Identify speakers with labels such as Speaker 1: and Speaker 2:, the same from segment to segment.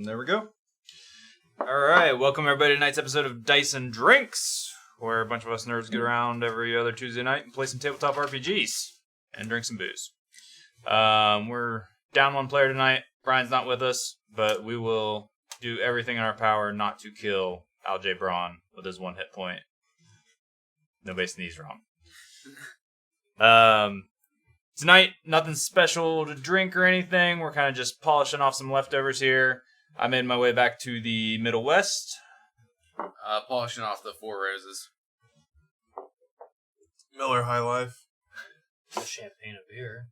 Speaker 1: There we go. All right, welcome everybody to tonight's episode of Dice and Drinks, where a bunch of us nerds get around every other Tuesday night and play some tabletop RPGs and drink some booze. We're down one player tonight. Brian's not with us, but we will do everything in our power not to kill Al-J. Braun with his 1 hit point. Nobody sneezed wrong. Tonight, nothing special to drink or anything. We're kind of just polishing off some leftovers here. I made my way back to the Middle West.
Speaker 2: Polishing off the 4 roses.
Speaker 3: Miller High Life.
Speaker 4: The champagne of beer.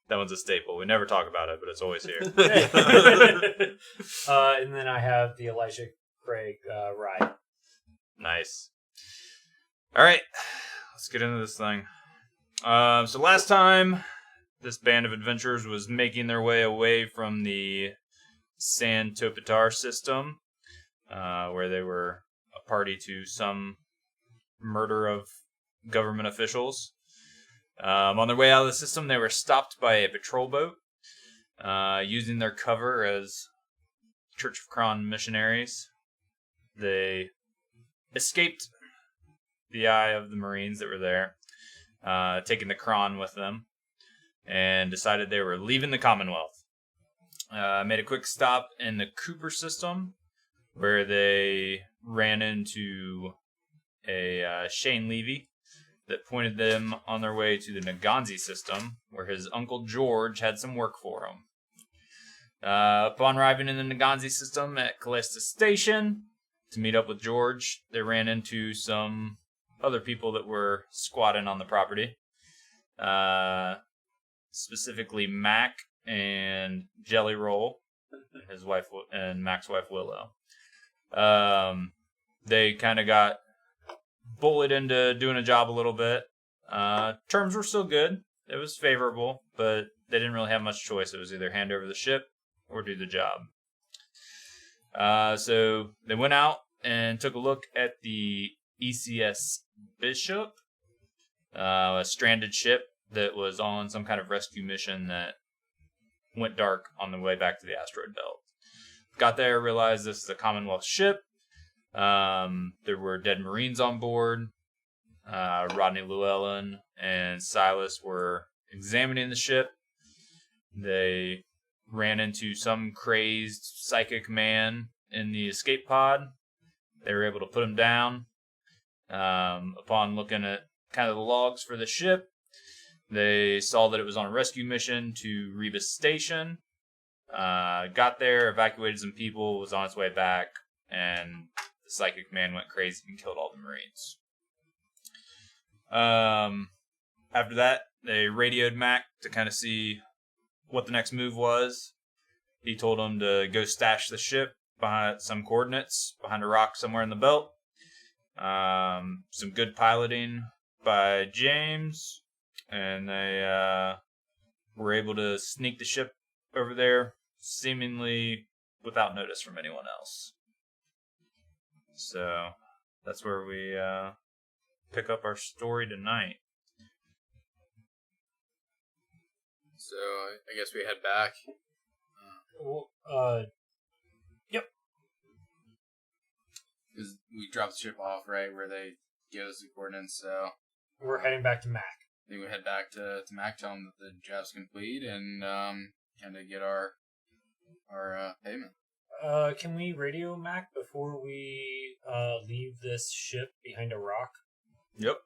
Speaker 1: That one's a staple. We never talk about it, but it's always here.
Speaker 4: And then I have the Elijah Craig rye.
Speaker 1: Nice. All right, let's get into this thing. So last time, this band of adventurers was making their way away from the San Topitar system, where they were a party to some murder of government officials. On their way out of the system, they were stopped by a patrol boat, using their cover as Church of Kron missionaries. They escaped the eye of the Marines that were there, taking the Kron with them, and decided they were leaving the Commonwealth. Made a quick stop in the Cooper system, where they ran into a Shane Levy that pointed them on their way to the Nganzai system, where his uncle George had some work for him. Upon arriving in the Nganzai system at Callista Station to meet up with George, they ran into some other people that were squatting on the property. Specifically Mac and Jelly Roll, his wife, and Mac's wife Willow. They kind of got bullied into doing a job a little bit. Terms were still good. It was favorable, but they didn't really have much choice. It was either hand over the ship or do the job. So they went out and took a look at the ECS Bishop, a stranded ship that was on some kind of rescue mission that went dark on the way back to the asteroid belt. Got there, realized this is a Commonwealth ship. There were dead Marines on board. Rodney Llewellyn and Silas were examining the ship. They ran into some crazed psychic man in the escape pod. They were able to put him down. Upon looking at kind of the logs for the ship, they saw that it was on a rescue mission to Rebus Station. Got there, evacuated some people, was on its way back, and the psychic man went crazy and killed all the Marines. After that, they radioed Mac to kind of see what the next move was. He told them to go stash the ship behind some coordinates behind a rock somewhere in the belt. Some good piloting by James, and they were able to sneak the ship over there, seemingly without notice from anyone else. So that's where we pick up our story tonight.
Speaker 2: So I guess we head back.
Speaker 4: Yep.
Speaker 2: Because we dropped the ship off, right, where they gave us the coordinates, so
Speaker 4: We're heading back to Mac.
Speaker 2: I think we head back to Mac, tell them that the job's complete, and kind of get our payment.
Speaker 4: Can we radio Mac before we leave this ship behind a rock?
Speaker 1: Yep.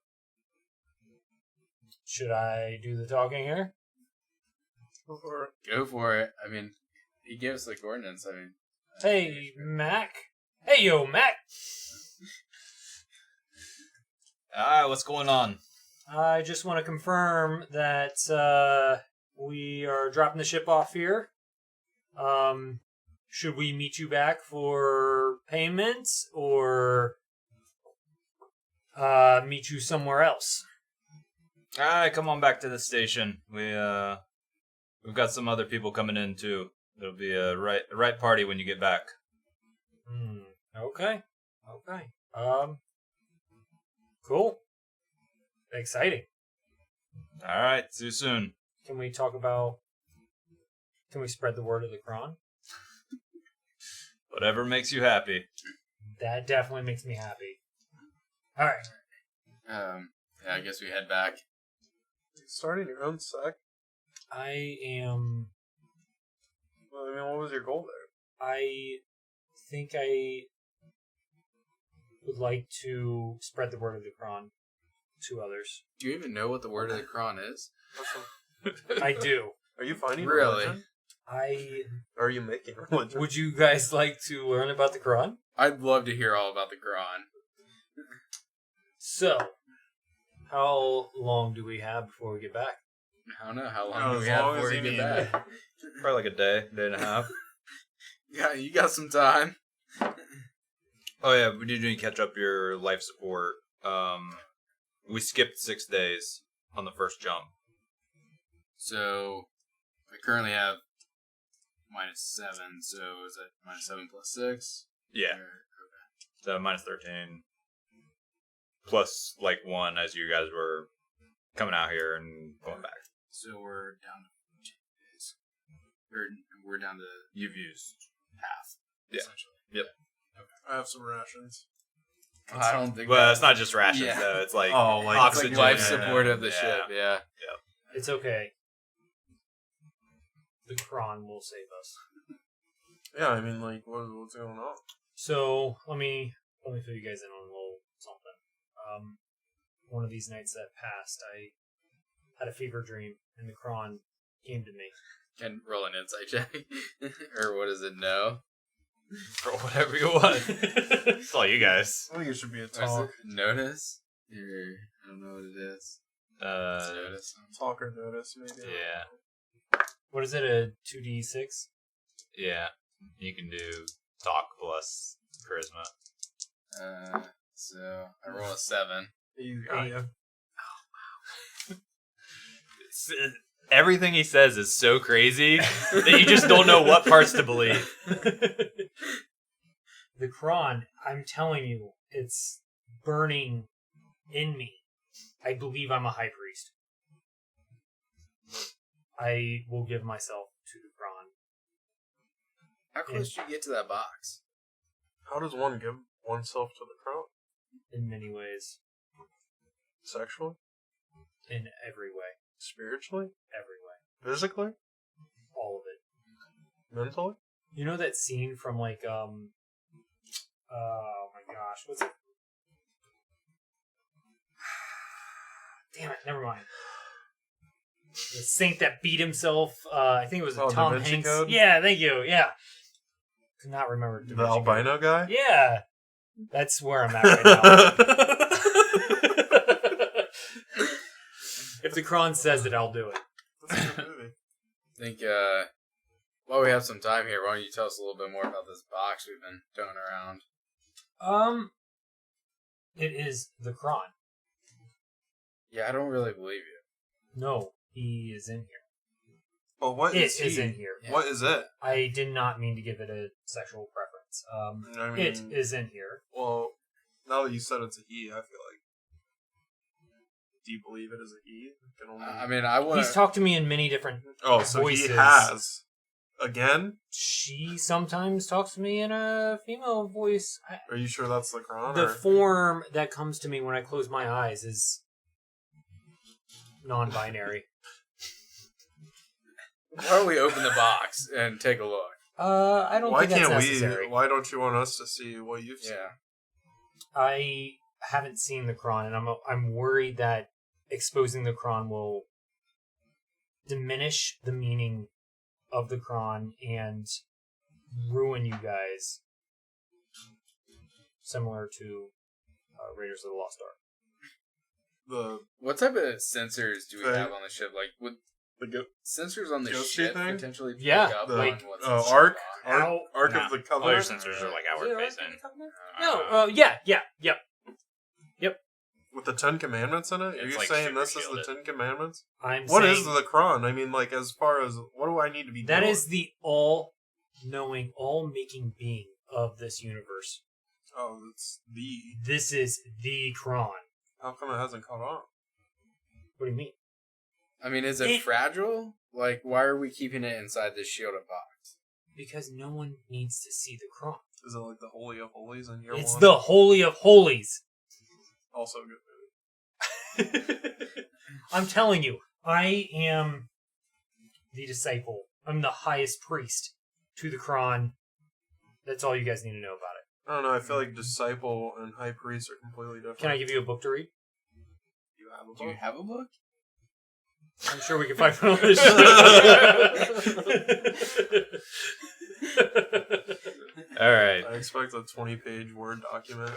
Speaker 4: Should I do the talking here?
Speaker 2: Go for it. I mean, he gave us the coordinates. I mean,
Speaker 4: Hey, Mac. Hey, yo, Mac.
Speaker 1: Alright, what's going on?
Speaker 4: I just want to confirm that we are dropping the ship off here. Should we meet you back for payment or meet you somewhere else?
Speaker 1: Alright, come on back to the station. We've got some other people coming in too. It'll be a right party when you get back.
Speaker 4: Okay. Cool. Exciting.
Speaker 1: Alright, see you soon.
Speaker 4: Can we spread the word of the Kron?
Speaker 1: Whatever makes you happy.
Speaker 4: That definitely makes me happy. All right.
Speaker 2: Yeah, I guess we head back.
Speaker 3: Starting your own sect?
Speaker 4: I am.
Speaker 3: Well, I mean, what was your goal there?
Speaker 4: I think I would like to spread the word of the Kron to others.
Speaker 2: Do you even know what the word of the Kron is?
Speaker 4: I do.
Speaker 3: Are you finding
Speaker 2: Really?
Speaker 3: religion? Or are you making religion?
Speaker 4: Would you guys like to learn about the Kron?
Speaker 2: I'd love to hear all about the Kron.
Speaker 4: So, how long do we have before we get back?
Speaker 2: I don't know. How long
Speaker 3: Oh,
Speaker 2: do
Speaker 3: as
Speaker 2: we have
Speaker 3: long
Speaker 2: before
Speaker 3: as
Speaker 2: we
Speaker 3: you
Speaker 2: get
Speaker 3: need.
Speaker 2: back?
Speaker 1: Probably like a day and a half.
Speaker 2: Yeah, you got some time.
Speaker 1: Oh yeah, we did need to catch up your life support. We skipped 6 days on the first jump.
Speaker 2: So, I currently have -7, so is that -7 plus 6?
Speaker 1: Yeah. So minus 13. Plus like 1 as you guys were coming out here and going back.
Speaker 2: So we're down to 2 days. We're down to
Speaker 1: You've used.
Speaker 2: half,
Speaker 1: Yeah.
Speaker 2: essentially.
Speaker 1: Yep.
Speaker 3: I have some rations.
Speaker 2: I don't think
Speaker 1: Well, it's not just rations
Speaker 2: Yeah.
Speaker 1: though. It's like
Speaker 3: Oh, like-
Speaker 2: it's
Speaker 1: oxygen.
Speaker 2: like life support of the
Speaker 1: Yeah.
Speaker 2: ship, yeah.
Speaker 4: It's okay. The Kron will save us.
Speaker 3: Yeah, I mean, like, what's going on?
Speaker 4: So let me fill you guys in on a little something. One of these nights that passed, I had a fever dream, and the Kron came to me.
Speaker 2: Can roll an insight check. Or what is it, no?
Speaker 1: Or whatever you want. It's all you guys.
Speaker 3: I think it should be a
Speaker 2: Or is
Speaker 3: talk.
Speaker 2: it notice? Or, I don't know what it is. It's notice.
Speaker 3: Talk or notice, maybe.
Speaker 1: Yeah.
Speaker 4: What is it? A 2d6?
Speaker 1: Yeah. You can do talk plus charisma.
Speaker 2: So I roll a 7.
Speaker 3: You got ya.
Speaker 1: Everything he says is so crazy that you just don't know what parts to believe.
Speaker 4: The Kron, I'm telling you, it's burning in me. I believe I'm a high priest. I will give myself to the Kron.
Speaker 2: How close did you get to that box?
Speaker 3: How does one give oneself to the crown?
Speaker 4: In many ways.
Speaker 3: Sexually?
Speaker 4: In every way.
Speaker 3: Spiritually?
Speaker 4: Every way.
Speaker 3: Physically?
Speaker 4: All of it.
Speaker 3: Mentally?
Speaker 4: You know that scene from like, oh my gosh, what's it? Damn it, never mind. The saint that beat himself, I think it was
Speaker 3: Oh,
Speaker 4: Tom
Speaker 3: Da Vinci
Speaker 4: Hanks.
Speaker 3: Code?
Speaker 4: Yeah, thank you, yeah. Could not remember. Da
Speaker 3: The
Speaker 4: Vinci Code.
Speaker 3: albino guy?
Speaker 4: Yeah. That's where I'm at right now. If the Kron says it, I'll do it.
Speaker 3: That's a good movie.
Speaker 2: I think, while we have some time here, why don't you tell us a little bit more about this box we've been throwing around?
Speaker 4: It is the Kron.
Speaker 2: Yeah, I don't really believe you.
Speaker 4: No, he is in here.
Speaker 3: Well, what
Speaker 4: It
Speaker 3: is he?
Speaker 4: is in here.
Speaker 2: Yeah.
Speaker 3: What is it?
Speaker 4: I did not mean to give it a sexual preference.
Speaker 3: I mean,
Speaker 4: It is in here.
Speaker 3: Well, now that you said it's a he, I feel like. Do you believe it is a he? It can only...
Speaker 2: I mean, I want
Speaker 4: He's talked to me in many different
Speaker 3: oh, so
Speaker 4: voices.
Speaker 3: he has. Again?
Speaker 4: She sometimes talks to me in a female voice.
Speaker 3: Are you sure that's the Kron?
Speaker 4: The
Speaker 3: or?
Speaker 4: form that comes to me when I close my eyes is non-binary.
Speaker 2: Why don't we open the box and take a look?
Speaker 4: I don't
Speaker 3: Why
Speaker 4: think that's
Speaker 3: can't
Speaker 4: necessary.
Speaker 3: we? Why don't you want us to see what you've seen?
Speaker 2: Yeah.
Speaker 4: I haven't seen the Kron, and I'm worried that exposing the Kron will diminish the meaning of the Kron and ruin you guys, similar to Raiders of the Lost Ark.
Speaker 2: What type of sensors do we
Speaker 3: Okay.
Speaker 2: have on the ship? Like, would
Speaker 3: The
Speaker 2: sensors on the
Speaker 3: Ghosty
Speaker 2: ship
Speaker 3: thing?
Speaker 2: potentially pick
Speaker 4: Yeah,
Speaker 2: up
Speaker 3: the
Speaker 2: on what's in the
Speaker 3: Ark?
Speaker 2: box?
Speaker 3: Ark
Speaker 1: Nah.
Speaker 3: of the
Speaker 1: All your
Speaker 3: Covenant?
Speaker 1: sensors are like outward facing.
Speaker 4: No, yep.
Speaker 3: With the 10 Commandments in it? Are
Speaker 1: It's
Speaker 3: you
Speaker 1: like
Speaker 3: saying
Speaker 1: super
Speaker 3: this is the
Speaker 1: shielded.
Speaker 3: 10 Commandments?
Speaker 4: I'm
Speaker 3: What
Speaker 4: saying
Speaker 3: is the Kron? I mean, like, as far as, what do I need to be
Speaker 4: that
Speaker 3: doing?
Speaker 4: is the all-knowing, all-making being of this universe.
Speaker 3: Oh, it's the...
Speaker 4: This is the Kron.
Speaker 3: How come it hasn't caught on?
Speaker 4: What do you mean?
Speaker 2: I mean, is it fragile? Like, why are we keeping it inside this shielded box?
Speaker 4: Because no one needs to see the Kron.
Speaker 3: Is it like the Holy of Holies in year
Speaker 4: It's
Speaker 3: one?
Speaker 4: the Holy of Holies.
Speaker 3: Also a good movie.
Speaker 4: I'm telling you, I am the disciple. I'm the highest priest to the Kron. That's all you guys need to know about it.
Speaker 3: I don't know. I feel like disciple and high priest are completely different.
Speaker 4: Can I give you a book to read?
Speaker 3: You have a book?
Speaker 2: Do you have a book?
Speaker 4: I'm sure we can find one on this
Speaker 1: All right.
Speaker 3: I expect a 20-page Word document.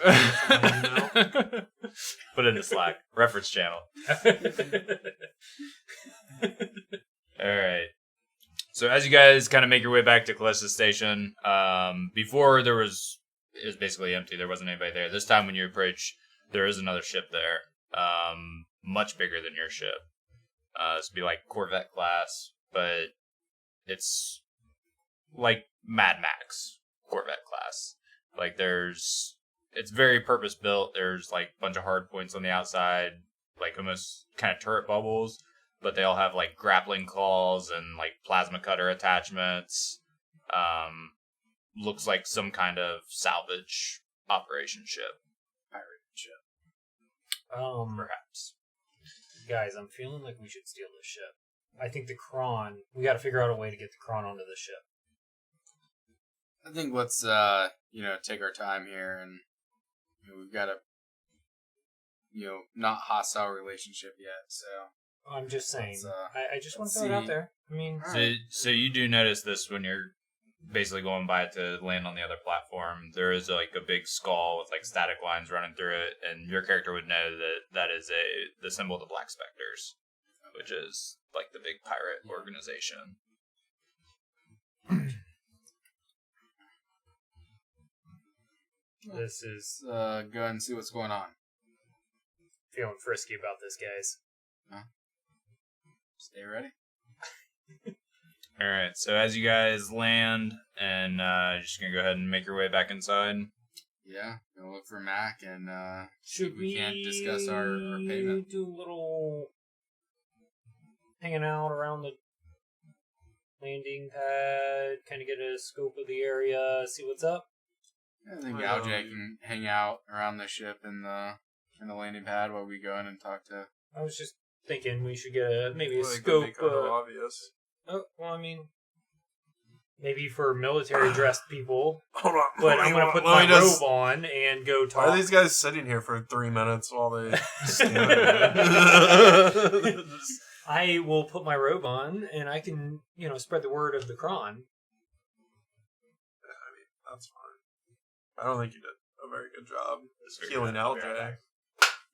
Speaker 1: Put it in the Slack reference channel. All right. So as you guys kind of make your way back to Callista's station, before it was basically empty. There wasn't anybody there. This time when you approach, there is another ship there, much bigger than your ship. This would be like Corvette class, but it's like Mad Max Corvette class. Like it's very purpose built. There's like a bunch of hard points on the outside, like almost kind of turret bubbles, but they all have like grappling claws and like plasma cutter attachments. Looks like some kind of salvage operation ship. Pirate ship. Perhaps.
Speaker 4: Guys, I'm feeling like we should steal this ship. I think the Kron, we got to figure out a way to get the Kron onto the ship.
Speaker 2: I think let's take our time here, and we've got a not hostile relationship yet. So
Speaker 4: I'm just saying.
Speaker 2: Let's,
Speaker 4: I just want to throw it out there. I mean,
Speaker 1: So you do notice this when you're basically going by it to land on the other platform. There is like a big skull with like static lines running through it, and your character would know that is the symbol of the Black Spectres, which is like the big pirate organization.
Speaker 4: this is
Speaker 2: go ahead and see what's going on.
Speaker 4: feeling frisky about this, guys.
Speaker 2: Stay ready.
Speaker 1: All right. So as you guys land, and you're just gonna go ahead and make your way back inside.
Speaker 2: Yeah, go look for Mac, and
Speaker 4: Should
Speaker 2: we can't discuss our payment.
Speaker 4: Do a little hanging out around the landing pad, kind of get a scope of the area, see what's up?
Speaker 2: I think Aljack can hang out around the ship and the landing pad while we go in and talk to.
Speaker 4: I was just thinking we should get maybe a
Speaker 3: Well, it could
Speaker 4: scope.
Speaker 3: be kind of obvious.
Speaker 4: Oh, well, I mean, maybe for military dressed people.
Speaker 3: Hold on.
Speaker 4: But I'm going to put my robe on and go talk.
Speaker 3: Why are these guys sitting here for 3 minutes while they stand there?
Speaker 4: I will put my robe on and I can, spread the word of the Kron.
Speaker 3: That's fine. I don't think you did a very good job
Speaker 1: very
Speaker 3: healing
Speaker 1: good.
Speaker 3: LJ.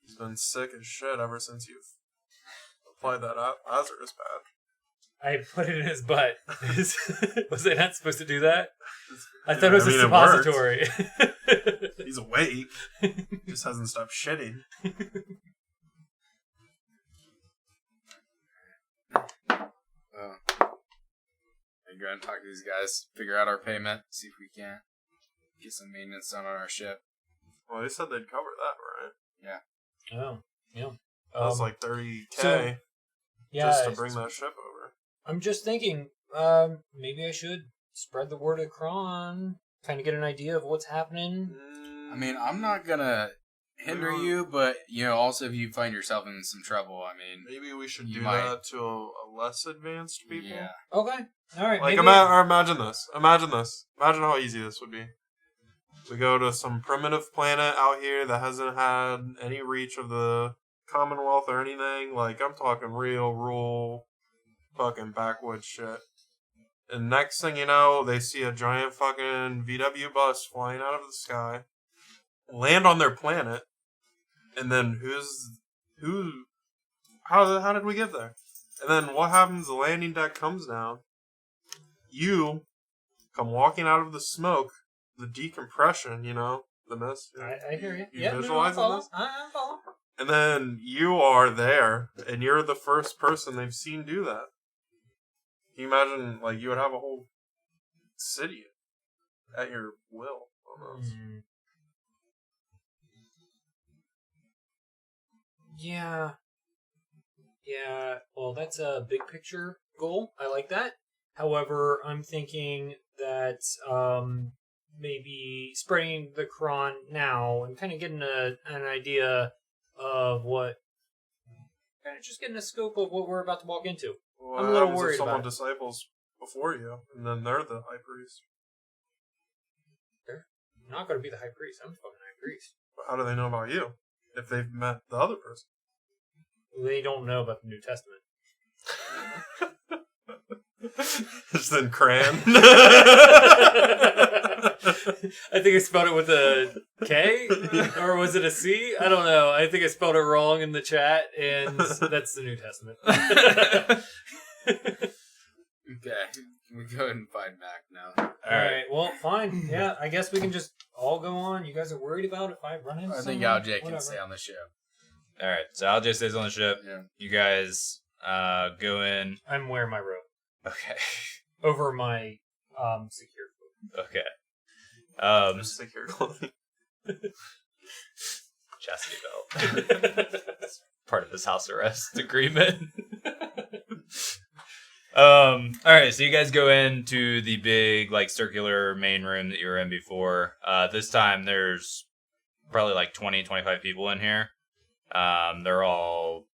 Speaker 3: He's been sick as shit ever since you've applied that Lazarus patch.
Speaker 4: I put it in his butt. Was I not supposed to do that? I thought it was a
Speaker 3: it
Speaker 4: suppository.
Speaker 3: He's awake. Just hasn't stopped shitting.
Speaker 2: And go and talk to these guys, figure out our payment, see if we can't get some maintenance done on our ship.
Speaker 3: Well, they said they'd cover that, right?
Speaker 4: Oh, yeah.
Speaker 3: That was like $30K
Speaker 4: so- Yeah,
Speaker 3: just to bring that ship over.
Speaker 4: I'm just thinking, maybe I should spread the word of Kron, kind of get an idea of what's happening.
Speaker 2: I mean, I'm not gonna hinder you, but also if you find yourself in some trouble, I mean,
Speaker 3: Maybe we should
Speaker 2: You
Speaker 3: do
Speaker 2: might.
Speaker 3: that to a less advanced people.
Speaker 2: yeah.
Speaker 4: Okay, all right.
Speaker 3: Like,
Speaker 4: maybe
Speaker 3: imagine this. Imagine how easy this would be. We go to some primitive planet out here that hasn't had any reach of the Commonwealth or anything. Like, I'm talking real, rural, fucking backwoods shit. And next thing you know, they see a giant fucking VW bus flying out of the sky, land on their planet, and then how did we get there? And then what happens? The landing deck comes down. You come walking out of the smoke, the decompression, the mist.
Speaker 4: I hear you.
Speaker 3: You
Speaker 4: Yeah,
Speaker 3: visualizing
Speaker 4: no,
Speaker 3: this?
Speaker 4: I follow.
Speaker 3: And then you are there, and you're the first person they've seen do that. Can you imagine, like, you would have a whole city at your will, almost.
Speaker 4: Yeah. Well, that's a big picture goal. I like that. However, I'm thinking that maybe spreading the Quran now and kind of getting an idea of what, kind of just getting a scope of what we're about to walk into.
Speaker 3: Well,
Speaker 4: I'm a little
Speaker 3: happens if
Speaker 4: worried
Speaker 3: someone
Speaker 4: about it.
Speaker 3: disciples before you, and then they're the high priest.
Speaker 4: They're not going to be the high priest. I'm the fucking high priest.
Speaker 3: But how do they know about you if they've met the other person?
Speaker 4: They don't know about the New Testament.
Speaker 3: It's then Cran.
Speaker 4: I think I spelled it with a K, or was it a C? I don't know. I think I spelled it wrong in the chat, and that's the New Testament.
Speaker 2: Okay, we go ahead and find Mac now.
Speaker 4: All right. Well, fine. Yeah, I guess we can just all go on. You guys are worried about if I run into
Speaker 2: I think
Speaker 4: someone?
Speaker 2: Alj can
Speaker 4: Whatever.
Speaker 2: stay on the ship.
Speaker 1: All right, so Alj stays on the ship.
Speaker 2: Yeah.
Speaker 1: You guys go in.
Speaker 4: I'm wearing my robe
Speaker 1: Okay.
Speaker 4: over my secure food.
Speaker 1: Okay.
Speaker 3: Just secure clothing.
Speaker 1: Chastity belt. It's part of his house arrest agreement. All right, so you guys go into the big, like, circular main room that you were in before. This time there's probably like 20, 25 people in here. They're all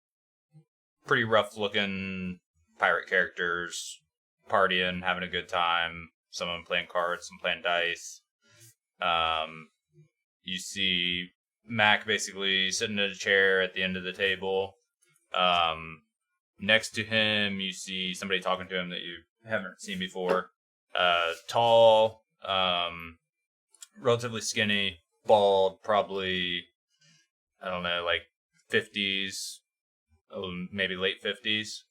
Speaker 1: pretty rough-looking pirate characters, partying, having a good time. Some of them playing cards, some playing dice. You see Mac basically sitting in a chair at the end of the table. Next to him, you see somebody talking to him that you haven't seen before. Tall, relatively skinny, bald, probably, I don't know, like 50s, maybe late 50s.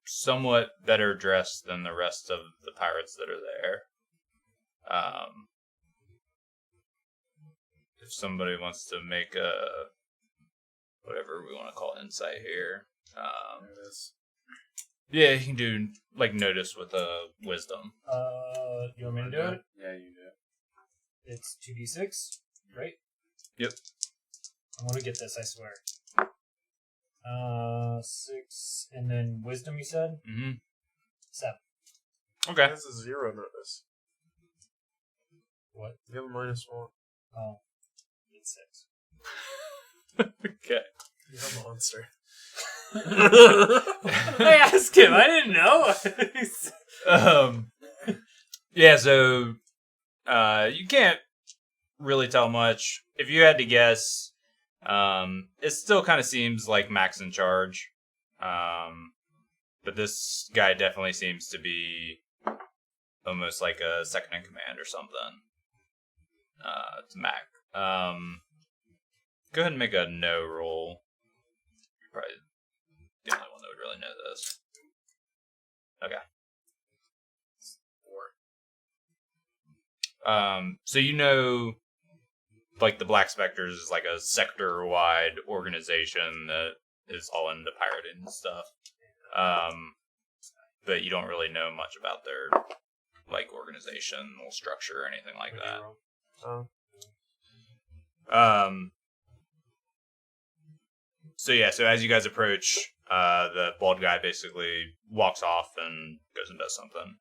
Speaker 1: Somewhat better dressed than the rest of the pirates that are there. If somebody wants to make a, whatever we want to call insight here. Yeah, you can do, like, notice with a wisdom.
Speaker 4: You want me to do it?
Speaker 2: Yeah, you do.
Speaker 4: It's 2d6, right?
Speaker 1: Yep.
Speaker 4: I want to get this, I swear. 6, and then wisdom, you said?
Speaker 1: Mm-hmm.
Speaker 4: 7.
Speaker 1: Okay.
Speaker 3: This is 0 notice.
Speaker 4: What?
Speaker 3: You have a -1.
Speaker 4: Oh. It's 6.
Speaker 1: Okay.
Speaker 3: You're a monster.
Speaker 4: I asked him, I didn't know.
Speaker 1: Yeah, so you can't really tell much. If you had to guess, it still kind of seems like Mac's in charge. But this guy definitely seems to be almost like a second in command or something. To Mac. Go ahead and make a no roll. You're probably the only one that would really know this. Okay.
Speaker 2: 4.
Speaker 1: So you know, like, the Black Spectres is like a sector-wide organization that is all into pirating and stuff. But you don't really know much about their, like, organizational structure or anything like that. So yeah, so as you guys approach, the bald guy basically walks off and goes and does something.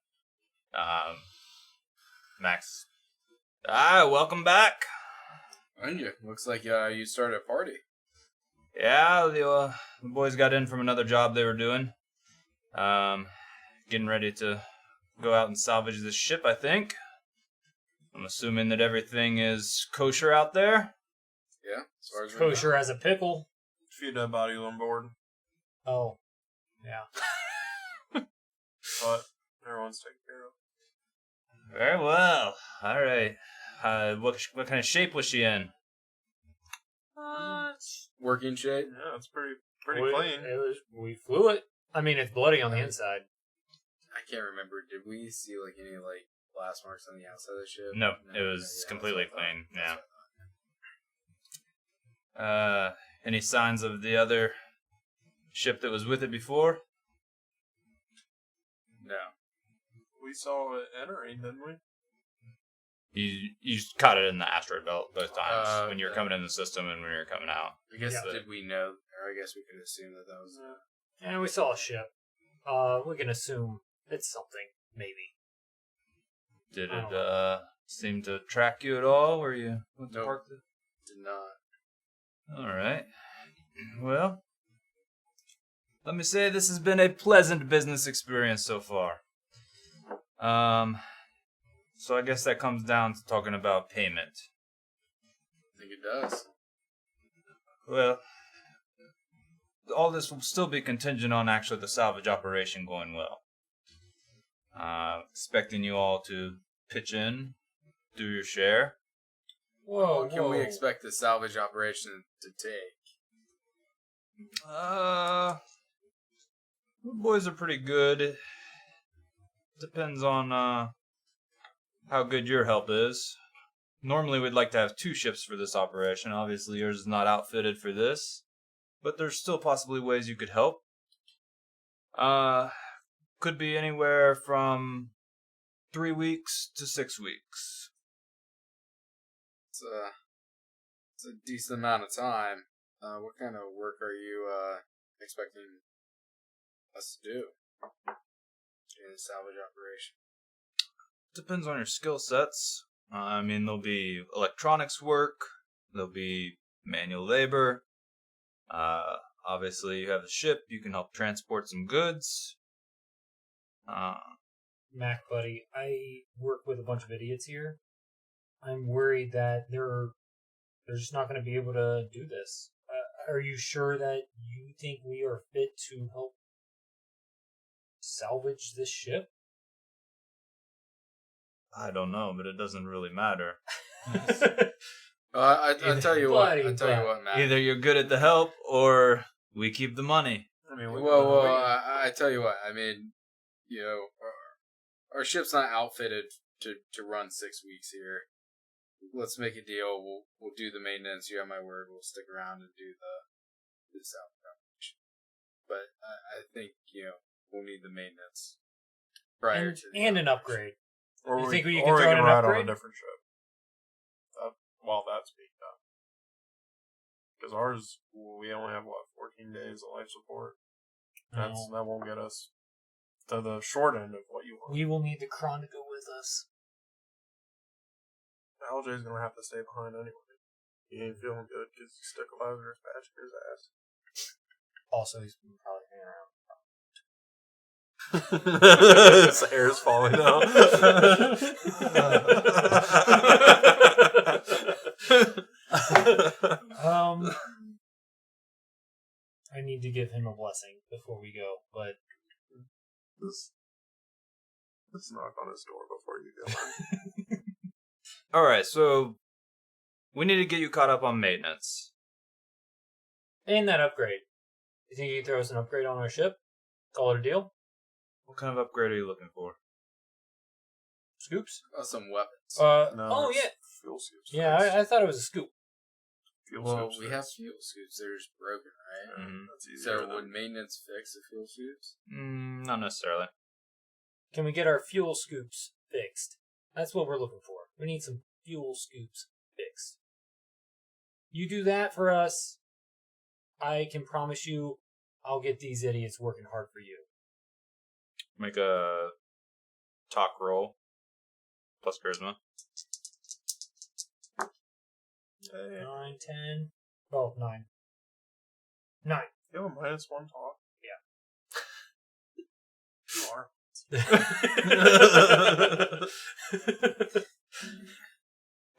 Speaker 1: Max, welcome back.
Speaker 2: And you. Looks like you started a party.
Speaker 1: Yeah, the boys got in from another job they were doing. Getting ready to go out and salvage this ship, I think. I'm assuming that everything is kosher out there.
Speaker 2: Yeah, as far as we
Speaker 4: Kosher as a pickle.
Speaker 3: A few dead bodies on board,
Speaker 4: Oh. Yeah.
Speaker 3: but everyone's taken care of.
Speaker 1: Very well. All right. What kind of shape was she in?
Speaker 2: Working shape.
Speaker 3: Yeah, it's pretty clean.
Speaker 4: We flew it. I mean, it's bloody on the inside.
Speaker 2: I can't remember. Did we see like any like blast marks on the outside of the ship?
Speaker 1: No, it was completely clean. Yeah. Any signs of the other ship that was with it before?
Speaker 2: No.
Speaker 3: We saw it entering, didn't we?
Speaker 1: You caught it in the asteroid belt both times when you were
Speaker 2: okay.
Speaker 1: coming in the system and when you were coming out.
Speaker 2: I guess
Speaker 4: Yeah.
Speaker 2: did we know? Or I guess we could assume that was.
Speaker 4: And we saw a ship. We can assume it's something, maybe.
Speaker 1: Did
Speaker 4: I don't
Speaker 1: it seem to track you at all where you went to
Speaker 2: Nope.
Speaker 1: park?
Speaker 2: Did not.
Speaker 1: All right. Well, let me say this has been a pleasant business experience so far. So I guess that comes down to talking about payment.
Speaker 2: I think it does.
Speaker 1: Well, all this will still be contingent on actually the salvage operation going well. Expecting you all to pitch in, do your share.
Speaker 4: Whoa,
Speaker 2: What can we expect the salvage operation to take?
Speaker 1: The boys are pretty good. Depends on how good your help is. Normally we'd like to have 2 ships for this operation. Obviously yours is not outfitted for this. But there's still possibly ways you could help. Could be anywhere from 3 weeks to 6 weeks.
Speaker 2: It's a decent amount of time. What kind of work are you expecting us to do in the salvage operation?
Speaker 1: Depends on your skill sets. I mean, there'll be electronics work. There'll be manual labor. Obviously, you have the ship. You can help transport some goods.
Speaker 4: Mac, buddy, I work with a bunch of idiots here. I'm worried that they're just not going to be able to do this. Are you sure that you think we are fit to help salvage this ship?
Speaker 1: I don't know, but it doesn't really matter.
Speaker 2: I tell you what. I tell you what, Matt.
Speaker 1: Either you're good at the help, or we keep the money.
Speaker 3: I mean,
Speaker 2: I tell you what. I mean, you know, our ship's not outfitted to run 6 weeks here. Let's make a deal. We'll do the maintenance. You have my word. We'll stick around and do the salvage operation. But I think we'll need the maintenance prior to
Speaker 4: and an upgrade.
Speaker 3: Or
Speaker 4: You
Speaker 3: we,
Speaker 4: think you
Speaker 3: or
Speaker 4: can
Speaker 3: we
Speaker 4: throw in
Speaker 3: can
Speaker 4: an
Speaker 3: ride on
Speaker 4: upgrade?
Speaker 3: a different ship. While that's being done. Because ours, we only have, 14 days of life support? That won't get us to the short end of what you want.
Speaker 4: We will need the Kron to go with us.
Speaker 3: LJ's going to have to stay behind anyway. He ain't feeling good because he stuck a Lazarus patch in his ass.
Speaker 4: Also, he's probably hanging around.
Speaker 3: His hair's falling out.
Speaker 4: I need to give him a blessing before we go, but
Speaker 3: Let's knock on his door before you go.
Speaker 1: Alright, so we need to get you caught up on maintenance.
Speaker 4: and that upgrade. You think you can throw us an upgrade on our ship? Call it a deal?
Speaker 1: What kind of upgrade are you looking for?
Speaker 4: Scoops?
Speaker 2: some weapons.
Speaker 3: No,
Speaker 4: Oh,
Speaker 3: it's
Speaker 4: yeah.
Speaker 3: Fuel scoops.
Speaker 4: Yeah, I thought it was a scoop.
Speaker 3: Fuel
Speaker 2: Well,
Speaker 3: scoops
Speaker 2: we
Speaker 3: fix.
Speaker 2: have fuel scoops. They're just broken, right?
Speaker 1: Mhm.
Speaker 3: That's easier
Speaker 2: So
Speaker 3: than-
Speaker 2: would maintenance fix the fuel scoops?
Speaker 1: Not necessarily.
Speaker 4: Can we get our fuel scoops fixed? That's what we're looking for. We need some fuel scoops fixed. You do that for us, I can promise you I'll get these idiots working hard for you.
Speaker 1: Make a talk roll. Plus charisma.
Speaker 4: 9, 10, 12, 9. 9.
Speaker 3: You have a -1 talk?
Speaker 4: Yeah.
Speaker 3: You are.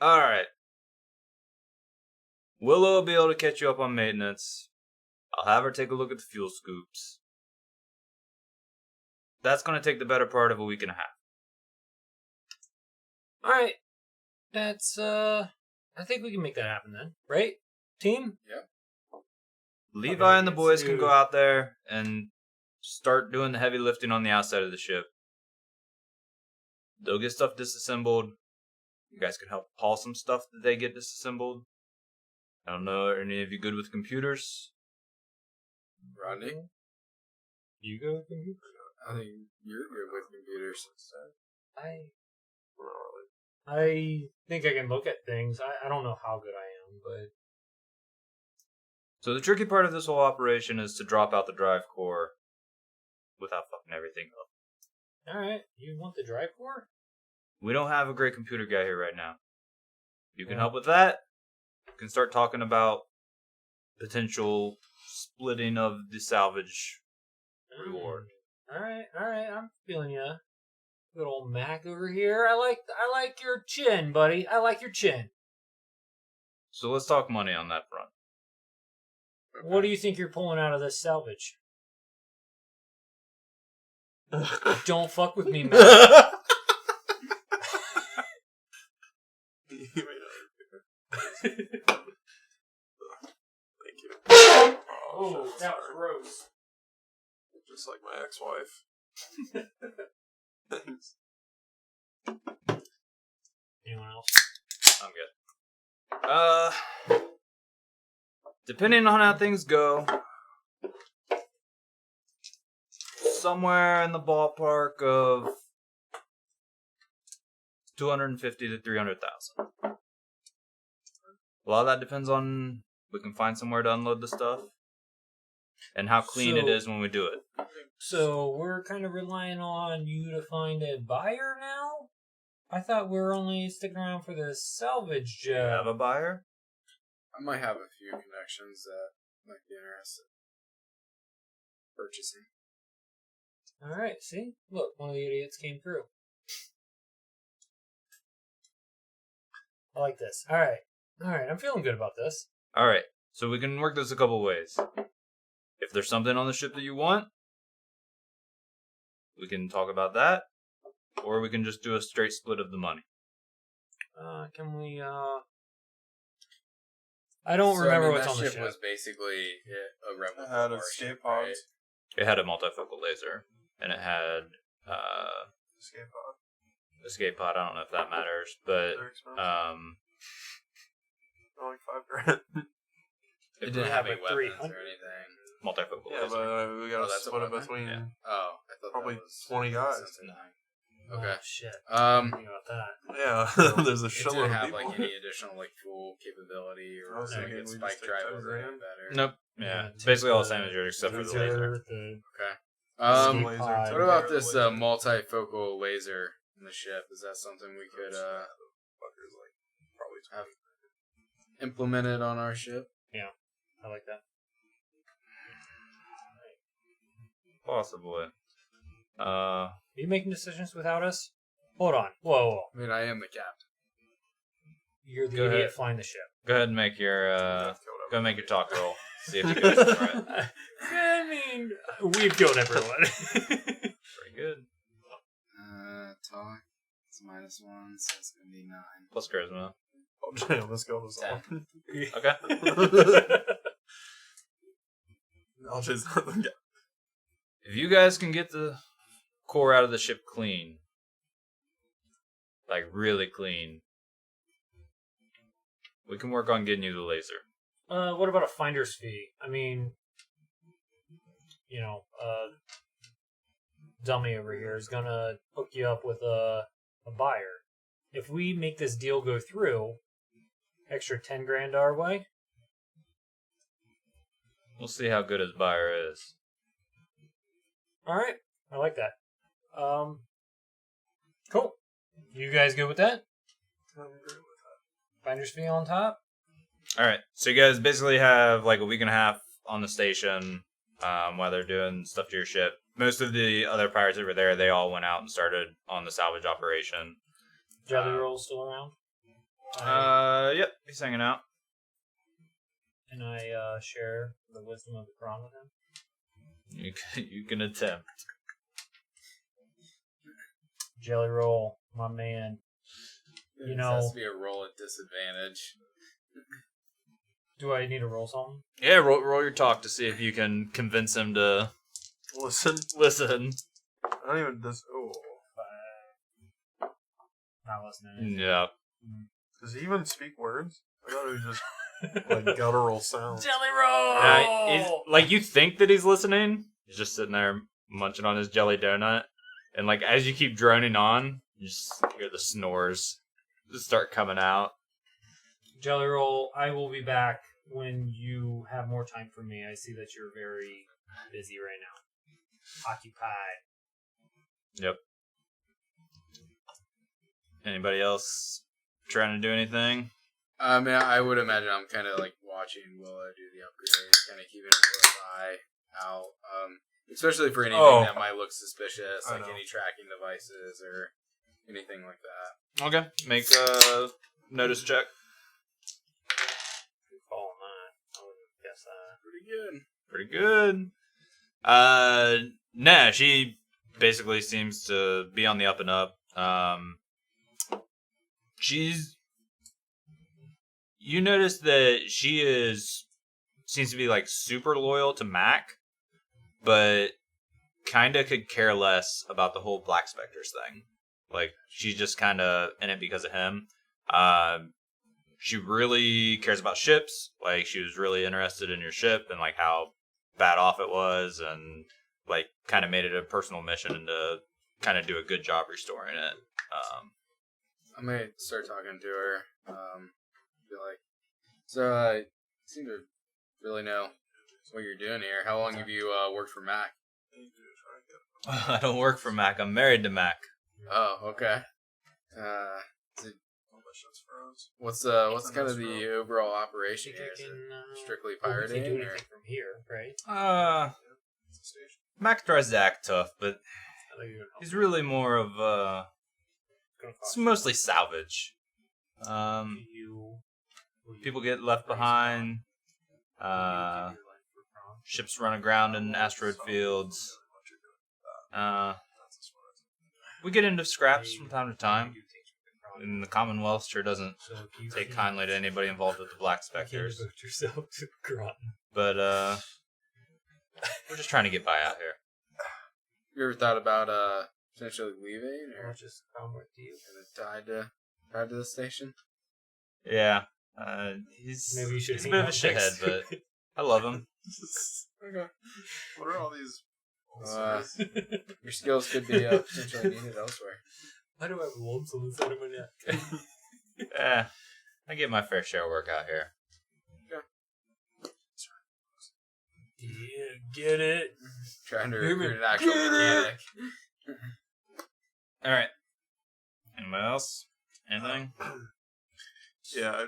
Speaker 1: Alright. Willow will be able to catch you up on maintenance. I'll have her take a look at the fuel scoops. That's going to take the better part of a week and a half.
Speaker 4: Alright. That's, I think we can make that happen then. Right? Team?
Speaker 1: Levi and the
Speaker 4: Okay,
Speaker 1: boys can
Speaker 4: dude.
Speaker 1: go out there and start doing the heavy lifting on the outside of the ship. They'll get stuff disassembled. You guys can help haul some stuff that they get disassembled. I don't know, are any of you good with computers?
Speaker 2: Rodney?
Speaker 4: You go with me?
Speaker 2: I think you're good with computers.
Speaker 4: I think I can look at things. I don't know how good I am, but
Speaker 1: So the tricky part of this whole operation is to drop out the drive core without fucking everything up.
Speaker 4: alright. You want the drive core?
Speaker 1: we don't have a great computer guy here right now. You can help with that. You can start talking about potential splitting of the salvage reward.
Speaker 4: All right. I'm feeling you. Good old Mac over here. I like your chin, buddy. I like your chin.
Speaker 1: So let's talk money on that front.
Speaker 4: What do you think you're pulling out of this salvage? Don't fuck with me, man.
Speaker 3: Thank you.
Speaker 4: Oh, that was gross.
Speaker 3: Just like my ex-wife. Thanks.
Speaker 4: Anyone else?
Speaker 1: I'm good. Depending on how things go, somewhere in the ballpark of 250 to 300,000. A lot of that depends on we can find somewhere to unload the stuff and how clean it is when we do it.
Speaker 4: So we're kind of relying on you to find a buyer now? I thought we were only sticking around for the salvage
Speaker 1: Do you have a buyer?
Speaker 2: I might have a few connections that might be interested in purchasing.
Speaker 4: Alright, see? Look, one of the idiots came through. I like this. Alright, I'm feeling good about this.
Speaker 1: Alright, so we can work this a couple ways. If there's something on the ship that you want, we can talk about that. Or we can just do a straight split of the money.
Speaker 4: Can we, I don't remember what's on the
Speaker 2: ship.
Speaker 4: ship.
Speaker 2: Was basically a replica
Speaker 3: It had
Speaker 2: of our
Speaker 3: escape
Speaker 2: ship,
Speaker 3: pods.
Speaker 2: right?
Speaker 1: It had a multifocal laser. And it had
Speaker 3: Escape pod.
Speaker 1: escape pod. I don't know if that matters. But
Speaker 3: They're expensive. Like $5,000.
Speaker 2: It
Speaker 4: didn't
Speaker 2: didn't
Speaker 4: have
Speaker 2: have any
Speaker 4: a
Speaker 2: weapons
Speaker 4: 300.
Speaker 2: or anything.
Speaker 1: multifocal
Speaker 3: Yeah,
Speaker 1: laser.
Speaker 3: but we gotta
Speaker 2: Oh, that's a
Speaker 3: split it
Speaker 2: weapon?
Speaker 3: between
Speaker 1: Yeah.
Speaker 2: Oh, I thought
Speaker 3: probably
Speaker 2: that was
Speaker 3: 20 guys.
Speaker 2: something.
Speaker 4: Oh,
Speaker 2: Okay.
Speaker 4: shit.
Speaker 2: Um,
Speaker 4: Think about that.
Speaker 3: Yeah, there's a
Speaker 2: it
Speaker 3: shitload
Speaker 2: didn't
Speaker 3: of
Speaker 2: have
Speaker 3: people.
Speaker 2: like any additional like fuel capability
Speaker 3: I
Speaker 2: or
Speaker 3: was
Speaker 2: like
Speaker 3: thinking
Speaker 2: its
Speaker 3: we
Speaker 2: spike
Speaker 3: just take
Speaker 2: drive
Speaker 3: 10
Speaker 2: was
Speaker 3: grand.
Speaker 2: any better.
Speaker 1: Nope. Yeah.
Speaker 4: Take
Speaker 1: Basically all the
Speaker 4: the
Speaker 1: same as yours except for the
Speaker 4: laser,
Speaker 1: laser.
Speaker 2: Okay.
Speaker 3: The laser.
Speaker 4: pod.
Speaker 2: So what about this multifocal laser in the ship? Is that something we could
Speaker 3: Fuckers, like, probably
Speaker 2: have implemented on our ship?
Speaker 4: I like that.
Speaker 1: Possibly.
Speaker 4: Are you making decisions without us? Hold on. Whoa.
Speaker 2: I mean, I am the captain.
Speaker 4: You're the
Speaker 1: Go
Speaker 4: idiot
Speaker 1: ahead.
Speaker 4: flying the ship.
Speaker 1: Go ahead and make your
Speaker 3: killed
Speaker 1: go
Speaker 3: everyone.
Speaker 1: make your talk roll. See if you guys are right.
Speaker 4: I mean, we've killed everyone.
Speaker 1: Pretty good.
Speaker 2: Talk. It's -1, so it's gonna be 9.
Speaker 1: Plus charisma.
Speaker 3: Oh, damn, let's go this all.
Speaker 1: Okay.
Speaker 3: I'll just not the guy.
Speaker 1: If you guys can get the core out of the ship clean, like really clean, we can work on getting you the laser.
Speaker 4: What about a finder's fee? I mean, dummy over here is gonna hook you up with a buyer. If we make this deal go through, extra 10 grand our way.
Speaker 1: We'll see how good his buyer is.
Speaker 4: All right, I like that. Cool. You guys good with that?
Speaker 3: I'm good with that.
Speaker 4: Finder's fee on top.
Speaker 1: All right, so you guys basically have like a week and a half on the station while they're doing stuff to your ship. Most of the other pirates over there, they all went out and started on the salvage operation.
Speaker 4: Jelly Roll still around?
Speaker 1: Yep, he's hanging out.
Speaker 4: Can I share the wisdom of the Quran with him?
Speaker 1: You can attempt.
Speaker 4: Jelly Roll, my man.
Speaker 2: This has to be a roll at disadvantage.
Speaker 4: Do I need to roll something?
Speaker 1: Yeah, roll your talk to see if you can convince him to
Speaker 3: Listen,
Speaker 1: listen.
Speaker 3: I don't even this. Oh,
Speaker 4: Not listening.
Speaker 1: Yeah.
Speaker 3: does he even speak words? I thought it was just like guttural sounds.
Speaker 4: Jelly Roll!
Speaker 1: He's, like, you think that he's listening. He's just sitting there munching on his jelly donut. And, like, as you keep droning on, you just hear the snores just start coming out.
Speaker 4: Jelly Roll, I will be back when you have more time for me. I see that you're very busy right now. Occupied.
Speaker 1: Yep. Anybody else trying to do anything?
Speaker 2: I mean, I would imagine I'm kind of like watching Willow do the upgrade, kind of keeping a close eye out, especially for anything that might look suspicious, like any tracking devices or anything like that.
Speaker 1: Okay, make a notice check.
Speaker 4: Good call on that. I would guess that.
Speaker 2: Pretty good.
Speaker 1: Pretty good. Nah, she basically seems to be on the up and up. You notice that she seems to be like super loyal to Mac, but kind of could care less about the whole Black Spectres thing. Like, she's just kind of in it because of him. She really cares about ships. Like, she was really interested in your ship and like how bad off it was, and like kind of made it a personal mission to kind of do a good job restoring it.
Speaker 2: I may start talking to her. Be like, so you seem to really know what you're doing here. How long have you worked for Mac?
Speaker 1: I don't work for Mac. I'm married to Mac.
Speaker 2: Oh, okay. What's kind of the overall operation here? Is it strictly
Speaker 4: We
Speaker 2: pirating?
Speaker 4: can't do
Speaker 2: Or?
Speaker 4: anything from here, right?
Speaker 1: Mac tries to act tough, but
Speaker 4: I know you're gonna help.
Speaker 1: he's really more of
Speaker 4: Gonna
Speaker 1: it's
Speaker 4: cost
Speaker 1: mostly salvage.
Speaker 4: you.
Speaker 1: People get left behind. Ships run aground in asteroid fields. We get into scraps from time to time. And the Commonwealth sure doesn't take kindly to anybody involved with the Black Spectres.
Speaker 4: Devote yourself to Groton.
Speaker 1: But we're just trying to get by out here.
Speaker 2: You ever thought about potentially leaving,
Speaker 4: Or
Speaker 2: or
Speaker 4: just come with you.
Speaker 2: tied to the station?
Speaker 1: Yeah, he's
Speaker 4: Maybe you should
Speaker 1: he's a
Speaker 4: hang
Speaker 1: bit of a
Speaker 4: out
Speaker 1: shithead,
Speaker 4: next to
Speaker 1: but I love him.
Speaker 3: Okay. What are all these?
Speaker 2: Your skills could be potentially needed elsewhere.
Speaker 4: Why do I have lumps on the side of my neck?
Speaker 1: Yeah, I get my fair share of work out here.
Speaker 4: Yeah, get it.
Speaker 2: Trying to
Speaker 4: Hear me?
Speaker 2: recruit an actual mechanic.
Speaker 1: All right. Anybody else? Anything?
Speaker 3: Yeah,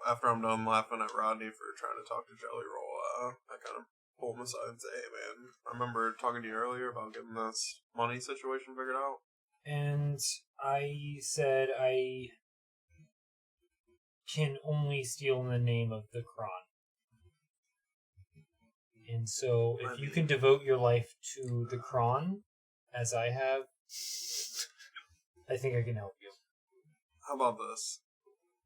Speaker 3: after I'm done laughing at Rodney for trying to talk to Jelly Roll, I kind of pull him aside and say, hey man, I remember talking to you earlier about getting this money situation figured out.
Speaker 4: And I said I can only steal in the name of the Kron. And so if you can devote your life to the Kron, as I have, I think I can help you.
Speaker 3: How about this?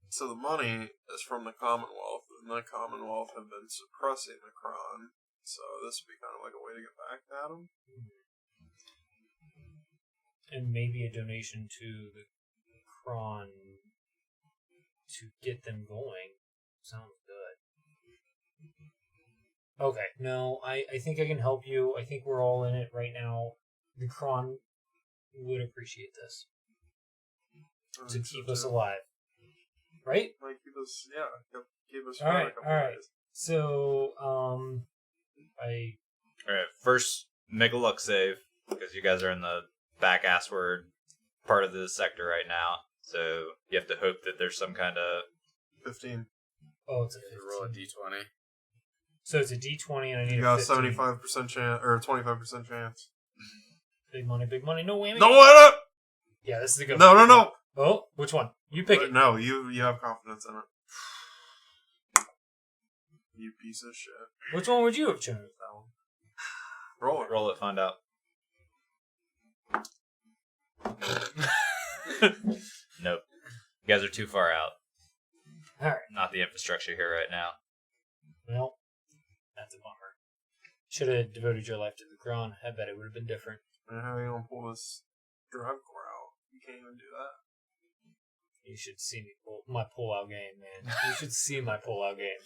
Speaker 3: So the money is from the Commonwealth, and the Commonwealth have been suppressing the Kron, so this would be kind of like a way to get back at them.
Speaker 4: And maybe a donation to the Kron to get them going. Sounds good. Okay, no, I think I can help you. I think we're all in it right now. The Kron would appreciate this to keep us alive. Right?
Speaker 3: Like keep us
Speaker 4: All right,
Speaker 3: for a couple
Speaker 4: all right.
Speaker 3: days.
Speaker 4: So,
Speaker 1: All right. First, make a luck save because you guys are in the back assward part of the sector right now. So you have to hope that there's some kind of
Speaker 3: 15.
Speaker 4: oh, it's a
Speaker 2: You roll a
Speaker 4: 15.
Speaker 2: d20.
Speaker 4: So it's a D20 and I need
Speaker 3: You
Speaker 4: a
Speaker 3: got a
Speaker 4: 15.
Speaker 3: 75% chance, or 25% chance.
Speaker 4: Big money, no whammy.
Speaker 3: No, what up?
Speaker 4: Yeah, this is a good
Speaker 3: No,
Speaker 4: one.
Speaker 3: no, no.
Speaker 4: Oh, which one? You pick it.
Speaker 3: No, you have confidence in it. You piece of shit.
Speaker 4: Which one would you have chosen?
Speaker 3: Roll it.
Speaker 1: roll it, find out. Nope. You guys are too far out.
Speaker 4: Alright.
Speaker 1: Not the infrastructure here right now.
Speaker 4: Well, that's a bummer. Should have devoted your life to the Kron. I bet it would have been different.
Speaker 3: And how are you gonna pull this drive core out? You can't even do that.
Speaker 4: You should see me my pull-out game, man. You should see my pull-out game.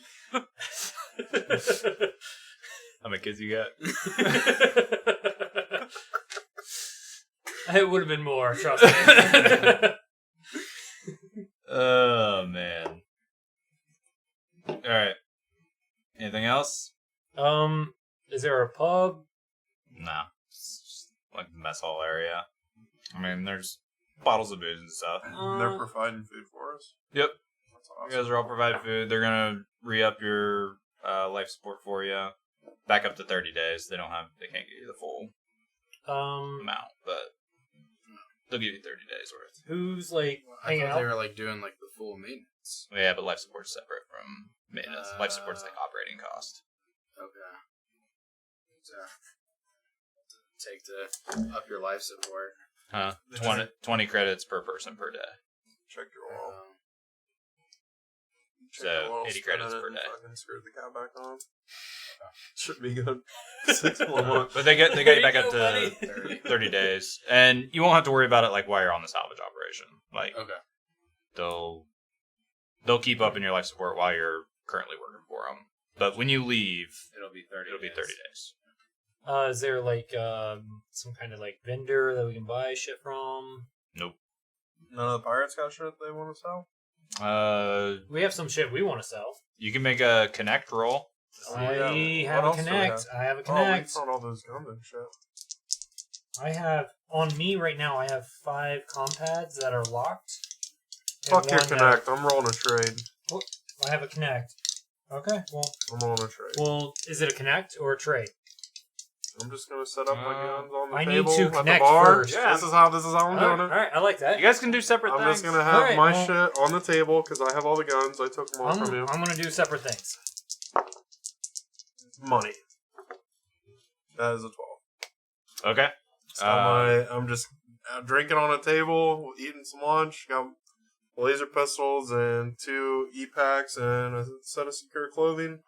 Speaker 1: How many kids you got?
Speaker 4: It would have been more, trust me.
Speaker 1: Oh, man. Alright. Anything else?
Speaker 4: Is there a pub?
Speaker 1: No. It's just like the mess hall area. I mean, there's bottles of booze and stuff.
Speaker 3: They're providing food for us.
Speaker 1: Yep.
Speaker 3: That's
Speaker 1: You
Speaker 3: awesome.
Speaker 1: guys are all provided food. They're gonna re-up your life support for you, back up to 30 days. They can't give you the full amount, but they'll give you 30 days worth.
Speaker 4: Who's like
Speaker 2: I
Speaker 4: hanging
Speaker 2: thought they
Speaker 4: out?
Speaker 2: were like doing like the full maintenance.
Speaker 1: Yeah, but life support's separate from maintenance. Life support's like operating cost.
Speaker 2: Okay. So, take to up your life support.
Speaker 1: Huh? 20 credits per person per day.
Speaker 3: Check your wall.
Speaker 1: So,
Speaker 3: Check your wall,
Speaker 1: 80
Speaker 3: spin
Speaker 1: credits
Speaker 3: it,
Speaker 1: per
Speaker 3: and
Speaker 1: day.
Speaker 3: fucking screw the cat back on. Should be good. 6 more months.
Speaker 1: But they got you back up
Speaker 4: There you
Speaker 1: to
Speaker 4: go, buddy.
Speaker 1: 30 days, and you won't have to worry about it like while you're on the salvage operation. Like
Speaker 2: Okay.
Speaker 1: they'll keep up in your life support while you're currently working for them. But when you leave,
Speaker 2: It'll be 30
Speaker 1: it'll be
Speaker 2: days.
Speaker 1: 30 days.
Speaker 4: Is there like some kind of like vendor that we can buy shit from?
Speaker 1: Nope.
Speaker 3: None of the pirates got shit they want to sell?
Speaker 4: We have some shit we want to sell.
Speaker 1: You can make a connect roll.
Speaker 4: I
Speaker 3: yeah.
Speaker 4: have
Speaker 3: What
Speaker 4: a
Speaker 3: else do we
Speaker 4: connect.
Speaker 3: have?
Speaker 4: I have a
Speaker 3: Oh, we
Speaker 4: connect.
Speaker 3: found all those guns and shit.
Speaker 4: I have on me right now. I have 5 compads that are locked. and
Speaker 3: Fuck your
Speaker 4: one that-
Speaker 3: connect. I'm rolling a trade.
Speaker 4: I have a connect. Okay.
Speaker 3: I'm rolling a trade.
Speaker 4: Well, is it a connect or a trade?
Speaker 3: I'm just gonna set up my guns on the
Speaker 4: I need
Speaker 3: table
Speaker 4: to
Speaker 3: at the
Speaker 4: connect
Speaker 3: bar.
Speaker 4: first.
Speaker 1: Yeah.
Speaker 3: This is how I'm
Speaker 4: All
Speaker 3: doing
Speaker 4: right,
Speaker 3: it.
Speaker 4: all right, I like that.
Speaker 1: You guys can do separate
Speaker 3: I'm
Speaker 1: things.
Speaker 3: just gonna have
Speaker 4: Alright,
Speaker 3: my
Speaker 4: well-
Speaker 3: shit on the table because I have all the guns. I took them all from you.
Speaker 4: I'm gonna do separate things.
Speaker 3: Money. That is a 12.
Speaker 1: Okay.
Speaker 3: So I'm just drinking on a table, eating some lunch. Got laser pistols and 2 E-packs and a set of secure clothing.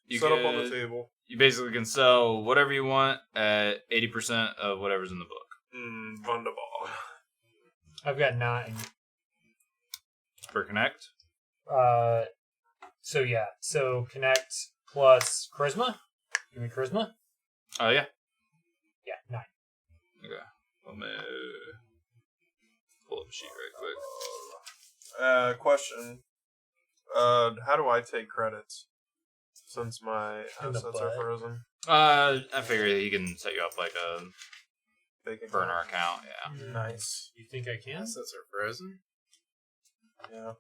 Speaker 1: You
Speaker 3: set up on the
Speaker 1: could-
Speaker 3: table.
Speaker 1: You basically can sell whatever you want at 80% of whatever's in the book.
Speaker 3: Wunderbar.
Speaker 4: I've got 9.
Speaker 1: For connect?
Speaker 4: So yeah. So connect plus charisma. Give me charisma.
Speaker 1: Oh, yeah.
Speaker 4: Yeah, 9.
Speaker 1: Okay. Let me pull up a sheet right quick.
Speaker 3: Question. How do I take credits? Since my
Speaker 4: In the
Speaker 3: assets are
Speaker 4: butt.
Speaker 3: frozen.
Speaker 1: I figure he can set you up like a
Speaker 3: Bacon
Speaker 1: burner account, yeah.
Speaker 3: Nice.
Speaker 4: You think I can?
Speaker 2: Assets are frozen.
Speaker 3: Yeah.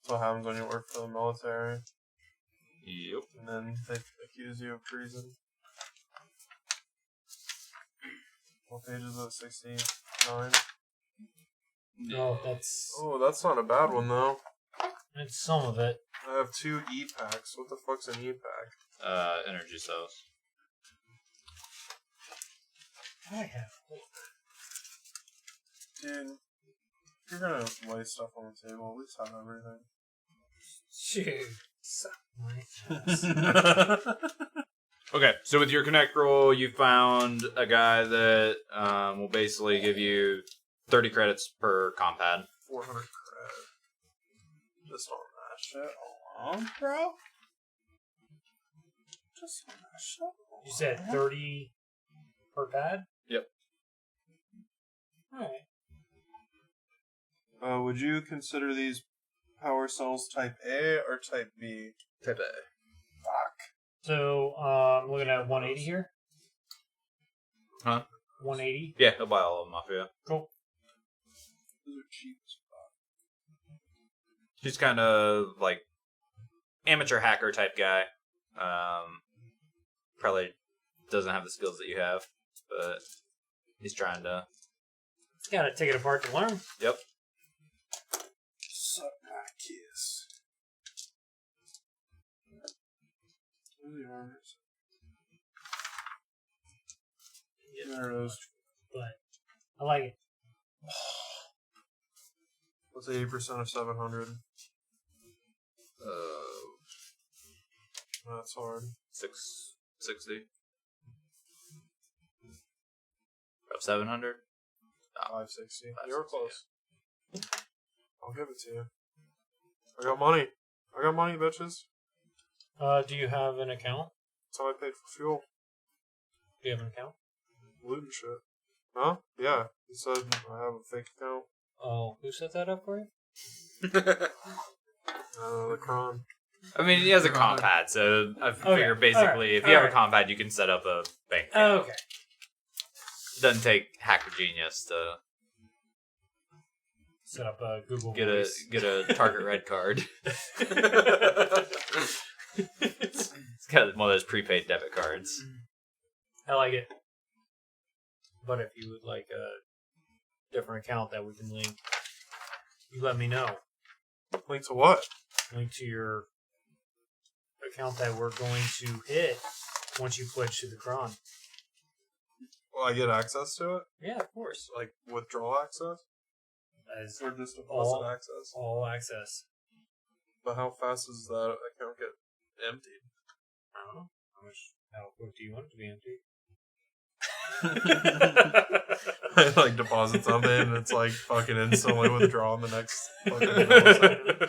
Speaker 3: That's what happens when you work for the military.
Speaker 1: Yep.
Speaker 3: And then they accuse you of treason. What page is it? 69?
Speaker 4: No, that's
Speaker 3: Oh, that's not a bad one, though.
Speaker 4: some of it.
Speaker 3: I have 2 E-packs. What the fuck's an E-pack?
Speaker 1: Energy cells.
Speaker 4: I have.
Speaker 3: Dude, if you're gonna lay stuff on the table, at least have everything.
Speaker 4: Shoot. Suck my ass.
Speaker 1: Okay, so with your connect roll, you found a guy that will basically give you 30 credits per compad.
Speaker 3: 400 credit. Just on that shit alone, bro. Just on that shit.
Speaker 4: You said 30 per pad?
Speaker 1: Yep.
Speaker 4: Alright.
Speaker 3: Would you consider these power cells type A or type B?
Speaker 1: Type A.
Speaker 3: Fuck.
Speaker 4: So, looking at 180 here.
Speaker 1: Huh?
Speaker 4: 180.
Speaker 1: Yeah, he'll buy all of them off you.
Speaker 4: Cool.
Speaker 3: Those are cheap as fuck.
Speaker 1: He's kind of like amateur hacker type guy. Probably doesn't have the skills that you have, but he's trying to.
Speaker 4: It's gotta take it apart to learn.
Speaker 1: Yep.
Speaker 3: Suck my kiss. Where's the armors? There it is.
Speaker 4: But I like it.
Speaker 3: What's 80% of 700? That's hard.
Speaker 1: 660. Of 700?
Speaker 3: 560. You were close. I'll give it to you. I got money. I got money, bitches.
Speaker 4: Do you have an account?
Speaker 3: That's how I paid for fuel.
Speaker 4: Do you have an account?
Speaker 3: Loot and shit. Huh? Yeah. He said I have a fake account.
Speaker 4: Oh, who set that up for you?
Speaker 3: The Kron.
Speaker 1: I mean, he has a compad, so I figure basically if you have a compad, you can set up a bank account.
Speaker 4: Okay.
Speaker 1: Doesn't take hacker genius to
Speaker 4: Set up a Google
Speaker 1: Get
Speaker 4: Voice.
Speaker 1: a Target Red card. It's got one of those prepaid debit cards.
Speaker 4: I like it. But if you would like a different account that we can link, you let me know.
Speaker 3: Link to what?
Speaker 4: Link to your account that we're going to hit once you pledge to the Kron.
Speaker 3: Will I get access to it?
Speaker 4: Yeah, of course.
Speaker 3: Like withdrawal access?
Speaker 4: As
Speaker 3: Or just deposit
Speaker 4: all
Speaker 3: access?
Speaker 4: all access.
Speaker 3: But how fast does that account get emptied?
Speaker 4: I don't know. How quick do you want it to be empty?
Speaker 3: I like deposit something and it's like fucking instantly withdrawn the next fucking millisecond.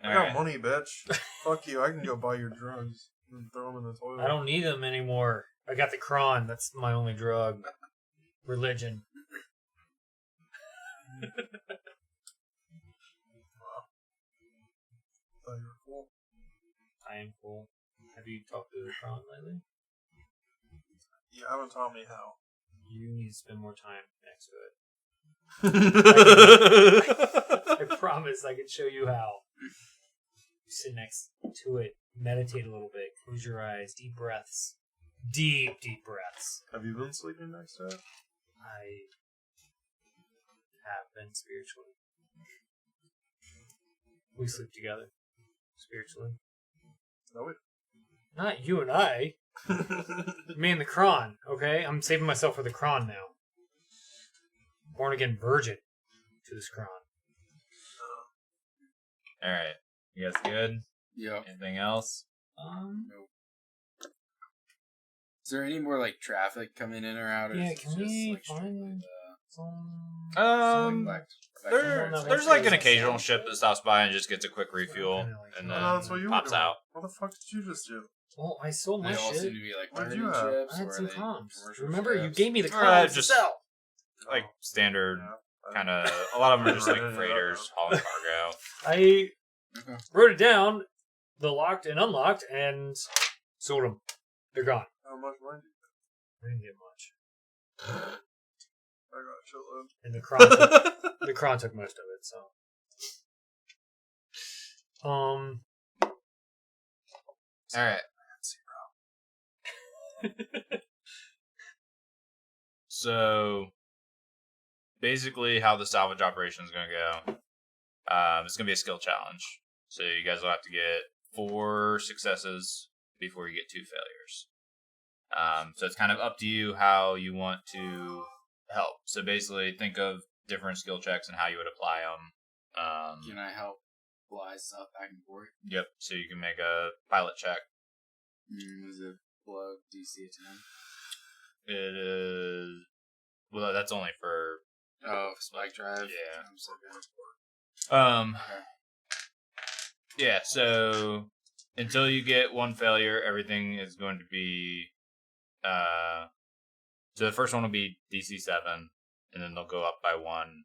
Speaker 3: I got money, bitch. Fuck you. I can go buy your drugs and throw them in the toilet.
Speaker 4: I don't need them anymore. I got the Kron. That's my only drug. Religion.
Speaker 3: thought you were cool.
Speaker 4: I am cool. Have you talked to the Kron lately?
Speaker 3: You haven't taught me how.
Speaker 4: You need to spend more time next to it. I promise I can show you how. You sit next to it, meditate a little bit, close your eyes, deep breaths. Deep, deep breaths.
Speaker 3: Have you been sleeping next to it?
Speaker 4: I have been spiritually. We sleep together. Spiritually.
Speaker 3: No, wait.
Speaker 4: Not you and I. Me and the Kron, okay? I'm saving myself for the Kron now. Born again virgin to this Kron.
Speaker 1: Alright. You guys good?
Speaker 2: Yeah.
Speaker 1: Anything else?
Speaker 2: Nope. Is there any more like traffic coming in or out? Or
Speaker 4: Yeah,
Speaker 2: is it
Speaker 4: can
Speaker 2: just,
Speaker 4: we
Speaker 2: like,
Speaker 4: find
Speaker 1: There's like an occasional ship that stops by and just gets a quick refuel and then
Speaker 3: that's what you were
Speaker 1: pops
Speaker 3: doing.
Speaker 1: out.
Speaker 3: What the fuck did you just do?
Speaker 4: Well, I sold my
Speaker 2: They all
Speaker 4: shit.
Speaker 2: seem to be like
Speaker 3: What did
Speaker 2: mining
Speaker 3: you have?
Speaker 2: ships.
Speaker 4: I had
Speaker 2: or
Speaker 4: some
Speaker 2: are they
Speaker 4: comms.
Speaker 2: commercial
Speaker 4: Remember, you
Speaker 2: ships?
Speaker 4: gave me the
Speaker 1: Alright,
Speaker 4: comms
Speaker 1: just-
Speaker 4: to sell.
Speaker 1: Like standard
Speaker 3: Yeah.
Speaker 1: kind of. A lot of them are just like
Speaker 3: Yeah.
Speaker 1: freighters hauling cargo.
Speaker 4: I
Speaker 2: Okay.
Speaker 4: wrote it down, the locked and unlocked, and sold them. They're gone.
Speaker 3: How much money?
Speaker 4: I didn't get much.
Speaker 3: I got a shitload.
Speaker 4: And the Kron took most of it, so.
Speaker 1: Alright. So, basically, how the salvage operation is going to go, it's going to be a skill challenge. So, you guys will have to get 4 successes before you get 2 failures. So, it's kind of up to you how you want to help. So, basically, think of different skill checks and how you would apply them.
Speaker 2: Can I help fly stuff back and forth?
Speaker 1: Yep. So, you can make a pilot check.
Speaker 2: Is it below DC 10?
Speaker 1: It is. Well, that's only for.
Speaker 2: Oh, spike drive.
Speaker 1: Yeah.
Speaker 2: I'm so good. Okay.
Speaker 1: Yeah, so until you get 1 failure, everything is going to be so the first one will be DC 7, and then they'll go up by 1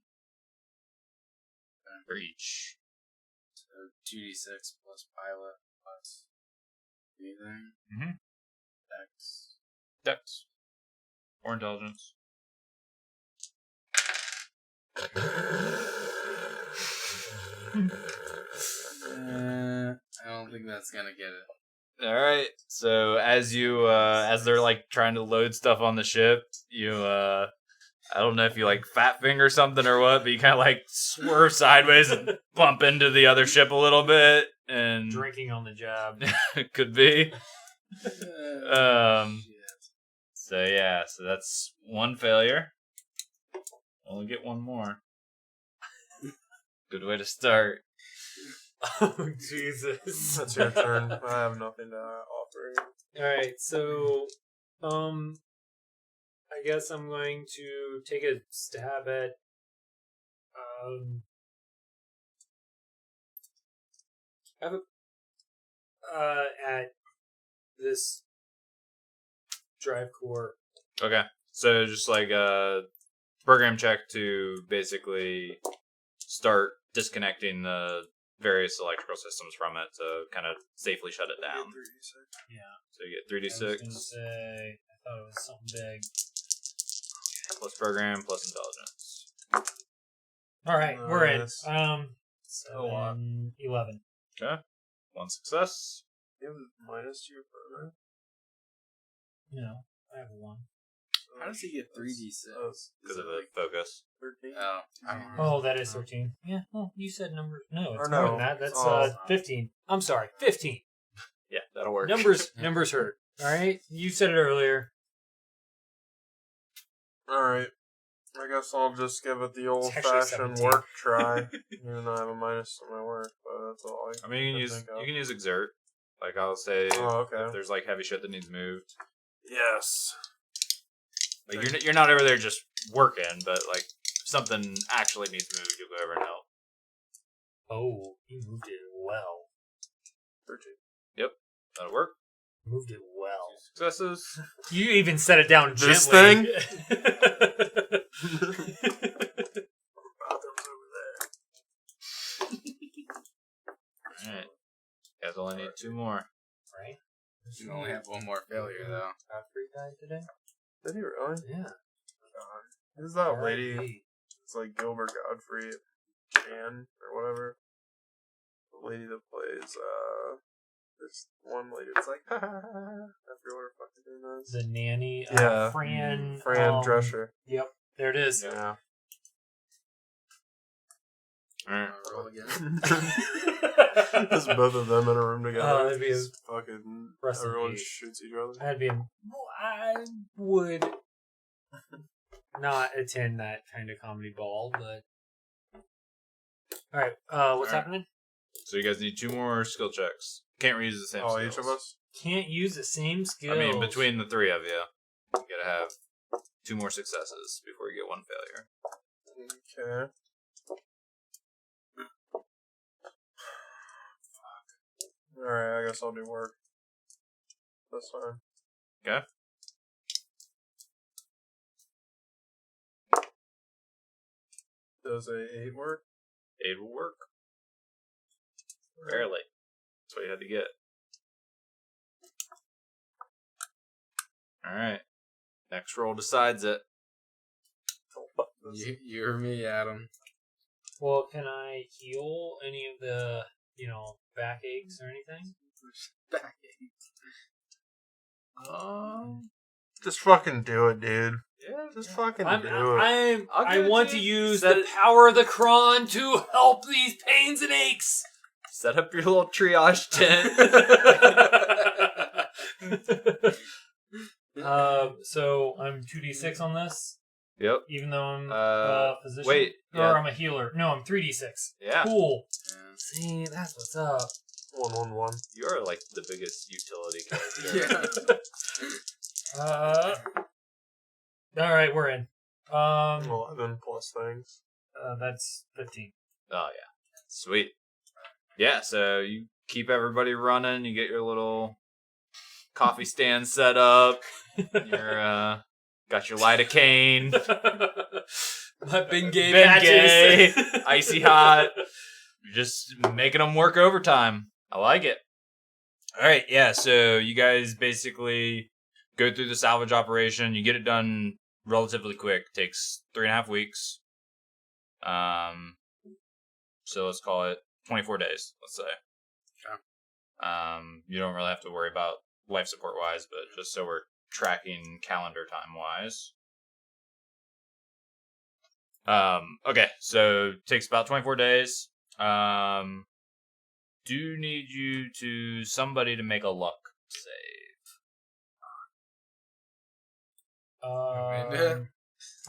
Speaker 1: for each.
Speaker 2: So 2d6 plus pilot plus anything.
Speaker 1: Mhm.
Speaker 2: X.
Speaker 1: Dex. Or intelligence.
Speaker 2: I don't think that's gonna get it.
Speaker 1: Alright. So as you as they're like trying to load stuff on the ship, you I don't know if you like fat finger something or what, but you kinda like swerve sideways and bump into the other ship a little bit and
Speaker 4: Drinking on the job.
Speaker 1: it could be.
Speaker 2: Shit.
Speaker 1: So yeah, so that's 1 failure. Only get 1 more. Good way to start.
Speaker 4: Oh, Jesus.
Speaker 3: That's your turn. I have nothing to offer.
Speaker 4: Alright, so, I guess I'm going to take a stab at, at this drive core.
Speaker 1: Okay. So just like a program check to basically start disconnecting the various electrical systems from it to kind of safely shut it down.
Speaker 4: Yeah.
Speaker 1: So you get
Speaker 4: I was
Speaker 1: 3d6.
Speaker 4: gonna say, I thought it was something big.
Speaker 1: plus program plus intelligence.
Speaker 4: All right, we're in.
Speaker 3: Nice.
Speaker 4: 11.
Speaker 1: Okay. 1 success.
Speaker 3: You have minus to your program.
Speaker 4: No, I have 1.
Speaker 2: How does he get 3d6?
Speaker 1: Because of the focus.
Speaker 3: 13.
Speaker 2: Oh, I don't know.
Speaker 4: Oh, that is 13. Yeah, well, you said numbers. No, it's
Speaker 3: Or
Speaker 4: more
Speaker 3: no,
Speaker 4: than that. That's
Speaker 3: oh.
Speaker 4: 15. I'm sorry, 15.
Speaker 1: Yeah, that'll work.
Speaker 4: Numbers hurt. All right, you said it earlier.
Speaker 3: Alright. I guess I'll just give it the old
Speaker 4: It's actually
Speaker 3: fashioned
Speaker 4: 17.
Speaker 3: work try. Even though I have a minus to my work, but that's all
Speaker 1: I mean, you
Speaker 3: think of.
Speaker 1: can use exert. Like I'll say,
Speaker 3: Oh, okay.
Speaker 1: if there's like heavy shit that needs moved.
Speaker 3: Yes.
Speaker 1: Like you're not over there just working, but like if something actually needs moved, you'll go over and help.
Speaker 4: Oh, you moved it well.
Speaker 3: 13.
Speaker 1: That'll work.
Speaker 4: Moved it well.
Speaker 1: Successes.
Speaker 4: You even set it down gently.
Speaker 3: This thing? Bathroom's over there.
Speaker 1: Alright. You guys only need 2 more.
Speaker 4: Right?
Speaker 2: You only have one more failure, though.
Speaker 4: Godfrey died today?
Speaker 3: Did he really?
Speaker 4: Yeah.
Speaker 3: Who's that lady?
Speaker 4: R.I.P.
Speaker 3: It's like Gilbert Godfrey, Jan, or whatever. The lady that plays, this one lady. It's like, ha ha ha. I forget what her fucking name is.
Speaker 4: The nanny.
Speaker 3: Yeah.
Speaker 4: Fran.
Speaker 3: Fran Drescher.
Speaker 4: Yep. There it is.
Speaker 3: Yeah.
Speaker 1: Alright.
Speaker 2: Roll again.
Speaker 3: Just both of them in a room together.
Speaker 4: Oh, that'd be a
Speaker 3: Just fucking
Speaker 4: rest in
Speaker 3: everyone
Speaker 4: peace.
Speaker 3: shoots each other.
Speaker 4: I'd be. I would not attend that kind of comedy ball, but. All right. What's
Speaker 1: Alright.
Speaker 4: happening?
Speaker 1: So you guys need 2 more skill checks. Can't reuse the same
Speaker 3: Oh,
Speaker 1: skills.
Speaker 3: each of us?
Speaker 4: Can't use the same skills.
Speaker 1: I mean, between the 3 of you, you gotta have 2 more successes before you get 1 failure.
Speaker 3: Okay. Alright, I guess I'll do work. That's fine.
Speaker 1: Okay.
Speaker 3: Does a 8 work?
Speaker 1: 8 will work. Barely. That's what you had to get. Alright. Next roll decides it.
Speaker 2: You or me, Adam.
Speaker 4: Well, can I heal any of the, backaches or anything?
Speaker 2: Backache.
Speaker 3: Just fucking do it, dude.
Speaker 1: Yeah,
Speaker 3: Just fucking
Speaker 4: I
Speaker 3: do it.
Speaker 4: want to use the power of the Kron to help these pains and aches.
Speaker 1: Set up your little triage tent.
Speaker 4: So I'm 2d6 on this,
Speaker 1: Yep.
Speaker 4: even though I'm physician.
Speaker 1: wait,
Speaker 4: Or
Speaker 1: yeah.
Speaker 4: I'm a healer. No, I'm 3d6.
Speaker 1: Yeah.
Speaker 4: Cool.
Speaker 2: Yeah.
Speaker 4: See, that's what's up.
Speaker 3: 111.
Speaker 1: You are like the biggest utility character.
Speaker 2: Yeah.
Speaker 4: All right, we're in.
Speaker 3: 11 plus things.
Speaker 4: That's 15.
Speaker 1: Oh, yeah. Sweet. Yeah, so you keep everybody running. You get your little coffee stand set up. You're, got your lidocaine.
Speaker 4: My Bengay
Speaker 1: Bengay.
Speaker 4: matches.
Speaker 1: Icy hot. You're just making them work overtime. I like it. All right, yeah, so you guys basically go through the salvage operation. You get it done relatively quick. Takes 3.5 weeks. So let's call it 24 days, let's say.
Speaker 2: Okay.
Speaker 1: You don't really have to worry about life support wise, but just so we're tracking calendar time wise. Okay, so takes about 24 days. Do need you to somebody to make a luck save.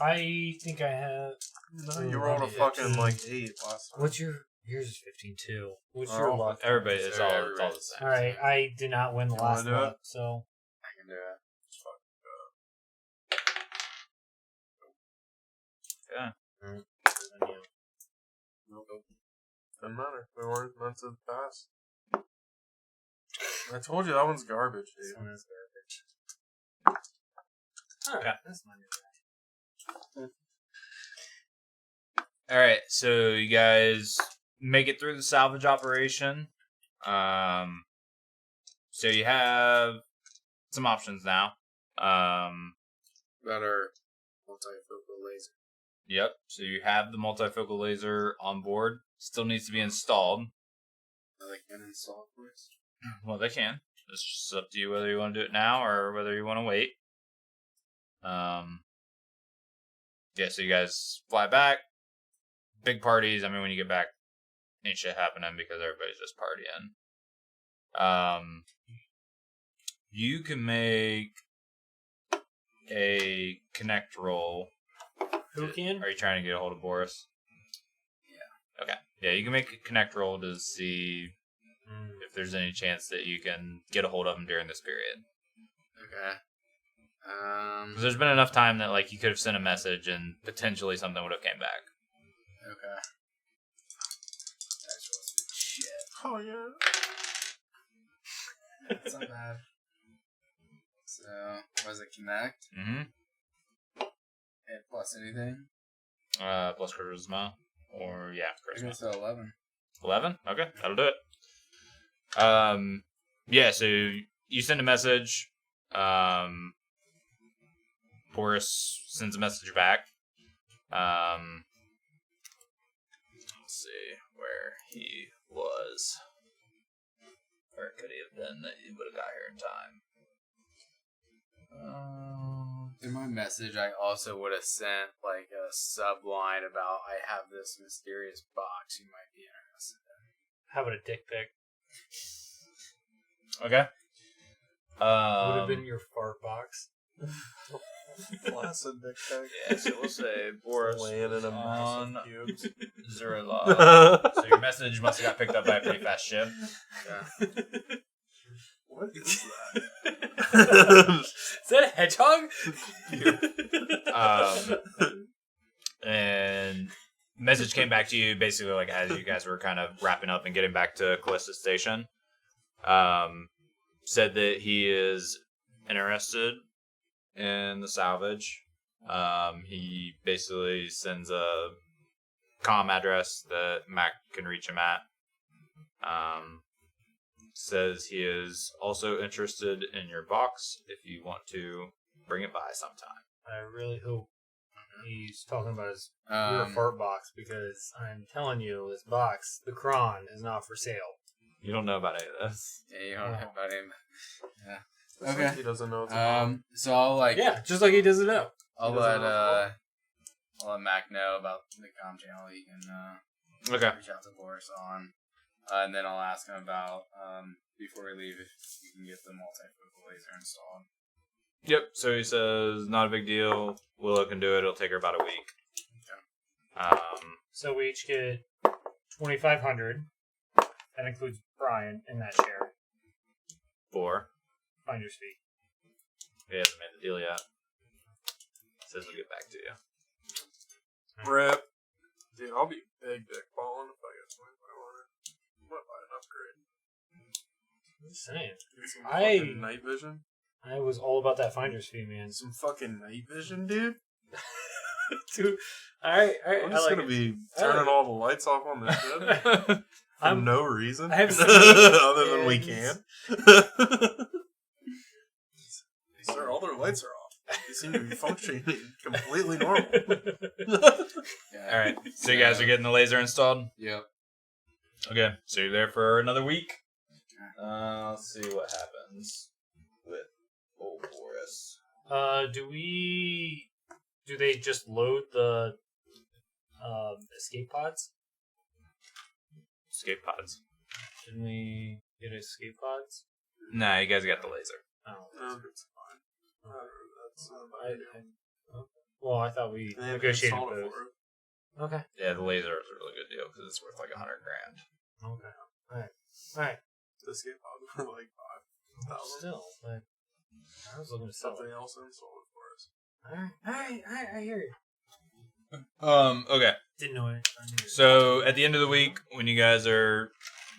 Speaker 4: I think I have.
Speaker 3: No, you rolled a fucking like 8 last time.
Speaker 4: What's yours is 15 too. What's your
Speaker 3: Oh,
Speaker 4: luck?
Speaker 1: Everybody, it's all the
Speaker 2: Everybody's-
Speaker 1: same.
Speaker 4: All right, I did not win the
Speaker 3: You wanna
Speaker 4: last
Speaker 3: do it?
Speaker 4: one, so
Speaker 2: I can do it.
Speaker 3: Doesn't matter. We weren't meant to pass. I told you that one's garbage,
Speaker 4: this
Speaker 3: dude.
Speaker 4: one is garbage. All right,
Speaker 1: Okay.
Speaker 4: that's my new
Speaker 1: All right, so you guys make it through the salvage operation. So you have some options now.
Speaker 2: That are multifocal laser.
Speaker 1: Yep. So you have the multifocal laser on board. Still needs to be installed.
Speaker 2: Are they can install it for us?
Speaker 1: Well, they can. It's just up to you whether you want to do it now or whether you want to wait. Yeah, so you guys fly back. Big parties. I mean, when you get back, ain't shit happening because everybody's just partying. You can make a connect roll.
Speaker 4: Who can?
Speaker 1: Are you trying to get a hold of Boris? Yeah. Okay. Yeah, you can make a connect roll to see if there's any chance that you can get a hold of him during this period.
Speaker 2: Okay.
Speaker 1: 'Cause there's been enough time that like you could have sent a message and potentially something would have came back.
Speaker 2: Okay. That's what's good shit.
Speaker 3: Oh yeah.
Speaker 2: That's not bad. So, was it connect?
Speaker 1: Mm-hmm.
Speaker 2: And plus anything?
Speaker 1: Plus charisma. Or, yeah,
Speaker 2: I
Speaker 1: charisma.
Speaker 2: guess so 11.
Speaker 1: 11? Okay, that'll do it. Yeah, so you send a message. Boris sends a message back. Let's see where he was. Or could he have been that he would have got here in time?
Speaker 2: In my message, I also would have sent like a subline about I have this mysterious box you might be interested in.
Speaker 4: How about a dick pic?
Speaker 1: Okay.
Speaker 4: Would have been your fart box.
Speaker 3: Flaccid dick pic.
Speaker 1: Yeah, so we'll say Boris
Speaker 3: Laying in a
Speaker 1: on
Speaker 3: massive cubes.
Speaker 1: Zerila. So your message must have got picked up by a pretty fast ship.
Speaker 2: Yeah.
Speaker 3: What is that?
Speaker 4: Is that a hedgehog?
Speaker 1: And message came back to you basically like as you guys were kind of wrapping up and getting back to Callista Station. Said that he is interested in the salvage. He basically sends a comm address that Mac can reach him at. Says he is also interested in your box if you want to bring it by sometime.
Speaker 4: I really hope he's talking about his your fart box, because I'm telling you, this box, the Kron, is not for sale.
Speaker 1: You don't know about any of this.
Speaker 2: Yeah, you don't know about him. Yeah.
Speaker 3: It's
Speaker 2: Okay.
Speaker 3: like he doesn't know. It's about.
Speaker 2: So I'll like
Speaker 4: Yeah, just like he doesn't know.
Speaker 2: I'll
Speaker 3: He doesn't
Speaker 2: let
Speaker 3: know
Speaker 2: I'll let Mac know about the comm channel he can
Speaker 1: Okay.
Speaker 2: reach out to Boris on. And then I'll ask him about before we leave if you can get the multifocal laser installed.
Speaker 1: Yep. So he says, not a big deal. Willow can do it. It'll take her about a week.
Speaker 4: So we each get 2,500. That includes Brian in that share.
Speaker 1: For
Speaker 4: Finder's fee.
Speaker 1: he hasn't made the deal yet. Says we'll get back to you.
Speaker 3: Rip. Dude, I'll be big dick balling if I get 2,500. I'm gonna buy an upgrade.
Speaker 4: I'm just saying.
Speaker 3: Get some
Speaker 4: I-
Speaker 3: fucking night vision.
Speaker 4: I was all about that Finder's fee, man.
Speaker 3: Some fucking night vision, dude.
Speaker 4: Dude, alright.
Speaker 3: I'm just gonna be turning all the lights off on this shit for no reason.
Speaker 4: I have
Speaker 3: other than we
Speaker 4: and-
Speaker 3: can. Sir, all their lights are off. They seem to be functioning completely normal.
Speaker 2: Yeah.
Speaker 1: All right. So you guys are getting the laser installed.
Speaker 2: Yep.
Speaker 1: Okay. So you're there for another week. Let's see what happens with old Boris.
Speaker 4: Do they just load the escape pods?
Speaker 1: Escape pods.
Speaker 4: Shouldn't we get escape pods?
Speaker 1: Nah, you guys got the laser.
Speaker 4: Oh,
Speaker 3: No, it's fine. That's
Speaker 4: well, I thought we
Speaker 3: they
Speaker 4: negotiated
Speaker 3: installed it
Speaker 4: both.
Speaker 3: for it.
Speaker 4: Okay.
Speaker 1: Yeah, the laser is a really good deal because it's worth like $100,000.
Speaker 4: Okay. Alright.
Speaker 3: The escape pod for like 5,000.
Speaker 4: Still, but I was looking to sell
Speaker 3: Something
Speaker 4: it.
Speaker 3: else installed it for us.
Speaker 4: Alright, I hear you.
Speaker 1: Okay.
Speaker 4: Didn't know it. I knew it.
Speaker 1: So at the end of the week, when you guys are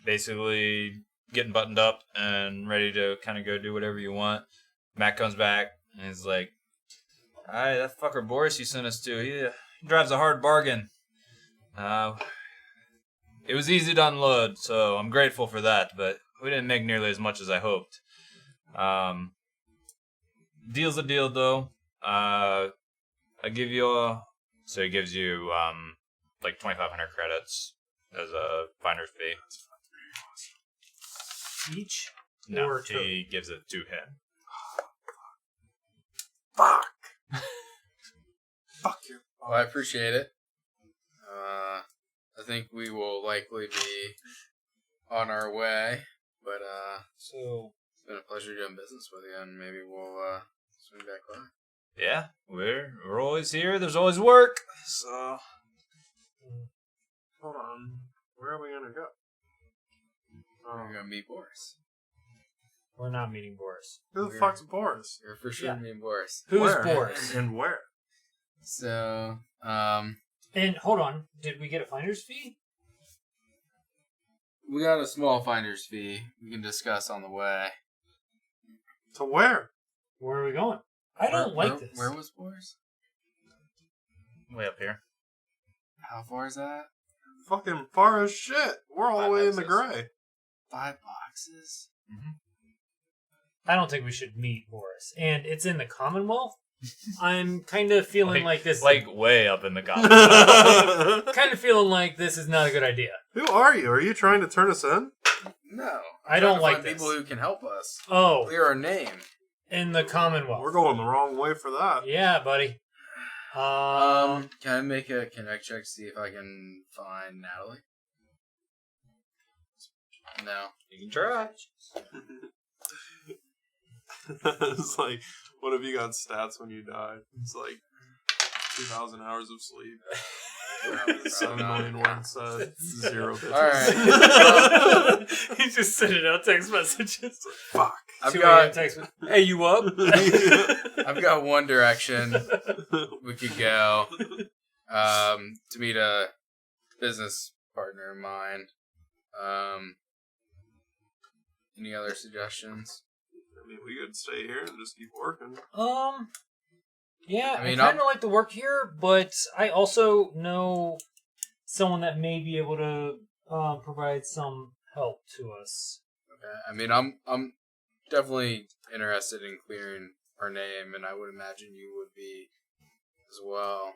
Speaker 1: basically getting buttoned up and ready to kind of go do whatever you want, Matt comes back and he's like, "Alright, that fucker Boris you sent us to, he drives a hard bargain. It was easy to unload, so I'm grateful for that, but we didn't make nearly as much as I hoped. Deal's a deal, though. I I give you so it gives you like 2,500 credits as a finder's fee.
Speaker 4: Each?
Speaker 1: No,
Speaker 4: Or two?
Speaker 1: he gives it to him.
Speaker 3: Fuck. Fuck you.
Speaker 2: Well, I appreciate it. I think we will likely be on our way, but
Speaker 4: So,
Speaker 2: it's been a pleasure doing business with you, and maybe we'll swing back by.
Speaker 1: Yeah, we're always here. There's always work. So
Speaker 3: Hold on. Where are we gonna go?
Speaker 2: We're gonna meet Boris.
Speaker 4: we're not meeting Boris.
Speaker 3: Who the fuck's Boris?
Speaker 2: We're for sure
Speaker 4: Yeah.
Speaker 2: meeting Boris.
Speaker 4: Who's
Speaker 3: Where?
Speaker 4: Boris?
Speaker 3: And where?
Speaker 2: So,
Speaker 4: And hold on, did we get a finder's fee?
Speaker 2: we got a small finder's fee we can discuss on the way.
Speaker 3: To where?
Speaker 4: Where are we going? I don't like this.
Speaker 2: Where was Boris?
Speaker 1: way up here.
Speaker 2: How far is that?
Speaker 3: Fucking far as shit. We're all the
Speaker 1: 5
Speaker 3: way in the
Speaker 1: boxes.
Speaker 3: gray.
Speaker 2: 5 boxes?
Speaker 4: I don't think we should meet Boris. And it's in the Commonwealth? I'm kind of feeling like this.
Speaker 1: Like way up in the Commonwealth.
Speaker 4: Kind of feeling like this is not a good idea.
Speaker 3: Who are you? Are you trying to turn us in?
Speaker 2: No.
Speaker 4: I
Speaker 2: I'm
Speaker 4: don't
Speaker 2: trying to
Speaker 4: like
Speaker 2: find
Speaker 4: this.
Speaker 2: people who can help us.
Speaker 4: Oh,
Speaker 2: Clear our name.
Speaker 4: in the Commonwealth.
Speaker 3: We're going the wrong way for that.
Speaker 4: Yeah, buddy.
Speaker 2: Can I make a connect check to see if I can find Natalie? No.
Speaker 1: You can try.
Speaker 3: It's like, what if you got stats when you die? It's like 2,000 hours of sleep, 7 million words said, 0 bitches.
Speaker 2: Alright.
Speaker 4: He just sent it out text messages.
Speaker 3: Fuck.
Speaker 2: I've
Speaker 4: 2
Speaker 2: got
Speaker 4: a.m. text. Hey, you up?
Speaker 2: I've got one direction we could go. To meet a business partner of mine. Any other suggestions?
Speaker 3: I mean, we could stay here and just keep working.
Speaker 4: Yeah,
Speaker 2: I
Speaker 4: I
Speaker 2: mean,
Speaker 4: kind of like to work here, but I also know someone that may be able to provide some help to us.
Speaker 2: Okay. I mean, I'm definitely interested in clearing our name, and I would imagine you would be as well.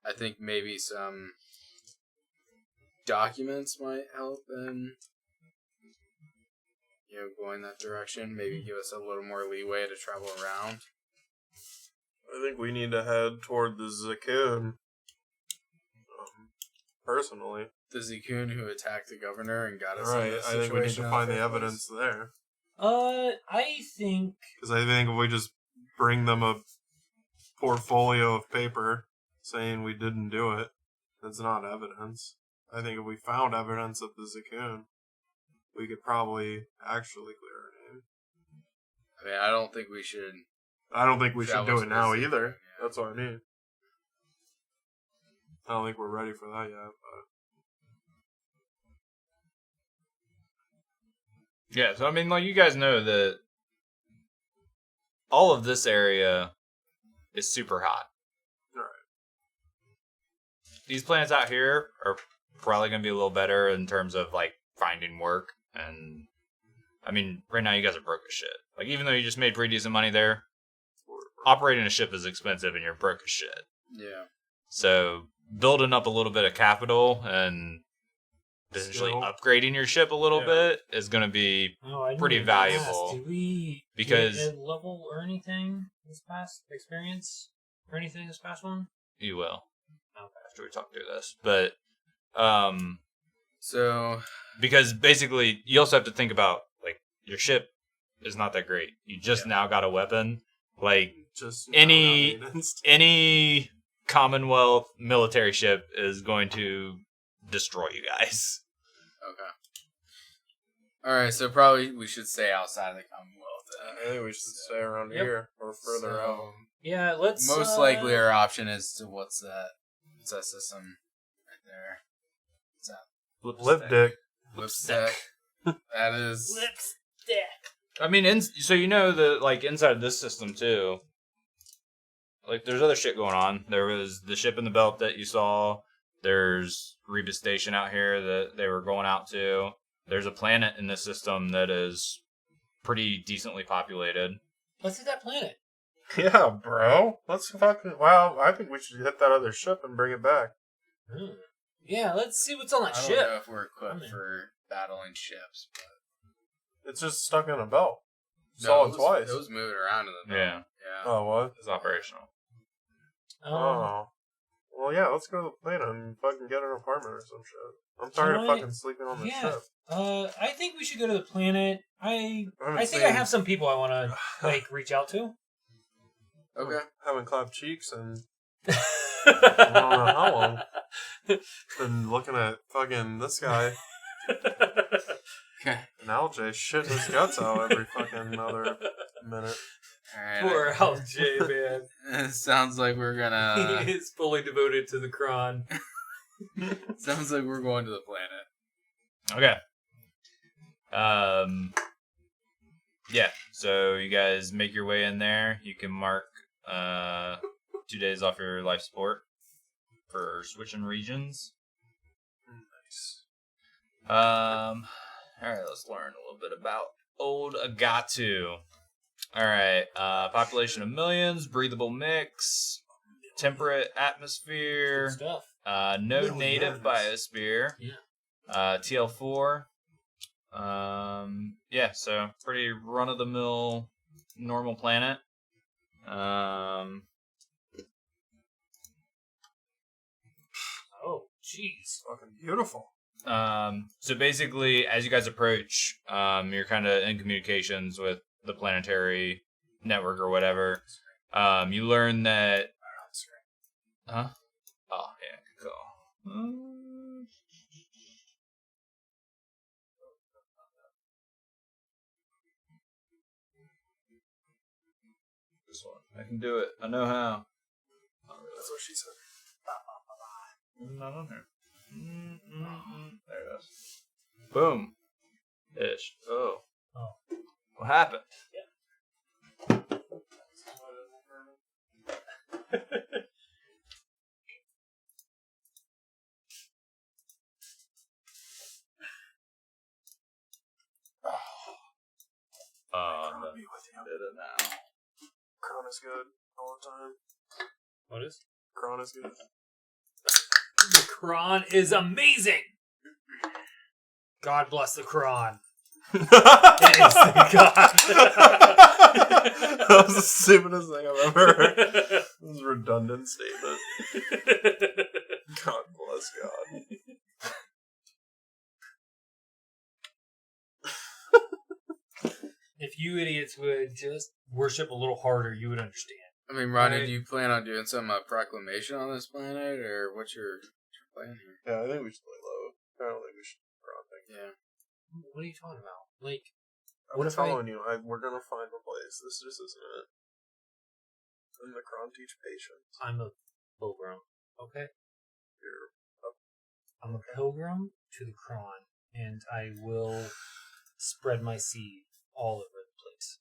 Speaker 2: I think maybe some documents might help in, going that direction. Maybe give us a little more leeway to travel around.
Speaker 3: I think we need to head toward the Zakoon. Personally.
Speaker 2: The Zikun who attacked the governor and got us
Speaker 3: Right,
Speaker 2: in this
Speaker 3: I think we need
Speaker 2: situation
Speaker 3: to
Speaker 2: in
Speaker 3: find
Speaker 2: the
Speaker 3: the
Speaker 2: first
Speaker 3: evidence there.
Speaker 4: I think
Speaker 3: Because I think if we just bring them a portfolio of paper saying we didn't do it, that's not evidence. I think if we found evidence of the Zakoon, we could probably actually clear our name.
Speaker 2: I mean, I don't think we should.
Speaker 3: I don't think we should
Speaker 2: Travel
Speaker 3: do it now
Speaker 2: to the
Speaker 3: either.
Speaker 2: Zakoon, yeah.
Speaker 3: That's what I mean. I don't think we're ready for that yet, but
Speaker 1: Yeah, so I mean, like, you guys know that all of this area is super hot.
Speaker 3: Right.
Speaker 1: These planets out here are probably going to be a little better in terms of, like, finding work. And, I mean, right now you guys are broke as shit. Like, even though you just made pretty decent money there, operating a ship is expensive and you're broke as shit.
Speaker 2: Yeah.
Speaker 1: So, building up a little bit of capital and potentially
Speaker 3: Skill.
Speaker 1: upgrading your ship a little
Speaker 3: Yeah.
Speaker 1: bit is going to be
Speaker 4: I
Speaker 1: pretty
Speaker 4: didn't even ask,
Speaker 1: valuable.
Speaker 4: Did we
Speaker 1: Because-
Speaker 4: get a level or anything this past experience or anything this past one?
Speaker 1: you will
Speaker 4: Okay.
Speaker 1: after we talk through this. But
Speaker 2: So,
Speaker 1: because basically you also have to think about, like, your ship is not that great. You just now got a weapon. Like,
Speaker 3: just
Speaker 1: Any-
Speaker 3: now maintenance.
Speaker 1: any Commonwealth military ship is going to destroy you guys.
Speaker 2: okay. Alright, so probably we should stay outside of the Commonwealth
Speaker 3: I
Speaker 2: then.
Speaker 3: think we should stay around
Speaker 4: Yep.
Speaker 3: here or further
Speaker 2: So,
Speaker 3: out.
Speaker 4: Yeah, let's.
Speaker 2: Most likely our option is to what's that? What's that system right there? What's that?
Speaker 3: Lip dick.
Speaker 2: Lipstick. That is.
Speaker 4: Lipstick.
Speaker 1: I mean, so you know that, like, inside of this system too, like, there's other shit going on. There was the ship in the belt that you saw. There's Reba Station out here that they were going out to. There's a planet in this system that is pretty decently populated.
Speaker 4: Let's hit that planet.
Speaker 3: Yeah, bro. Let's fucking. Wow, I think we should hit that other ship and bring it back.
Speaker 4: Yeah, let's see what's on that
Speaker 2: I don't
Speaker 4: ship.
Speaker 2: know if we're equipped
Speaker 4: I'm in.
Speaker 2: for battling ships.
Speaker 3: It's just stuck in a belt.
Speaker 2: No,
Speaker 3: Saw
Speaker 2: it
Speaker 3: it
Speaker 2: was,
Speaker 3: twice.
Speaker 2: It was moving around in the
Speaker 1: Yeah.
Speaker 2: belt. Yeah.
Speaker 3: Oh, what?
Speaker 1: It's operational.
Speaker 3: Oh. Well, yeah, let's go to the planet and fucking get an apartment or some shit. I'm tired of fucking sleeping on the ship.
Speaker 4: I think we should go to the planet. I
Speaker 3: haven't
Speaker 4: think I
Speaker 3: seen-
Speaker 4: have some people I want to reach out to.
Speaker 2: Okay.
Speaker 3: Haven't clapped cheeks and I don't know how long. Been looking at fucking this guy
Speaker 2: Okay.
Speaker 3: and LJ shitting his guts out every fucking other minute.
Speaker 2: Alright.
Speaker 4: Poor LJ, man.
Speaker 2: It sounds like we're gonna.
Speaker 4: He is fully devoted to the Kron.
Speaker 2: Sounds like we're going to the planet.
Speaker 1: Okay. Yeah. So you guys make your way in there. You can mark 2 days off your life support for switching regions.
Speaker 3: Nice.
Speaker 1: All right. Let's learn a little bit about old Agatu. All right. Population of millions. Breathable mix. Temperate
Speaker 4: Good
Speaker 1: atmosphere.
Speaker 4: stuff.
Speaker 1: No native biosphere.
Speaker 4: Yeah.
Speaker 1: TL4. Yeah, so pretty run of the mill normal planet.
Speaker 4: Oh, jeez.
Speaker 3: Fucking beautiful.
Speaker 1: So basically, as you guys approach, you're kind of in communications with the planetary network or whatever. You learn that. Huh? Oh, yeah, good call. This one. I can do it. I know how.
Speaker 3: That's what she said.
Speaker 1: Not on here. There it goes. Boom. Ish. Oh.
Speaker 4: Oh.
Speaker 1: What happened?
Speaker 3: I'll be with you.
Speaker 1: Did it now.
Speaker 3: Kron is good all the time.
Speaker 4: What is?
Speaker 3: Kron is good.
Speaker 4: The Kron is amazing! God bless the Kron. It is the God.
Speaker 3: That was the stupidest thing I've ever heard. This is a redundant statement. God bless God.
Speaker 4: If you idiots would just worship a little harder, you would understand.
Speaker 2: I mean, Ronnie,
Speaker 4: Right.
Speaker 2: do you plan on doing some proclamation on this planet, or what's your plan here?
Speaker 3: Yeah, I think we should play low. I don't think we should Kron thing.
Speaker 2: Yeah.
Speaker 4: What are you talking about? Like,
Speaker 3: I'm
Speaker 4: What if I-
Speaker 3: telling you, we're gonna find a place. This just isn't it. And the Kron teach patience.
Speaker 4: I'm a pilgrim, okay?
Speaker 3: You're
Speaker 4: I'm a pilgrim to the Kron, and I will spread my seed all over the place.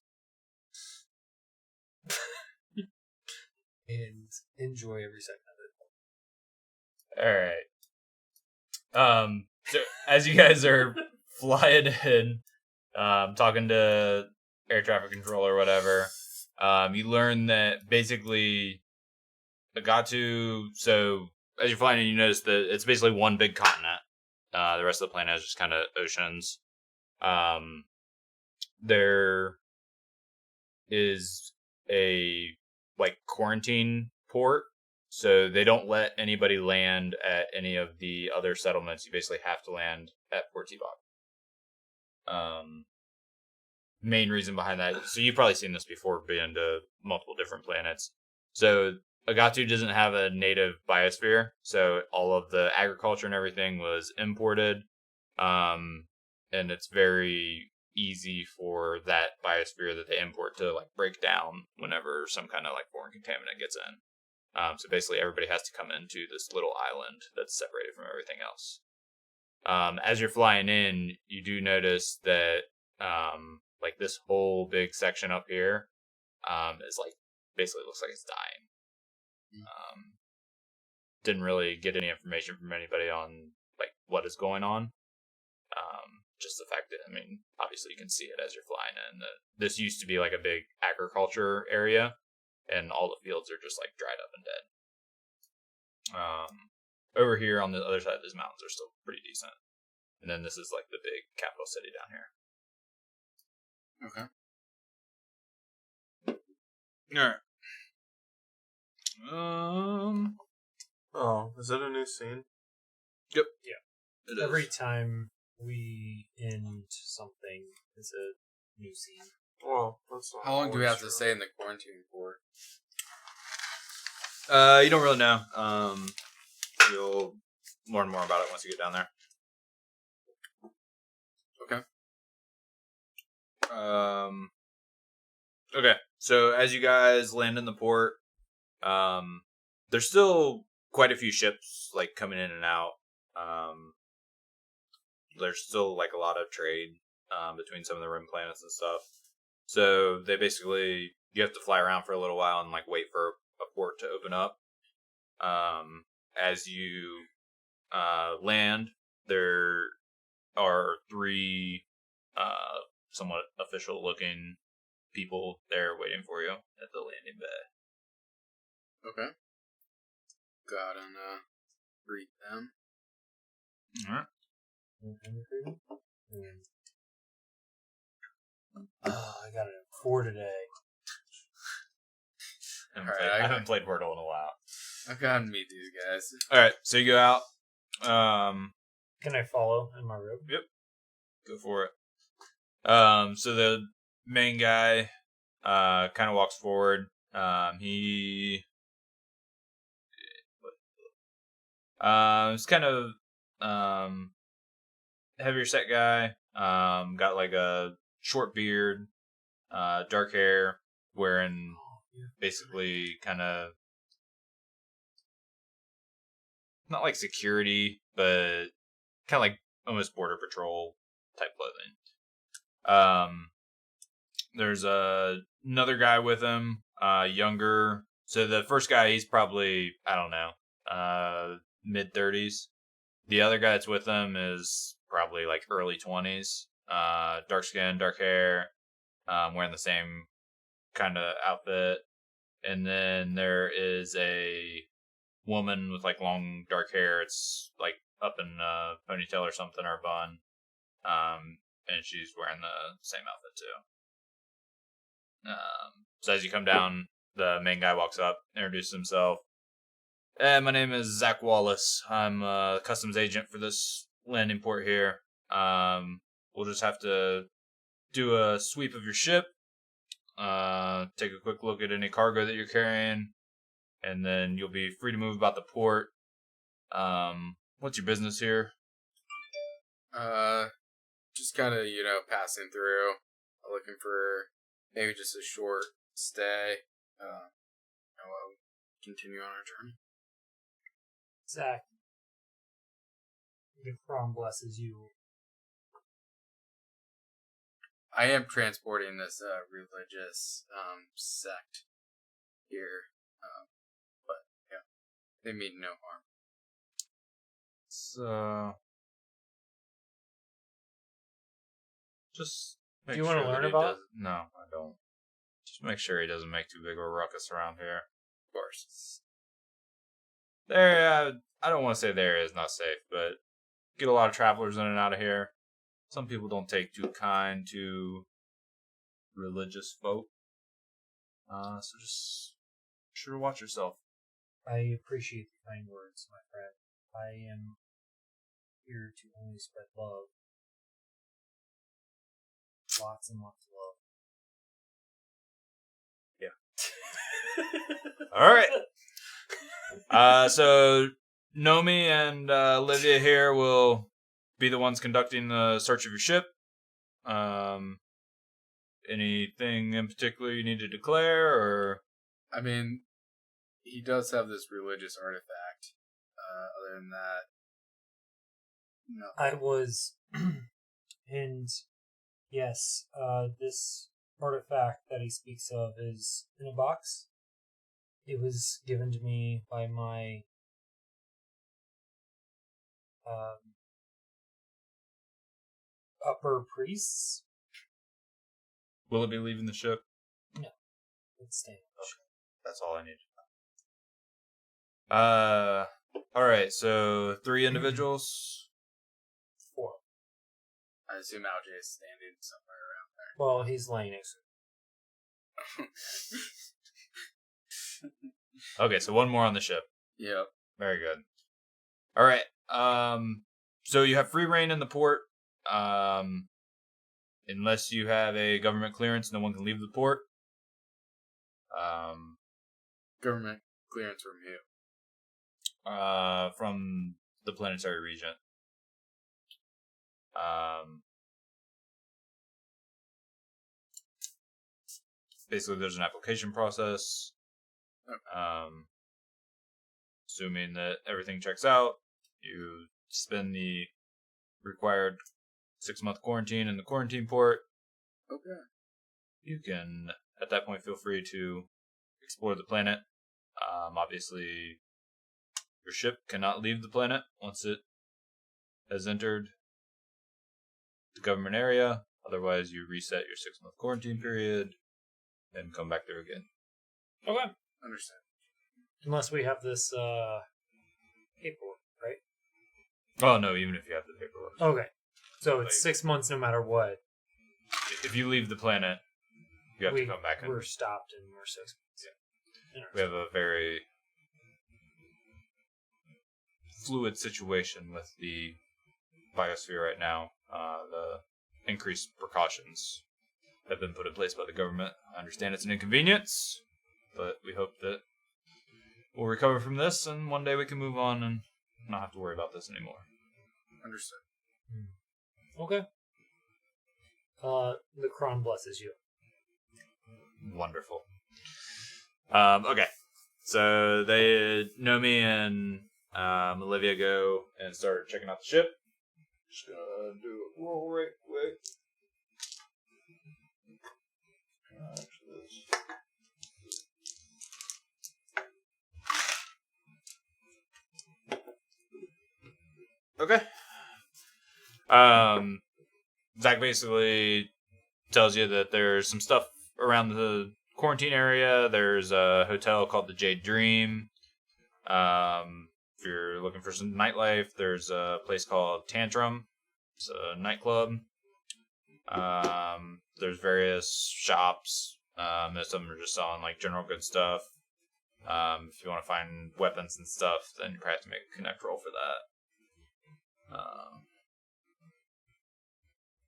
Speaker 4: And enjoy every second of it.
Speaker 1: All right. So as you guys are flying in, talking to air traffic control or whatever, you learn that basically Agatu. So as you're flying in, you notice that it's basically one big continent. The rest of the planet is just kind of oceans. There is a quarantine port, so they don't let anybody land at any of the other settlements. You basically have to land at Port Tibok. Main reason behind that, so you've probably seen this before being to multiple different planets. So Agatu doesn't have a native biosphere, so all of the agriculture and everything was imported, and it's very easy for that biosphere that they import to break down whenever some kind of foreign contaminant gets in. So basically everybody has to come into this little island that's separated from everything else. As you're flying in, you do notice that this whole big section up here is basically looks like it's dying. Didn't really get any information from anybody on what is going on. Just the fact that, obviously you can see it as you're flying in. This used to be a big agriculture area, and all the fields are just like dried up and dead. Over here on the other side of these mountains are still pretty decent, and then this is like the big capital city down here.
Speaker 2: Okay.
Speaker 1: All right.
Speaker 3: Oh, is it a new scene?
Speaker 1: Yep.
Speaker 4: Yeah.
Speaker 1: It is.
Speaker 4: Every time we end something, it's a new scene.
Speaker 3: Well, that's not
Speaker 2: How long do we have to
Speaker 3: always
Speaker 2: stay in the quarantine for?
Speaker 1: You don't really know. You'll learn more about it once you get down there.
Speaker 2: Okay.
Speaker 1: Okay. So as you guys land in the port, there's still quite a few ships like coming in and out. There's still like a lot of trade between some of the rim planets and stuff. So they basically, you have to fly around for a little while and like wait for a port to open up. As you land, there are 3 somewhat official looking people there waiting for you at the landing bay.
Speaker 2: Okay. Go out and greet them.
Speaker 1: All right.
Speaker 4: Oh, I got a 4 today.
Speaker 1: I haven't played Wordle in a while.
Speaker 2: I've gotten to meet these guys.
Speaker 1: All right, so you go out.
Speaker 4: Can I follow in my robe?
Speaker 1: Yep. Go for it. So the main guy kind of walks forward. He's kind of heavier set guy. Got like a short beard, dark hair, wearing basically kind of not like security, but kind of like almost border patrol type clothing. There's another guy with him, younger. So the first guy, he's probably, I don't know, mid-30s. The other guy that's with him is probably like early 20s. Dark skin, dark hair, wearing the same kind of outfit. And then there is a woman with like long dark hair. It's like up in a ponytail or something, or a bun. And she's wearing the same outfit too. So as you come down, the main guy walks up, introduces himself. Hey, my name is Zach Wallace. I'm a customs agent for this landing port here. We'll just have to do a sweep of your ship, take a quick look at any cargo that you're carrying, and then you'll be free to move about the port. What's your business here?
Speaker 2: Just kind of, passing through, looking for maybe just a short stay. We'll continue on our journey.
Speaker 4: Zach, the prom blesses you.
Speaker 2: I am transporting this religious sect here, but yeah, they mean no harm.
Speaker 1: So, just make
Speaker 4: Do you wanna
Speaker 1: sure that
Speaker 4: learn
Speaker 1: he
Speaker 4: about it?
Speaker 1: doesn't- No, I don't. Just make sure he doesn't make too big of a ruckus around here. Of course. There, I don't want to say there is not safe, but get a lot of travelers in and out of here. Some people don't take too kind to religious folk. So just sure watch yourself.
Speaker 4: I appreciate the kind words, my friend. I am here to only spread love. Lots and lots of love.
Speaker 1: All right. So Nomi and Livia here will be the ones conducting the search of your ship. Anything in particular you need to declare, or?
Speaker 2: I mean, he does have this religious artifact. Other than that, no.
Speaker 4: I was, and yes, this artifact that he speaks of is in a box. It was given to me by my upper priests.
Speaker 1: Will it be leaving the ship?
Speaker 4: It's staying.
Speaker 1: That's all I need to know. All right, so 3 individuals.
Speaker 4: 4.
Speaker 2: I assume LJ is standing somewhere around there.
Speaker 4: Well, he's laying next
Speaker 1: Okay, so 1 more on the ship.
Speaker 2: Yep.
Speaker 1: Very good. All right. So you have free reign in the port. Unless you have a government clearance, no one can leave the port.
Speaker 2: Government clearance from who?
Speaker 1: From the planetary regent. Basically, there's an application process. Assuming that everything checks out, you spend the required 6-month quarantine in the quarantine port.
Speaker 2: Okay.
Speaker 1: You can, at that point, feel free to explore the planet. Obviously, your ship cannot leave the planet once it has entered the government area. Otherwise, you reset your 6-month quarantine period and come back there again.
Speaker 4: Okay.
Speaker 2: Understand.
Speaker 4: Unless we have this paperwork, right?
Speaker 1: Oh, no, even if you have the paperwork.
Speaker 4: Okay. So it's 6 months no matter what.
Speaker 1: If you leave the planet, you have to come back.
Speaker 4: We're stopped and we're 6 months.
Speaker 1: Yeah. We have a very fluid situation with the biosphere right now. The increased precautions have been put in place by the government. I understand it's an inconvenience, but we hope that we'll recover from this and one day we can move on and not have to worry about this anymore.
Speaker 2: Understood.
Speaker 4: Okay. The Kron blesses you.
Speaker 1: Wonderful. Okay. So Nomi and Olivia go and start checking out the ship. Just gonna do a roll right quick. Okay. Zach basically tells you that there's some stuff around the quarantine area. There's a hotel called the Jade Dream. If you're looking for some nightlife, there's a place called Tantrum. It's a nightclub. There's various shops. Most of them are just selling like general good stuff. If you want to find weapons and stuff, then you probably have to make a connect roll for that.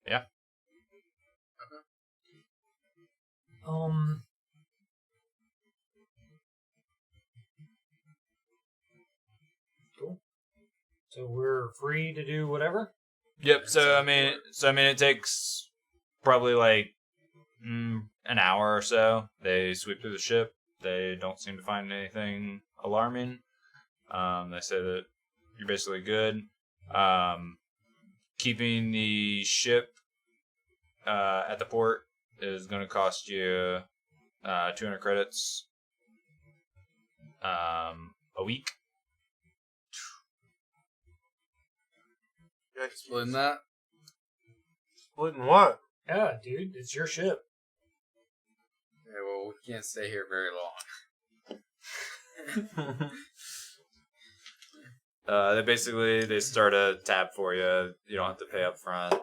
Speaker 1: Yeah.
Speaker 4: Cool. So we're free to do whatever?
Speaker 1: Yep. So I mean, it takes probably like an hour or so. They sweep through the ship. They don't seem to find anything alarming. They say that you're basically good. Keeping the ship at the port is going to cost you 200 credits a week.
Speaker 2: Splitting that?
Speaker 3: Splitting what?
Speaker 4: Yeah, dude, it's your ship.
Speaker 2: Yeah, well, we can't stay here very long.
Speaker 1: They start a tab for you. You don't have to pay up front.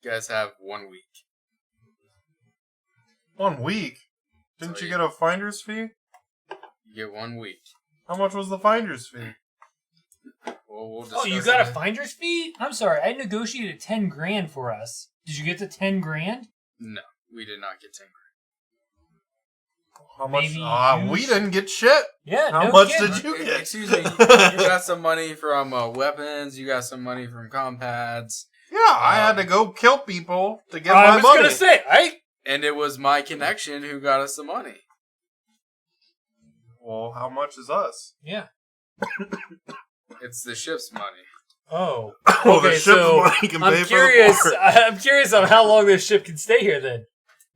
Speaker 2: You guys have 1 week.
Speaker 3: 1 week? Didn't you get a finder's fee?
Speaker 2: You get 1 week.
Speaker 3: How much was the finder's fee?
Speaker 2: Well, we'll
Speaker 4: Oh, you got a finder's fee? I'm sorry, I negotiated 10 grand for us. Did you get the 10 grand?
Speaker 2: No, we did not get 10 grand.
Speaker 3: How much?
Speaker 4: Maybe
Speaker 3: We didn't get shit.
Speaker 4: Yeah,
Speaker 3: How
Speaker 4: no
Speaker 3: much
Speaker 4: kidding.
Speaker 3: did you get?
Speaker 2: Excuse me, you got some money from weapons, you got some money from compads.
Speaker 3: Yeah, I had to go kill people to get
Speaker 4: I
Speaker 3: my
Speaker 4: was
Speaker 3: money.
Speaker 4: gonna say,
Speaker 2: And it was my connection who got us the money.
Speaker 3: Well, how much is us?
Speaker 4: yeah.
Speaker 2: It's the ship's money.
Speaker 4: Oh.
Speaker 3: Well, the
Speaker 4: Okay,
Speaker 3: ship's
Speaker 4: so
Speaker 3: money can pay
Speaker 4: I'm
Speaker 3: for
Speaker 4: curious.
Speaker 3: the port.
Speaker 4: I'm curious on how long this ship can stay here. Then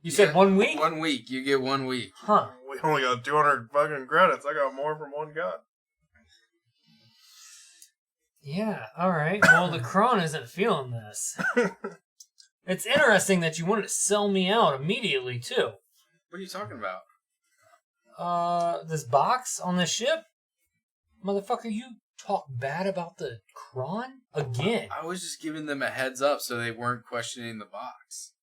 Speaker 4: you said 1 week.
Speaker 2: 1 week. You get 1 week.
Speaker 4: Huh?
Speaker 3: We only got 200 fucking credits. I got more from one guy.
Speaker 4: Yeah. All right. Well, the Kron isn't feeling this. It's interesting that you wanted to sell me out immediately too.
Speaker 2: What are you talking about?
Speaker 4: this box on the ship? Motherfucker, you talk bad about the Kron again.
Speaker 2: I was just giving them a heads up so they weren't questioning the box.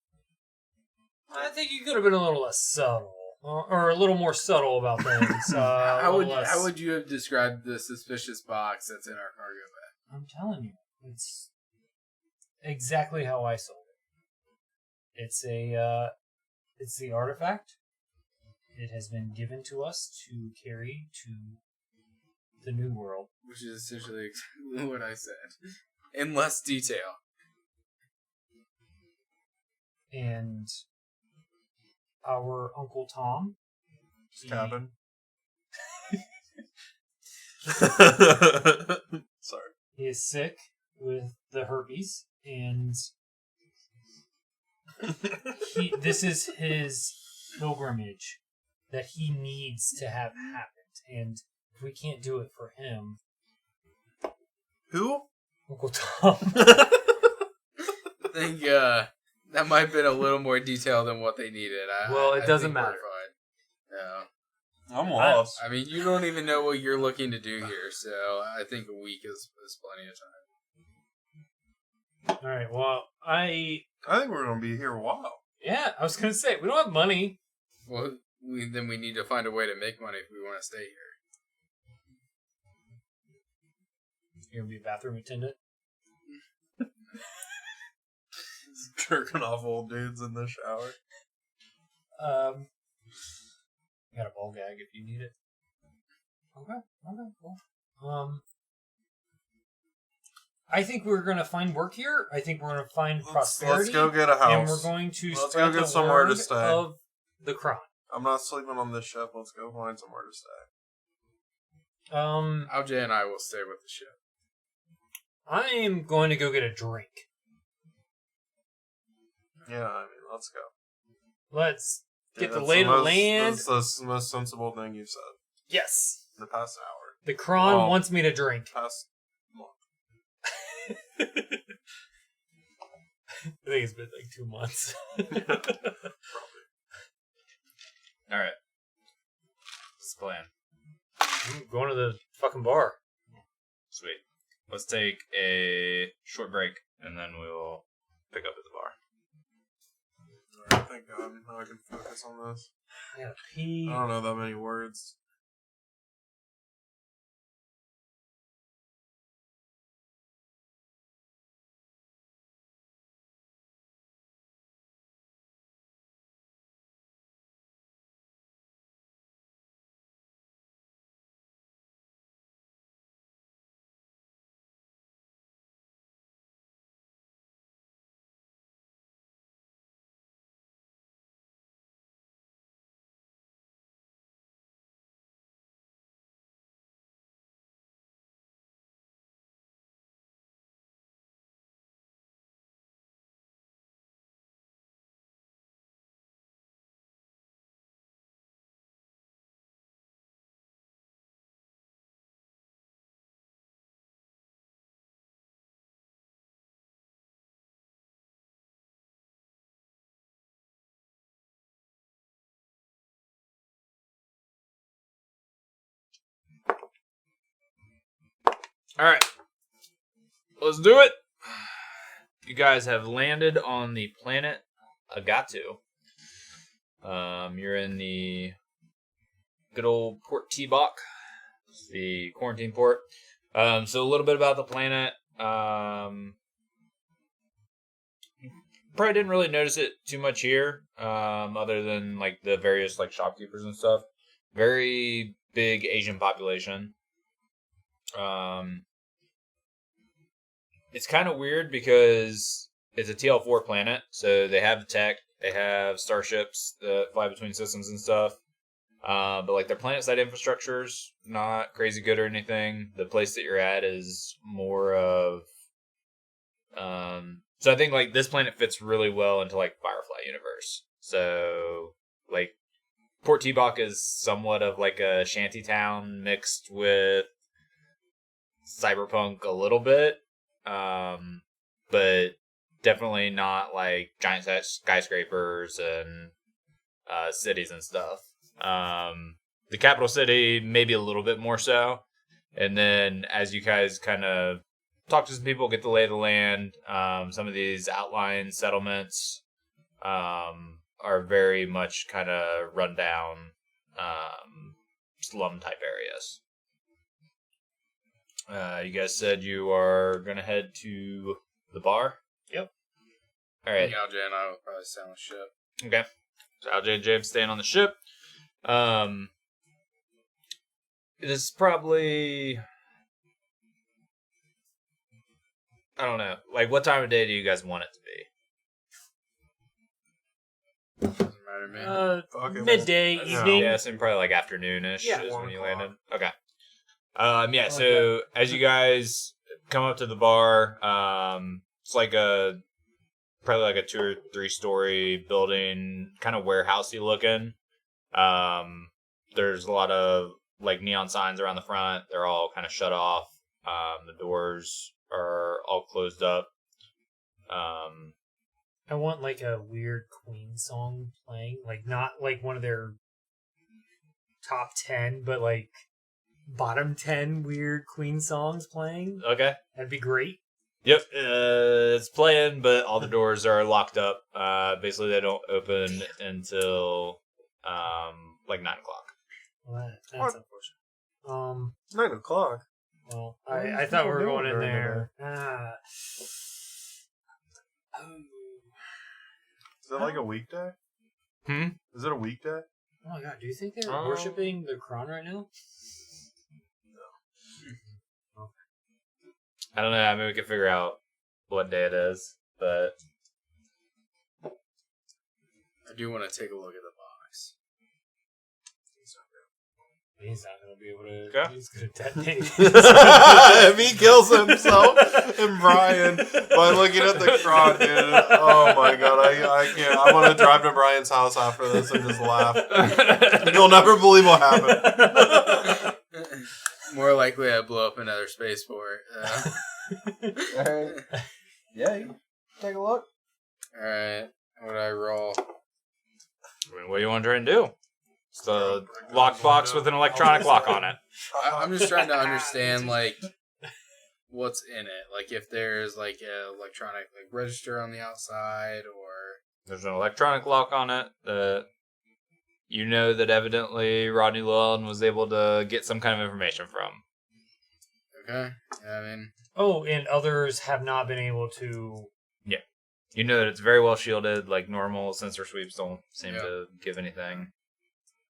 Speaker 4: I think you could have been a little less subtle. Or a little more subtle about things.
Speaker 2: How would you have described the suspicious box that's in our cargo bay?
Speaker 4: I'm telling you, it's exactly how I sold it. It's the artifact. It has been given to us to carry to the New World.
Speaker 2: Which is essentially exactly what I said. In less detail.
Speaker 4: And our Uncle Tom.
Speaker 3: Cabin. Sorry.
Speaker 4: He is sick with the herpes, and this is his pilgrimage that he needs to have happened. And if we can't do it for him...
Speaker 3: Who?
Speaker 4: Uncle Tom.
Speaker 2: I think that might have been a little more detailed than what they needed.
Speaker 4: It doesn't matter.
Speaker 2: Yeah.
Speaker 3: I'm lost.
Speaker 2: I mean, you don't even know what you're looking to do here, so I think a week is plenty of time.
Speaker 4: Alright, well,
Speaker 3: I think we're going to be here a while.
Speaker 4: Yeah, I was going to say, we don't have money.
Speaker 2: Well, then we need to find a way to make money if we want to stay here.
Speaker 4: You're going to be a bathroom attendant?
Speaker 3: Jerking off old dudes in the shower.
Speaker 4: Got a ball gag if you need it. Okay, cool. I think we're going to find work here. I think we're going to find prosperity.
Speaker 3: Let's go get a house.
Speaker 4: And we're going to
Speaker 3: Let's
Speaker 4: spread
Speaker 3: go get
Speaker 4: the
Speaker 3: somewhere
Speaker 4: word
Speaker 3: to stay.
Speaker 4: of the Kron.
Speaker 3: I'm not sleeping on this ship. Let's go find somewhere to stay.
Speaker 2: Alj and I will stay with the ship.
Speaker 4: I am going to go get a drink.
Speaker 3: Yeah, I mean, let's go.
Speaker 4: Let's get the
Speaker 3: that's
Speaker 4: lay of the land.
Speaker 3: That's the most sensible thing you've said
Speaker 4: Yes.
Speaker 3: in the past hour.
Speaker 4: The Kron
Speaker 3: Well,
Speaker 4: wants me to drink.
Speaker 3: Past month.
Speaker 4: I think it's been like 2 months.
Speaker 3: Probably.
Speaker 1: Alright. What's the plan?
Speaker 4: Going to the fucking bar.
Speaker 1: Sweet. Let's take a short break, and then we'll pick up at the bar.
Speaker 3: Alright, thank God. Now I can focus on this.
Speaker 4: I gotta pee.
Speaker 3: I don't know that many words.
Speaker 1: Alright. Let's do it! You guys have landed on the planet Agatu. You're in the good old Port T-Bok, the quarantine port. So a little bit about the planet. Probably didn't really notice it too much here, other than like the various like shopkeepers and stuff. Very big Asian population. It's kind of weird because it's a TL4 planet, so they have the tech, they have starships that fly between systems and stuff. But like their planet side infrastructure's not crazy good or anything. The place that you're at is more of, so I think like this planet fits really well into like Firefly universe. So like Port T-Bok is somewhat of like a shanty town mixed with cyberpunk a little bit, but definitely not like giant skyscrapers and cities and stuff. the capital city, maybe a little bit more so. And then as you guys kind of talk to some people, get the lay of the land, some of these outlying settlements are very much kind of run down slum type areas. You guys said you are going to head to the bar?
Speaker 4: Yep.
Speaker 1: All right.
Speaker 2: Alj and I will probably stay on the ship.
Speaker 1: Okay. So Alj and James staying on the ship. It is probably, I don't know. Like, what time of day do you guys want it to be?
Speaker 2: Doesn't matter to me.
Speaker 4: Midday,
Speaker 3: Yeah.
Speaker 4: evening.
Speaker 1: Yeah, so probably like afternoonish
Speaker 4: Yeah.
Speaker 1: is when
Speaker 3: 1
Speaker 1: you
Speaker 3: o'clock.
Speaker 1: landed. Okay. Yeah, so as you guys come up to the bar, it's like probably like a 2 or 3 story building, kind of warehousey looking. There's a lot of like neon signs around the front. They're all kind of shut off. The doors are all closed up.
Speaker 4: I want like a weird Queen song playing, like not like one of their top 10, but like bottom 10 weird Queen songs playing.
Speaker 1: Okay.
Speaker 4: That'd be great.
Speaker 1: Yep, it's playing, but all the doors are locked up. Basically, they don't open until like 9 o'clock.
Speaker 4: Well, that's
Speaker 3: What?
Speaker 4: unfortunate.
Speaker 3: It's 9 o'clock.
Speaker 4: Well,
Speaker 3: What are
Speaker 4: I thought we were
Speaker 3: people
Speaker 4: going in
Speaker 3: doing
Speaker 4: there. Ah.
Speaker 3: Is it like a weekday?
Speaker 1: Hmm?
Speaker 3: Is it a weekday?
Speaker 4: Oh my god, do you think they're worshipping the Quran right now?
Speaker 1: I don't know. I mean, we can figure out what day it is, but
Speaker 2: I do want to take a look at the box.
Speaker 4: He's not going to be able to.
Speaker 1: Okay.
Speaker 4: He's going to detonate.
Speaker 3: If he kills himself and Brian by looking at the Kron, dude, oh my god, I can't. I want to drive to Brian's house after this and just laugh. You'll never believe what happened.
Speaker 2: More likely I blow up another spaceport.
Speaker 5: Alright. Yeah, you can take a look.
Speaker 2: Alright, what do I roll?
Speaker 1: I mean, what do you want to try and do? It's a lockbox with an electronic lock on it.
Speaker 2: I'm just trying to understand, like, what's in it. Like, if there's, like, an electronic like register on the outside, or...
Speaker 1: There's an electronic lock on it that you know that evidently Rodney Llewellyn was able to get some kind of information from.
Speaker 2: Okay, yeah, I mean...
Speaker 4: Oh, and others have not been able to...
Speaker 1: You know that it's very well shielded, like normal sensor sweeps don't seem
Speaker 2: Yeah.
Speaker 1: to give anything.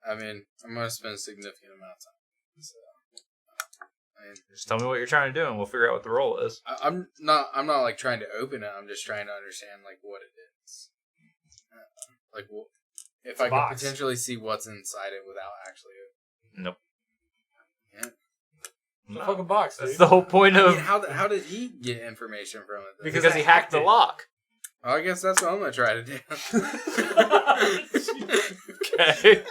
Speaker 2: I mean, I'm going to spend a significant amount of time. So, I mean,
Speaker 1: Just tell me what you're trying to do and we'll figure out what the role is.
Speaker 2: I'm not like trying to open it. I'm just trying to understand like what it is. Like if I
Speaker 4: box.
Speaker 2: could potentially see what's inside it without actually.
Speaker 1: Nope.
Speaker 2: Yeah.
Speaker 4: The fucking box, dude.
Speaker 1: That's the whole point
Speaker 2: I
Speaker 1: of...
Speaker 2: mean, how did he get information from it? Though?
Speaker 1: Because he hacked the lock.
Speaker 2: Well, I guess that's what I'm gonna try to do.
Speaker 1: Okay.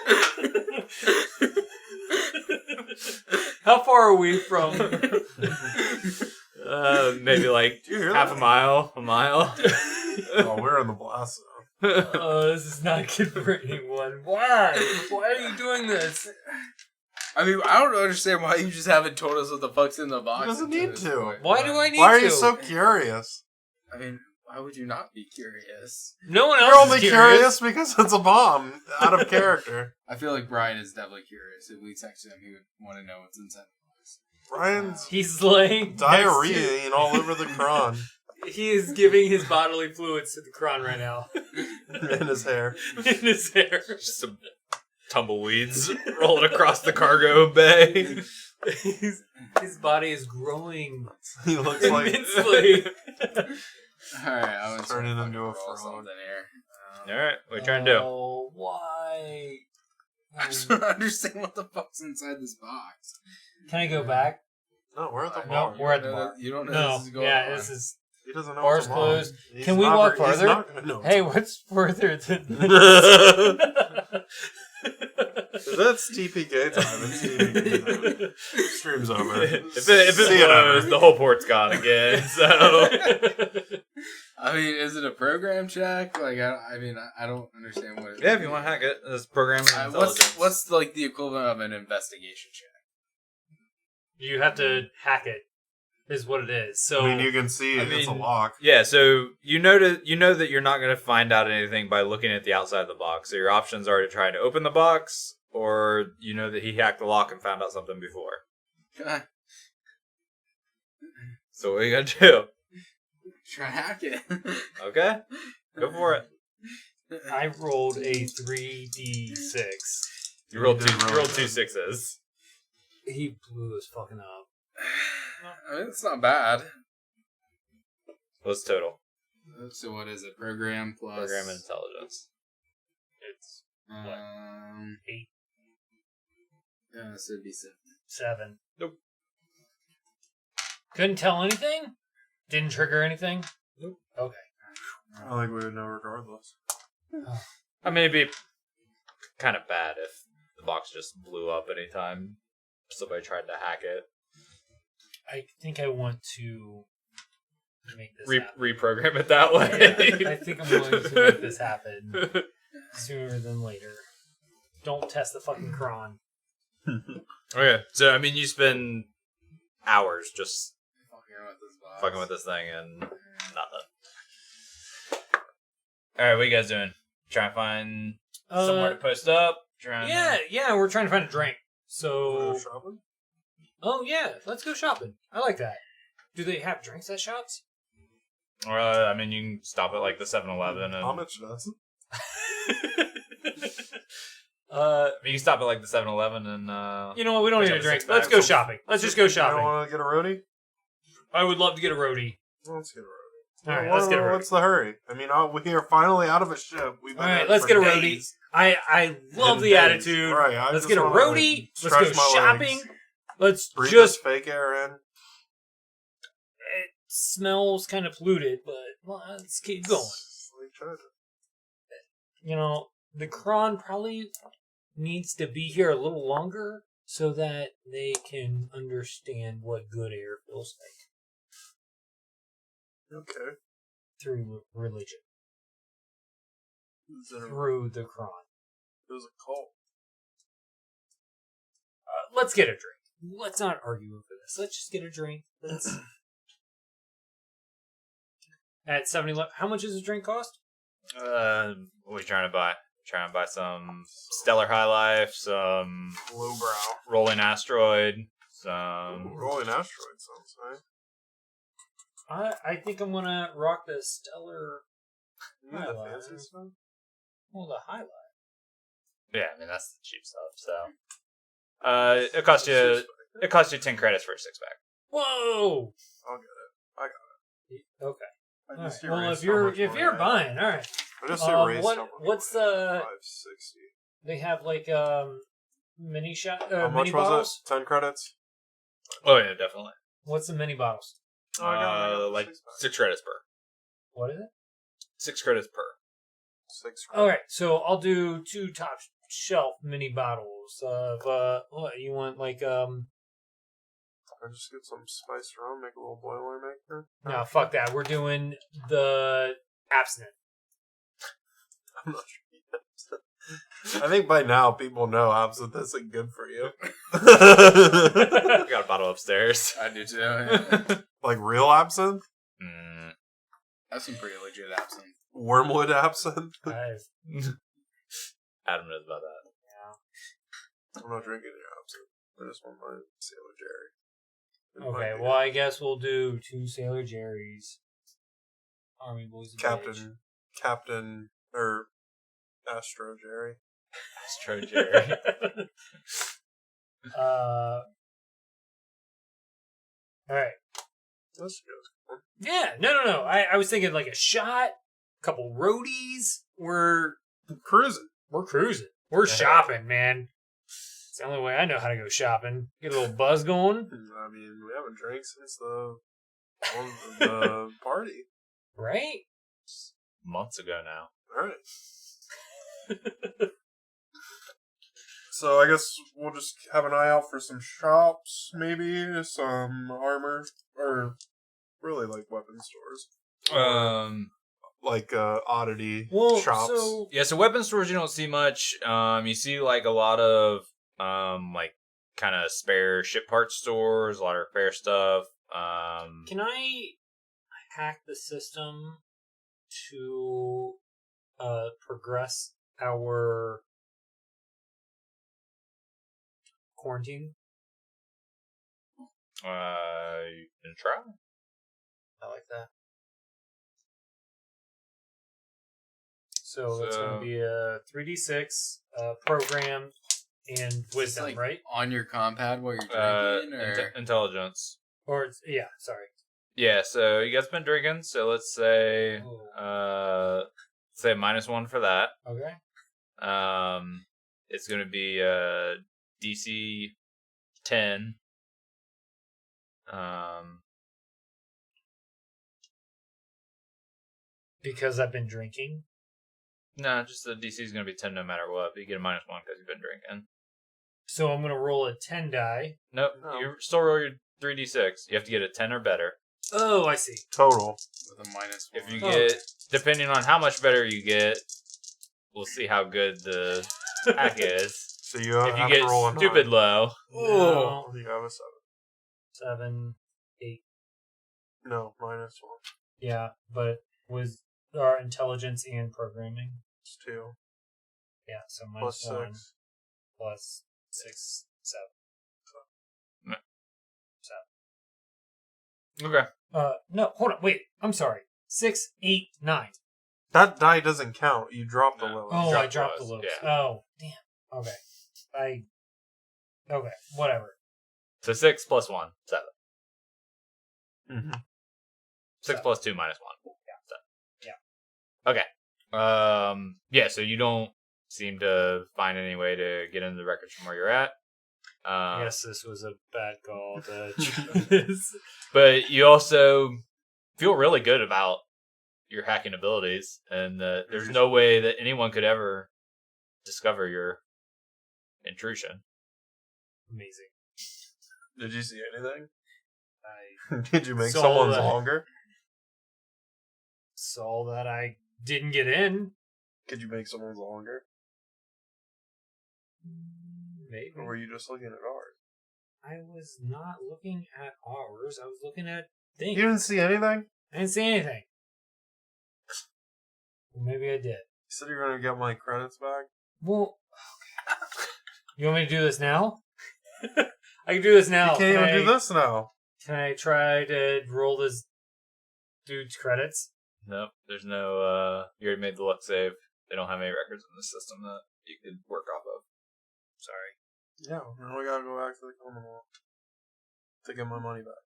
Speaker 4: How far are we from...
Speaker 1: Maybe like
Speaker 3: Do you hear
Speaker 1: half
Speaker 3: that?
Speaker 1: a mile.
Speaker 3: Oh, we're in the blast zone.
Speaker 4: Oh, this is not good for anyone. Why? Why are you doing this?
Speaker 2: I mean, I don't understand why you just haven't told us what the fuck's in the box.
Speaker 3: He doesn't
Speaker 2: until
Speaker 3: need
Speaker 2: this
Speaker 3: to.
Speaker 2: point.
Speaker 4: Why do I need
Speaker 3: Why are
Speaker 4: to?
Speaker 3: you so curious?
Speaker 2: I mean, why would you not be curious?
Speaker 4: No one else
Speaker 3: You're
Speaker 4: is
Speaker 3: only curious because it's a bomb. Out of character.
Speaker 2: I feel like Brian is definitely curious. If we text him, he would want to know what's inside the box.
Speaker 3: Brian's
Speaker 4: He's laying
Speaker 3: diarrheaing all over the Kron
Speaker 4: He is giving his bodily fluids to the Kron right now.
Speaker 3: in his hair.
Speaker 4: In his hair.
Speaker 1: Just some tumbleweeds rolling across the cargo bay.
Speaker 4: His body is growing
Speaker 3: He looks like
Speaker 4: immensely.
Speaker 2: Alright, I'm gonna
Speaker 3: Turning
Speaker 2: try to
Speaker 3: into a
Speaker 2: roll
Speaker 3: frog.
Speaker 2: something here.
Speaker 1: Alright, what are you trying to do?
Speaker 4: Oh, why?
Speaker 2: I just don't understand what the fuck's inside this box.
Speaker 4: Can I go back?
Speaker 3: No, we're at the
Speaker 4: No,
Speaker 3: bar.
Speaker 4: we're at the bar.
Speaker 2: You don't know
Speaker 4: No,
Speaker 2: this is going
Speaker 4: yeah,
Speaker 2: on.
Speaker 4: this is...
Speaker 3: He doesn't know.
Speaker 4: Bar's
Speaker 3: it's a bomb.
Speaker 4: closed.
Speaker 3: He's
Speaker 4: Can we
Speaker 3: not
Speaker 4: walk
Speaker 3: he's
Speaker 4: farther?
Speaker 3: not gonna know it's
Speaker 4: Hey,
Speaker 3: a bomb.
Speaker 4: what's further than...
Speaker 3: That's TPK time. It's TPK time. Stream's over.
Speaker 1: If it
Speaker 3: See you
Speaker 1: blows,
Speaker 3: later.
Speaker 1: the whole port's gone again. So
Speaker 2: I mean, is it a program check? Like, I mean, I don't understand what.
Speaker 1: Yeah, if you want to hack it, it's programming intelligence.
Speaker 2: What's like the equivalent of an investigation check?
Speaker 4: You have to hack it, is what it is. So
Speaker 3: I mean, you can see it's a lock.
Speaker 1: Yeah, so you know that you're not going to find out anything by looking at the outside of the box. So your options are to try to open the box, or you know that he hacked the lock and found out something before.
Speaker 2: God,
Speaker 1: So what are you gonna do?
Speaker 2: try to hack it.
Speaker 1: Okay, go for it.
Speaker 4: I rolled a 3d6.
Speaker 1: You rolled
Speaker 3: did
Speaker 1: two.
Speaker 3: roll
Speaker 1: You rolled
Speaker 3: it.
Speaker 1: 2 6s.
Speaker 4: He blew us fucking up.
Speaker 2: I mean, it's not bad.
Speaker 1: What's total?
Speaker 2: So what is it? Program plus
Speaker 1: Program intelligence.
Speaker 4: It's
Speaker 2: 8. Yeah, so it'd be 7.
Speaker 4: 7.
Speaker 1: Nope.
Speaker 4: Couldn't tell anything? Didn't trigger anything?
Speaker 1: Nope.
Speaker 4: Okay.
Speaker 3: I think we would know regardless.
Speaker 1: I mean, it'd be kind of bad if the box just blew up anytime somebody tried to hack it.
Speaker 4: I think I want to make this happen.
Speaker 1: Reprogram it that way.
Speaker 4: Yeah, I think I'm going to make this happen sooner than later. Don't test the fucking cron.
Speaker 1: Okay, so I mean, you spend hours just
Speaker 2: Fucking with this box.
Speaker 1: fucking with this thing and nothing. All right, what you guys doing? Trying to find somewhere to post up? Trying
Speaker 4: Yeah, we're trying to find a drink. So,
Speaker 3: Shopping?
Speaker 4: oh yeah, let's go shopping. I like that. Do they have drinks at shops?
Speaker 1: I mean, you can stop at like the 7-Eleven and
Speaker 3: How much does it?
Speaker 1: you can stop at like the 7-Eleven and
Speaker 4: You know what? We don't
Speaker 1: Pick
Speaker 4: need
Speaker 1: up
Speaker 4: a
Speaker 1: a
Speaker 4: drink.
Speaker 1: six-pack.
Speaker 4: Let's go shopping. Let's just go
Speaker 3: You
Speaker 4: shopping.
Speaker 3: don't want to get a roadie?
Speaker 4: I would love to get a roadie.
Speaker 3: Let's get a roadie.
Speaker 4: All right, let's get a roadie.
Speaker 3: What's the hurry? I mean, we are finally out of a ship. We've been
Speaker 4: All right,
Speaker 3: at it
Speaker 4: let's
Speaker 3: for
Speaker 4: get a
Speaker 3: days.
Speaker 4: roadie. I love
Speaker 3: And
Speaker 4: the
Speaker 3: days.
Speaker 4: attitude.
Speaker 3: Right, I
Speaker 4: Let's
Speaker 3: just
Speaker 4: get a
Speaker 3: wanna
Speaker 4: roadie. Let's
Speaker 3: stretch
Speaker 4: go
Speaker 3: my
Speaker 4: shopping.
Speaker 3: legs,
Speaker 4: Let's
Speaker 3: breathe
Speaker 4: just.
Speaker 3: this fake air in.
Speaker 4: It smells kind of polluted, but let's keep going.
Speaker 3: It's like trying to-
Speaker 4: You know, the cron probably needs to be here a little longer so that they can understand what good air feels like
Speaker 3: Okay.
Speaker 4: through religion,
Speaker 3: Is it a-
Speaker 4: through the cron.
Speaker 3: It was a cult.
Speaker 4: Let's get a drink. Let's not argue over this. Let's just get a drink. Let's. At 70, how much does a drink cost?
Speaker 1: what are you trying to buy? Trying to buy some Stellar High Life, some
Speaker 3: Lowbrow.
Speaker 1: Rolling Asteroid, some.
Speaker 3: Rolling asteroid sounds nice.
Speaker 4: I think I'm gonna rock the Stellar.
Speaker 3: You need the
Speaker 4: Highlight.
Speaker 3: fancy stuff?
Speaker 4: Well, the highlight.
Speaker 1: Yeah, I mean that's the cheap stuff. So, it costs you 10 credits for a 6-pack.
Speaker 4: Whoa.
Speaker 3: I'll get it.
Speaker 4: Okay.
Speaker 3: I
Speaker 4: All
Speaker 3: just
Speaker 4: right. Well,
Speaker 3: erased
Speaker 4: if
Speaker 3: how
Speaker 4: you're
Speaker 3: much money I had.
Speaker 4: buying, all right.
Speaker 3: I just erased
Speaker 4: what-
Speaker 3: how much
Speaker 4: what's
Speaker 3: money I had.
Speaker 4: the-
Speaker 3: 560.
Speaker 4: They have like mini shot
Speaker 3: How
Speaker 4: mini
Speaker 3: much
Speaker 4: bottles.
Speaker 3: was it? 10 credits?
Speaker 1: Oh yeah, definitely.
Speaker 4: What's the mini bottles?
Speaker 3: Oh, I got it.
Speaker 1: Like
Speaker 3: 6
Speaker 1: 6 credits per.
Speaker 4: What is it?
Speaker 1: 6 credits per.
Speaker 3: 6
Speaker 4: All
Speaker 3: credits.
Speaker 4: right. So I'll do 2 top shelf mini bottles of what you want? Like
Speaker 3: I just get some spiced rum, make a little Boilermaker.
Speaker 4: no, fuck that. We're doing the absinthe.
Speaker 3: I'm not sure. I think by now people know absinthe isn't good for you.
Speaker 1: I got a bottle upstairs.
Speaker 2: I do too. Yeah.
Speaker 3: Like real absinthe?
Speaker 2: That's some pretty legit absinthe.
Speaker 3: Wormwood absinthe?
Speaker 1: Adam knows about that.
Speaker 3: I'm not drinking your absinthe. I just want my Sailor Jerry. It
Speaker 4: Okay.
Speaker 3: might be
Speaker 4: Well, I guess we'll do 2 Sailor Jerry's. Army Boys. and Bitch.
Speaker 3: Captain, or Astro Jerry.
Speaker 1: Astro Jerry.
Speaker 4: All right.
Speaker 3: That's good.
Speaker 4: Yeah. No. I was thinking like a shot, a couple roadies. We're
Speaker 3: Cruising.
Speaker 4: cruising. We're shopping, man. It's the only way I know how to go shopping. Get a little buzz going.
Speaker 3: I mean, we haven't drank since the party.
Speaker 4: Right?
Speaker 1: Months ago now.
Speaker 3: Alright. So I guess we'll just have an eye out for some shops, maybe some armor, or really like weapon stores. Like oddity
Speaker 4: Well,
Speaker 3: shops.
Speaker 4: so
Speaker 1: Yeah, so weapon stores you don't see much. You see like a lot of like kind of spare ship part stores, a lot of repair stuff.
Speaker 4: can I hack the system to progress our quarantine?
Speaker 1: You can try.
Speaker 4: I like that. So it's going to be a 3d6 program and wisdom,
Speaker 2: like
Speaker 4: right?
Speaker 2: on your compad while you're drinking, or
Speaker 1: Intelligence.
Speaker 4: Or it's, yeah, sorry.
Speaker 1: Yeah, so you guys been drinking, so let's say say -1 for that.
Speaker 4: Okay.
Speaker 1: It's gonna be DC 10.
Speaker 4: Because I've been drinking.
Speaker 1: No, just the DC is gonna be 10 no matter what, but you get a -1 because you've been drinking.
Speaker 4: So I'm going to roll a 10 die.
Speaker 1: Nope,
Speaker 3: No.
Speaker 1: you still roll your 3d6. You have to get a 10 or better.
Speaker 4: Oh, I see.
Speaker 3: Total.
Speaker 2: with a -1.
Speaker 1: If you
Speaker 4: Oh,
Speaker 1: get,
Speaker 4: okay.
Speaker 1: depending on how much better you get, we'll see how good the hack is.
Speaker 3: So you
Speaker 1: If you
Speaker 3: have
Speaker 1: get
Speaker 3: to roll a
Speaker 1: stupid
Speaker 3: 9.
Speaker 1: low,
Speaker 4: Oh.
Speaker 3: You have a
Speaker 4: 7, 8.
Speaker 3: No, -1.
Speaker 4: Yeah, but was our intelligence and programming.
Speaker 3: It's 2.
Speaker 4: Yeah, so
Speaker 3: Plus
Speaker 4: -1
Speaker 3: 6.
Speaker 4: plus 6, 7.
Speaker 1: okay.
Speaker 4: No, hold on, wait. I'm sorry. 6, 8, 9.
Speaker 3: That die doesn't count. You drop the
Speaker 1: No.
Speaker 3: lowest.
Speaker 4: Oh,
Speaker 1: Drop
Speaker 4: I dropped the
Speaker 1: the
Speaker 4: lowest.
Speaker 1: lowest,
Speaker 4: Oh, damn. Okay. Okay, whatever.
Speaker 1: So 6 plus 1, 7.
Speaker 3: Mm-hmm.
Speaker 1: 6
Speaker 4: So-
Speaker 1: plus 2 -1.
Speaker 4: Yeah.
Speaker 1: Okay. Yeah, so you don't seem to find any way to get into the records from where you're at.
Speaker 4: I guess this was a bad call to try this.
Speaker 1: But you also feel really good about your hacking abilities, and there's no way that anyone could ever discover your intrusion.
Speaker 4: Amazing.
Speaker 3: Did you see anything?
Speaker 4: I
Speaker 3: Did you make
Speaker 4: Saw
Speaker 3: someone's
Speaker 4: that.
Speaker 3: longer?
Speaker 4: saw that I didn't get in.
Speaker 3: Could you make someone's longer?
Speaker 4: Maybe.
Speaker 3: Or were you just looking at ours?
Speaker 4: I was not looking at ours. I was looking at things.
Speaker 3: You didn't see anything?
Speaker 4: I didn't see anything. Well, maybe I did.
Speaker 3: You said you were going to get my credits back?
Speaker 4: Well, you want me to do this now? I can do this now.
Speaker 3: You can't even do this now.
Speaker 4: Can I try to roll this dude's credits?
Speaker 1: Nope, there's no. You already made the luck save. They don't have any records in the system that you could work off of.
Speaker 4: Sorry.
Speaker 3: Yeah, now we gotta go back to the Commonwealth to get my money back.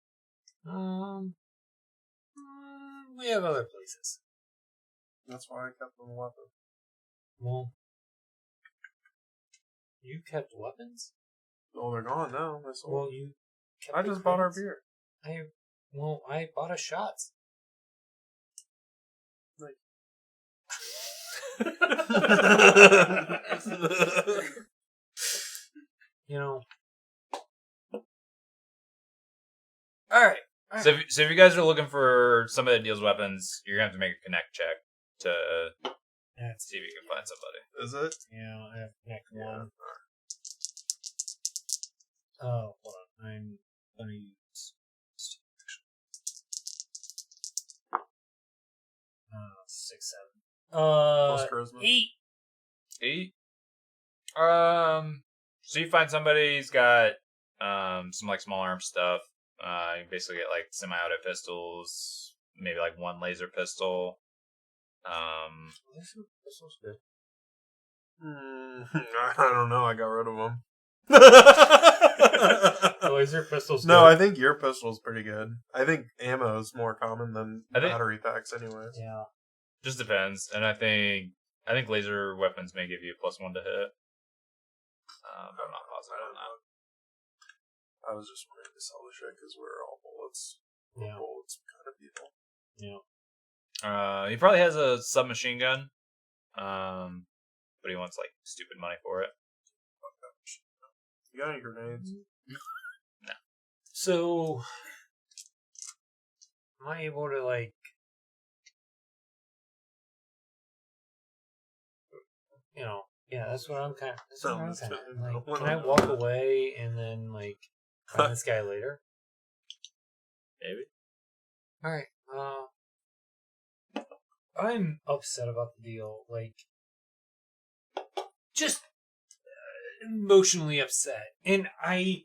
Speaker 4: We have other places.
Speaker 3: That's why I kept the weapon.
Speaker 4: Well, you kept weapons?
Speaker 3: Oh, they're gone now. I sold.
Speaker 4: Well, you kept
Speaker 3: I
Speaker 4: the
Speaker 3: just bought our
Speaker 4: credits.
Speaker 3: beer.
Speaker 4: I bought us shots. You know. All right.
Speaker 1: So if you guys are looking for somebody that deals weapons, you're gonna have to make a connect check to
Speaker 4: That's
Speaker 1: see if you can find somebody.
Speaker 3: Is it?
Speaker 4: yeah. I have next
Speaker 3: Yeah.
Speaker 4: one. Oh, hold on. I'm gonna use. 6, 7.
Speaker 3: Plus charisma.
Speaker 4: 8.
Speaker 1: 8. So you find somebody who's got some like small arm stuff. You basically get like semi-auto pistols, maybe like one laser pistol.
Speaker 4: This looks good.
Speaker 3: I don't know. I got rid of them.
Speaker 4: The laser pistol's
Speaker 3: No,
Speaker 4: good.
Speaker 3: I think your pistol's pretty good. I think ammo is more common than
Speaker 1: I think-
Speaker 3: battery packs, anyways.
Speaker 4: Yeah.
Speaker 1: Just depends, and I think laser weapons may give you a +1 to hit. But I'm not positive on that.
Speaker 3: I was just wanting to sell the shit because we're all bullets. We're
Speaker 4: Yeah.
Speaker 3: bullets kind of people.
Speaker 4: Yeah.
Speaker 1: He probably has a submachine gun, but he wants like stupid money for it.
Speaker 3: You got any grenades?
Speaker 4: So, am I able to like Yeah, that's what I'm kind of. That's what
Speaker 3: No,
Speaker 4: I'm
Speaker 3: it's
Speaker 4: kind of
Speaker 3: fine.
Speaker 4: like.
Speaker 3: We're
Speaker 4: Can I
Speaker 3: not
Speaker 4: walk
Speaker 3: doing that.
Speaker 4: away and then like find this guy later?
Speaker 1: Maybe.
Speaker 4: All right. I'm upset about the deal. Like, just emotionally upset, and I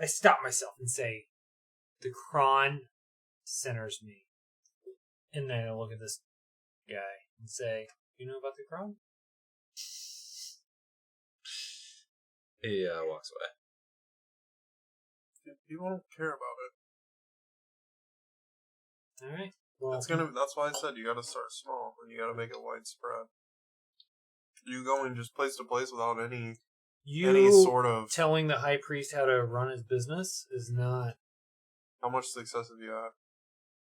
Speaker 4: stop myself and say, "The Kron centers me." And then I look at this guy and say, "You know about the Kron?"
Speaker 1: He walks away.
Speaker 3: People don't care about it.
Speaker 4: All right. Well,
Speaker 3: That's why I said you gotta start small and you gotta make it widespread. You going just place to place without any sort of
Speaker 4: telling the high priest how to run his business is not.
Speaker 3: how much success have you had?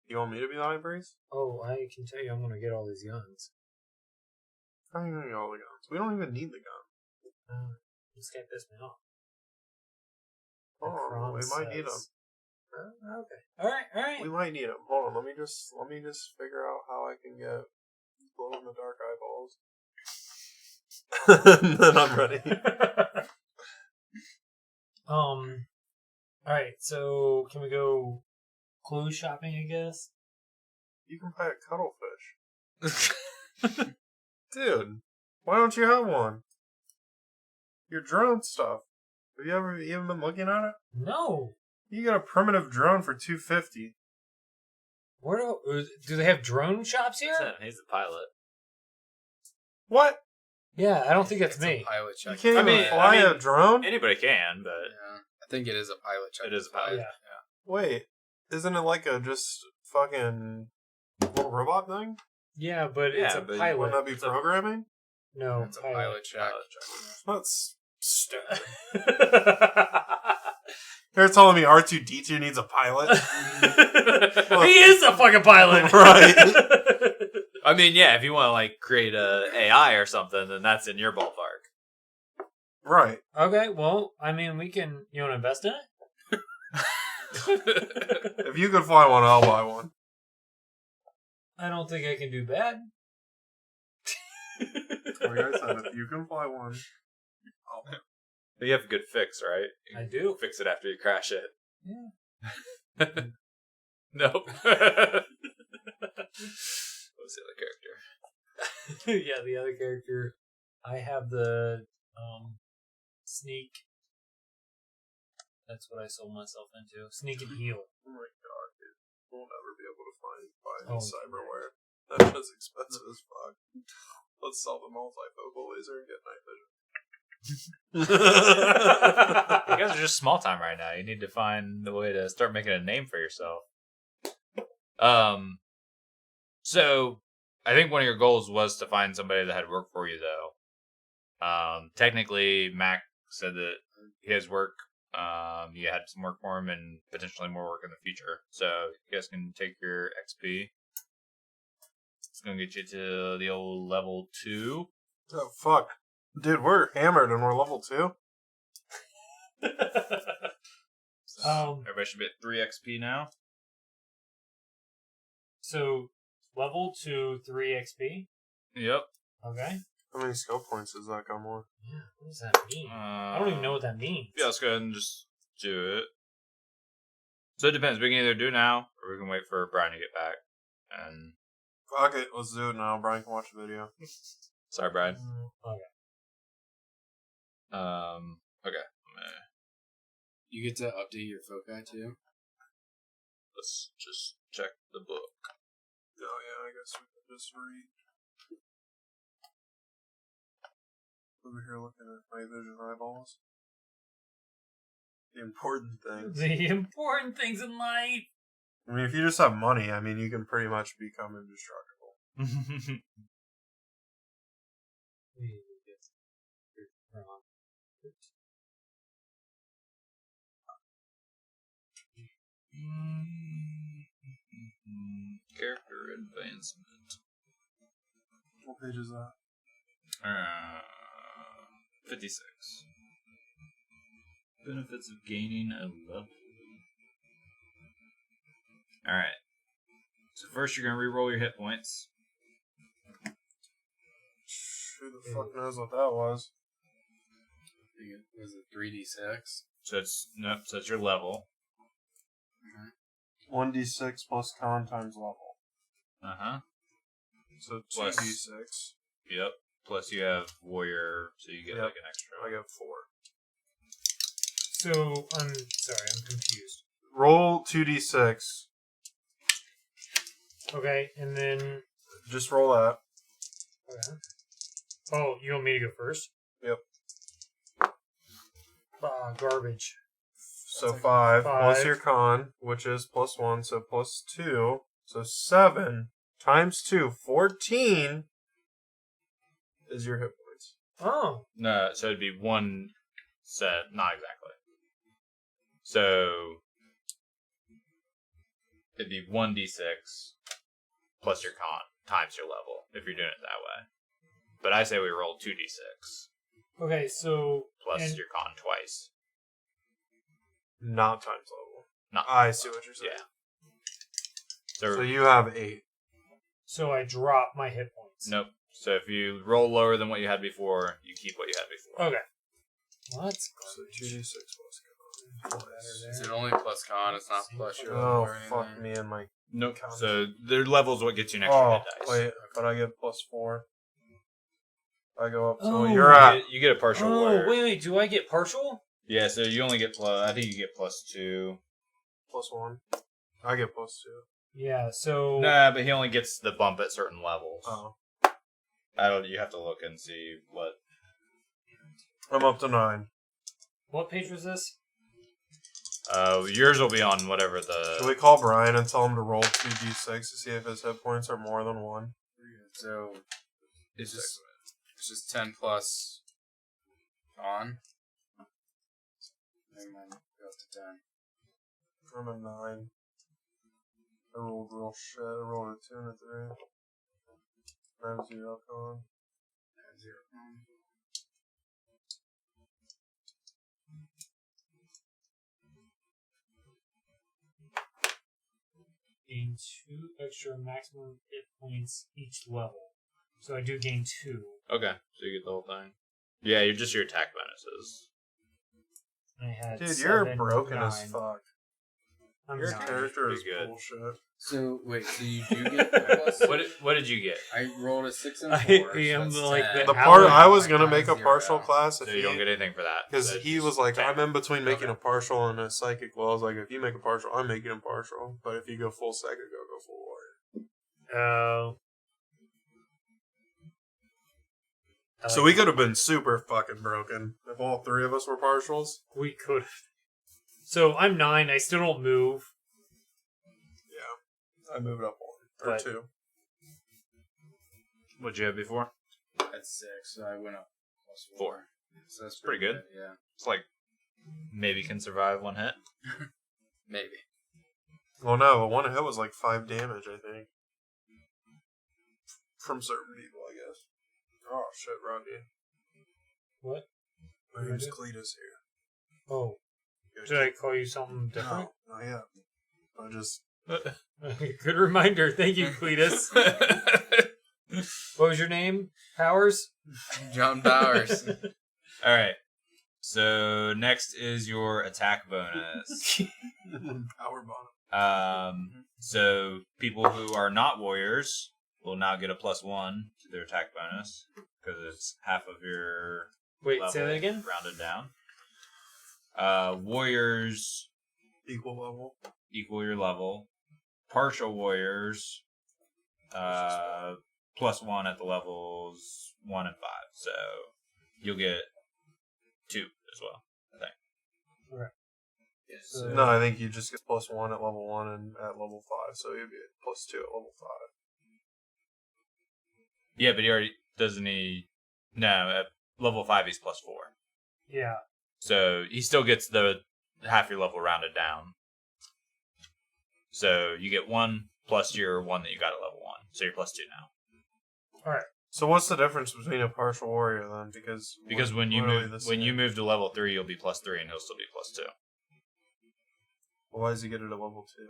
Speaker 3: You want me to be the high priest?
Speaker 4: Oh, I can tell you, I'm gonna get all these guns.
Speaker 3: How are you gonna get all the guns? We don't even need the gun.
Speaker 4: This guy pissed me off.
Speaker 3: Oh, we might need them.
Speaker 4: Okay. All right.
Speaker 3: We might need them. Hold on, let me just figure out how I can get glow in the dark eyeballs. And then I'm ready.
Speaker 4: All right. So can we go clothes shopping? I guess.
Speaker 3: You can buy a cuttlefish. Dude, why don't you have one? Your drone stuff. Have you even been looking at it?
Speaker 4: No.
Speaker 3: You get a primitive drone for $250.
Speaker 4: Where do they have drone shops here?
Speaker 1: He's the pilot.
Speaker 3: What?
Speaker 4: Yeah, I don't think that's
Speaker 2: It's
Speaker 4: me.
Speaker 2: a pilot
Speaker 3: You
Speaker 2: check.
Speaker 3: can't even
Speaker 1: mean-
Speaker 3: fly
Speaker 1: I mean-
Speaker 3: a drone?
Speaker 1: Anybody can, but
Speaker 2: Yeah, I think it is a pilot check.
Speaker 1: it is a pilot.
Speaker 4: Yeah.
Speaker 3: Wait, isn't it like a just fucking little robot thing?
Speaker 4: Yeah, but it's
Speaker 1: Yeah,
Speaker 4: a
Speaker 1: but
Speaker 4: pilot.
Speaker 3: Wouldn't that be
Speaker 1: It's a-
Speaker 3: programming?
Speaker 4: No,
Speaker 2: It's a pilot check.
Speaker 3: That's stupid. They're telling me R2-D2 needs a pilot?
Speaker 4: He is a fucking pilot,
Speaker 3: Right.
Speaker 1: I mean, yeah, if you want to like create a AI or something, then that's in your ballpark.
Speaker 3: Right.
Speaker 4: Okay, well, I mean, we can. You want to invest in it?
Speaker 3: If you could fly one, I'll buy one.
Speaker 4: I don't think I can do bad.
Speaker 3: Like I said, if you can fly one, I'll buy.
Speaker 1: You have a good fix, right? You
Speaker 4: I
Speaker 1: can
Speaker 4: do.
Speaker 1: fix it after you crash it.
Speaker 4: Yeah.
Speaker 1: Nope. What was the other character?
Speaker 4: Yeah, the other character. I have the sneak. That's what I sold myself into. Sneak and heal.
Speaker 3: Oh my god, dude. We'll never be able to buy any
Speaker 4: Oh.
Speaker 3: cyberware. That shit's expensive as fuck. Let's sell the multifocal laser and get night vision.
Speaker 1: You guys are just small time right now. You need to find the way to start making a name for yourself. So I think one of your goals was to find somebody that had work for you, though. Technically, Mac said that he has work. You had some work for him and potentially more work in the future. So you guys can take your XP. It's gonna get you to the old level 2.
Speaker 3: Oh, fuck. Dude, we're hammered and we're level 2?
Speaker 1: Everybody should be at 3 XP now.
Speaker 4: So, level 2, 3 XP.
Speaker 1: Yep.
Speaker 4: Okay.
Speaker 3: How many skill points does that come with?
Speaker 4: Yeah, what does that mean? I don't even know what that means.
Speaker 1: Yeah, let's go ahead and just do it. So it depends. We can either do it now, or we can wait for Brian to get back. And
Speaker 3: Fuck it, let's do it now. Brian can watch the video.
Speaker 1: sorry, Brian.
Speaker 4: Okay.
Speaker 1: Okay.
Speaker 2: You get to update your foci too.
Speaker 1: Let's just check the book.
Speaker 3: Oh yeah, I guess we can just read. Over here looking at my vision eyeballs. The important things.
Speaker 4: The important things in life.
Speaker 3: I mean, if you just have money, I mean, you can pretty much become indestructible.
Speaker 1: Character advancement.
Speaker 3: What page is that?
Speaker 1: 56. Benefits of gaining a level. Alright. So first you're going to reroll your hit points.
Speaker 3: Who the fuck knows what that was.
Speaker 2: Was it 3d6?
Speaker 1: So it's so it's your level.
Speaker 3: 1d6 plus con times level. So
Speaker 1: Plus-
Speaker 3: 2d6.
Speaker 1: Yep. Plus you have warrior, so you get
Speaker 3: Yep.
Speaker 1: like an extra.
Speaker 3: I got 4.
Speaker 4: So, I'm sorry, I'm confused.
Speaker 3: Roll 2d6.
Speaker 4: Okay, and then...
Speaker 3: Just roll that.
Speaker 4: Okay. Oh, you want me to go first?
Speaker 3: Yep.
Speaker 4: Garbage.
Speaker 3: So 5 plus
Speaker 4: 5.
Speaker 3: your con, which is plus 1, so plus 2. So 7 times 2, 14 is your hit points.
Speaker 4: Oh.
Speaker 1: No, so it'd be one set, not exactly. So it'd be 1d6 plus your con times your level if you're doing it that way. But I say we roll 2d6
Speaker 4: Okay, so...
Speaker 1: plus
Speaker 4: and-
Speaker 1: your con twice.
Speaker 3: Not times level.
Speaker 1: Not
Speaker 3: I see what you're saying.
Speaker 1: Yeah.
Speaker 3: So you have 8.
Speaker 4: So I drop my hit points.
Speaker 1: Nope. So if you roll lower than what you had before, you keep what you had before.
Speaker 4: Okay. Well, that's
Speaker 3: So
Speaker 4: garbage.
Speaker 3: 2d6 plus con.
Speaker 2: Is it only plus con? It's not plus your level
Speaker 3: Oh,
Speaker 2: or anything?
Speaker 3: fuck me and my...
Speaker 1: Nope.
Speaker 3: Con.
Speaker 1: So their level's what gets you an extra
Speaker 3: Oh,
Speaker 1: hit dice.
Speaker 3: wait, but I get plus 4. I go up to
Speaker 4: Oh,
Speaker 3: what you're at.
Speaker 1: You get a partial
Speaker 4: Oh,
Speaker 1: warrior.
Speaker 4: wait, do I get partial?
Speaker 1: Yeah, so you only get plus. I think you get +2.
Speaker 3: Plus 1. I get plus 2.
Speaker 4: Yeah, so...
Speaker 1: Nah, but he only gets the bump at certain levels.
Speaker 3: Oh.
Speaker 1: I don't. You have to look and see what.
Speaker 3: I'm up to 9.
Speaker 4: What page was this?
Speaker 1: Yours will be on whatever the.
Speaker 3: Should we call Brian and tell him to roll 2d6 to see if his hit points are more than 1?
Speaker 2: So it's just 10 plus con. Never mind. Go up to 10.
Speaker 3: I'm a 9. I rolled real shit. I rolled a 2 and a 3. I have 0 con.
Speaker 2: 0 con.
Speaker 4: Gain 2 extra maximum hit points each level. So I do gain 2.
Speaker 1: Okay, so you get the whole thing. Yeah, you're just your attack bonuses.
Speaker 4: I had
Speaker 3: Dude,
Speaker 4: 7,
Speaker 3: you're broken
Speaker 4: 9.
Speaker 3: as fuck.
Speaker 4: I'm
Speaker 3: Your
Speaker 4: not.
Speaker 3: character is
Speaker 1: Pretty good.
Speaker 3: bullshit.
Speaker 2: So, wait, so you do get plus?
Speaker 1: What did you get?
Speaker 2: I rolled a 6 and a
Speaker 4: I
Speaker 2: 4.
Speaker 4: am
Speaker 2: so that's
Speaker 4: like
Speaker 2: 10.
Speaker 4: the
Speaker 3: The part
Speaker 4: Alan-
Speaker 3: I was gonna
Speaker 2: My
Speaker 3: make a
Speaker 2: con's
Speaker 3: partial
Speaker 2: 0.
Speaker 3: class
Speaker 1: So
Speaker 3: if
Speaker 1: you don't get anything for that.
Speaker 3: because
Speaker 1: So
Speaker 3: he
Speaker 1: it's
Speaker 3: was like,
Speaker 1: 10.
Speaker 3: I'm in between making
Speaker 2: Okay.
Speaker 3: a partial and a psychic. Well, I was like, if you make a partial, I'm making a partial. But if you go full psychic, I'll go full warrior.
Speaker 4: Oh. I
Speaker 3: So
Speaker 4: like-
Speaker 3: we could have been super fucking broken if all 3 of us were partials.
Speaker 4: We could have. So I'm 9. I still don't move.
Speaker 3: I moved up 1 or
Speaker 4: But-
Speaker 3: 2.
Speaker 1: What'd you have before?
Speaker 2: That's 6, so I went up plus
Speaker 1: 4.
Speaker 2: So that's
Speaker 1: Pretty good.
Speaker 2: Yeah,
Speaker 1: It's like maybe can survive one hit.
Speaker 2: maybe.
Speaker 3: Well, no, but 1 hit was like 5 damage, I think. From certain people, I guess. Oh, shit, Rodney.
Speaker 4: What?
Speaker 3: My name's Cletus here.
Speaker 4: Oh.
Speaker 3: You guys
Speaker 4: Did I
Speaker 3: keep-
Speaker 4: call you something different?
Speaker 3: No, not yet. I just...
Speaker 4: Good reminder. Thank you, Cletus. What was your name? Powers?
Speaker 2: John Bowers.
Speaker 1: All right. So next is your attack bonus.
Speaker 3: Power bottom.
Speaker 1: So people who are not warriors will now get a +1 to their attack bonus because it's half of your
Speaker 4: Wait,
Speaker 1: level
Speaker 4: say that again?
Speaker 1: rounded down. Warriors
Speaker 3: Equal level.
Speaker 1: equal your level. Partial warriors, +1 at the levels 1 and 5. So you'll get 2 as well, I think.
Speaker 4: Okay.
Speaker 1: Yeah,
Speaker 4: So-
Speaker 3: No, I think you just get +1 at level 1 and at level 5, so you'd be at +2 at level 5.
Speaker 1: Yeah, but he already doesn't he? No, at level 5 he's +4.
Speaker 4: Yeah.
Speaker 1: So he still gets the half your level rounded down. So you get 1 plus your 1 that you got at level 1. So you're +2 now.
Speaker 4: Alright.
Speaker 3: So what's the difference between a partial warrior then? Because
Speaker 1: When you
Speaker 3: literally
Speaker 1: move
Speaker 3: the
Speaker 1: when
Speaker 3: same.
Speaker 1: you move to level 3, you'll be +3 and he'll still be +2.
Speaker 3: Why does he get it at level 2?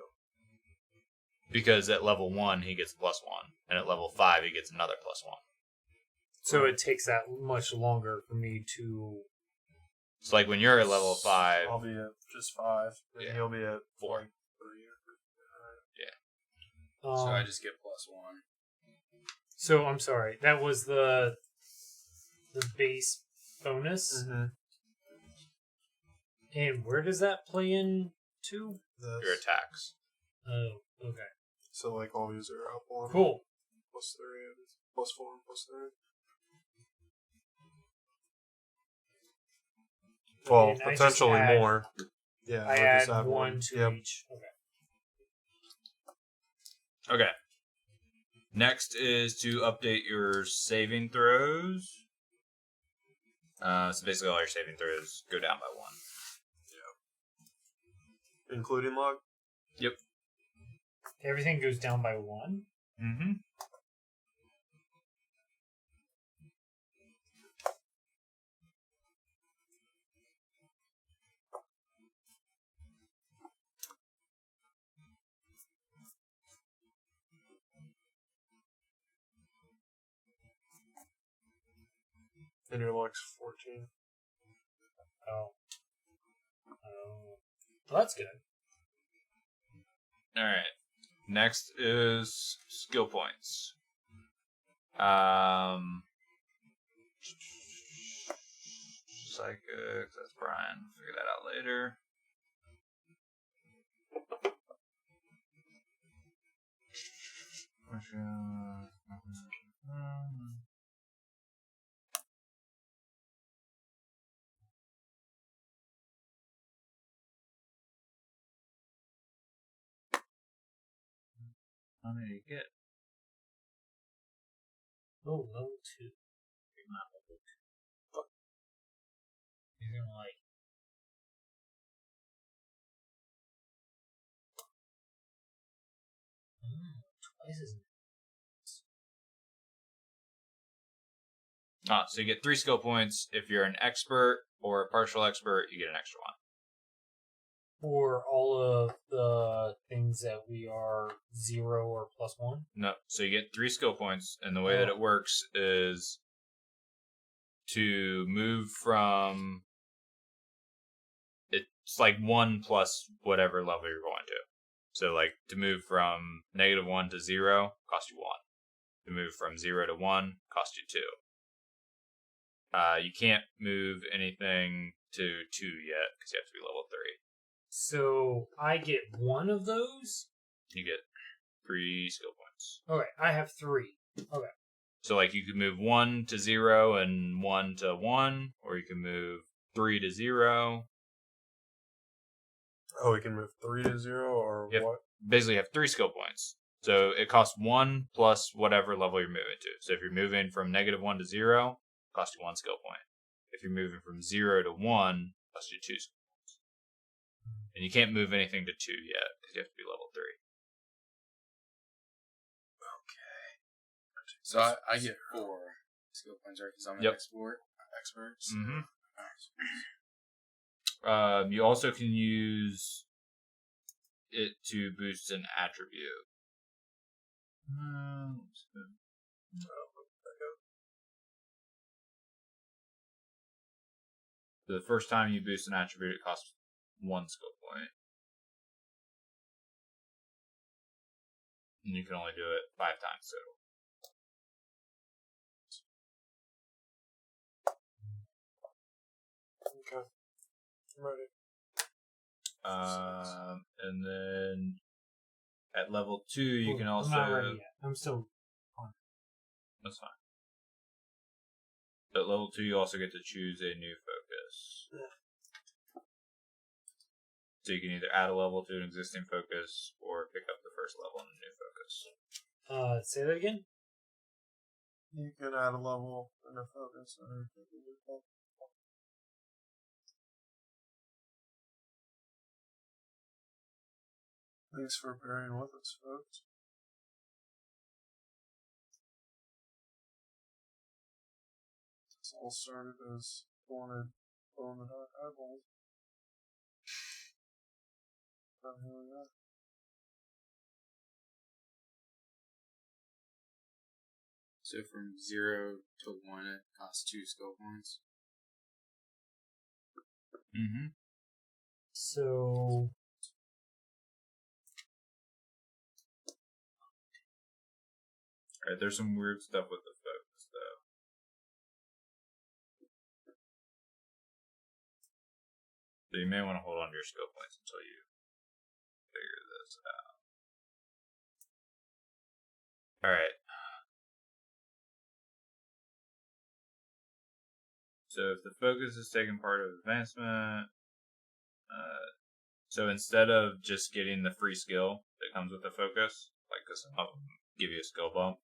Speaker 1: Because at level 1 he gets +1, and at level 5 he gets another +1.
Speaker 4: So it takes that much longer for me to.
Speaker 1: It's like when you're at level 5.
Speaker 3: I'll be at just 5. And
Speaker 1: Yeah.
Speaker 3: he'll be at
Speaker 1: 4.
Speaker 3: like 3.
Speaker 2: So I just get +1.
Speaker 4: So I'm sorry. That was the base bonus.
Speaker 3: Mm-hmm.
Speaker 4: And where does that play in to?
Speaker 1: Your attacks.
Speaker 4: Oh, okay.
Speaker 3: So like all these are up 1.
Speaker 4: Cool.
Speaker 3: +3 and +4 and +3. Well,
Speaker 4: And I just
Speaker 3: potentially
Speaker 4: add-
Speaker 3: more. Yeah,
Speaker 4: I
Speaker 3: I'll
Speaker 4: add
Speaker 3: just add
Speaker 4: 1 to
Speaker 3: Yep.
Speaker 4: each. Okay.
Speaker 1: Okay. Next is to update your saving throws. So basically all your saving throws go down by 1.
Speaker 3: Including log?
Speaker 1: Yep.
Speaker 4: Everything goes down by 1.
Speaker 1: Mm-hmm.
Speaker 3: And your log's 14.
Speaker 4: Oh. Oh. Well, that's good.
Speaker 1: Alright. Next is skill points. Psychic, that's Brian. Figure that out later. How many do you get?
Speaker 4: Oh, level 2. You're not level 2. You're gonna like. Twice as many.
Speaker 1: So you get 3 skill points. If you're an expert or a partial expert, you get an extra 1.
Speaker 4: For all of the things that we are 0 or +1.
Speaker 1: No, so you get 3 skill points, and the way that it works is to move from. It's like 1 plus whatever level you're going to. So, like, to move from -1 to 0 costs you 1. To move from 0 to 1 costs you 2. You can't move anything to 2 yet because you have to be level 3.
Speaker 4: So I get 1 of those?
Speaker 1: You get 3 skill points.
Speaker 4: Okay, I have 3. Okay.
Speaker 1: So, like, you could move 1 to 0 and 1 to 1, or you can move 3 to 0.
Speaker 3: Oh, we can move 3 to 0 or
Speaker 1: Yep.
Speaker 3: what?
Speaker 1: Basically, you have 3 skill points. So it costs 1 plus whatever level you're moving to. So if you're moving from -1 to 0, it costs you 1 skill point. If you're moving from 0 to 1, it costs you 2 skill points. And you can't move anything to 2 yet because you have to be level 3.
Speaker 2: So I get 4 skill points, right? Because I'm an expert.
Speaker 1: Mm-hmm. You also can use it to boost an attribute. The first time you boost an attribute, it costs 1 skill point. And you can only do it 5 times total.
Speaker 3: Okay. I'm ready.
Speaker 1: And then at level 2, you can also.
Speaker 4: I'm not ready yet. I'm still on.
Speaker 1: That's fine. At level 2, you also get to choose a new focus. So you can either add a level to an existing focus or pick up the first level in a new focus.
Speaker 4: Say that again?
Speaker 3: You can add a level and a focus. Or thanks for bearing with us, folks. This all started as wanted blowing the dark eyeballs. But here we are.
Speaker 2: So from 0 to 1, it costs 2 skill points.
Speaker 1: Mm-hmm.
Speaker 4: So
Speaker 1: Alright, there's some weird stuff with the focus, though. So you may want to hold on to your skill points until you figure this out. Alright. So if the focus is taking part of advancement, so instead of just getting the free skill that comes with the focus, like this will give you a skill bump,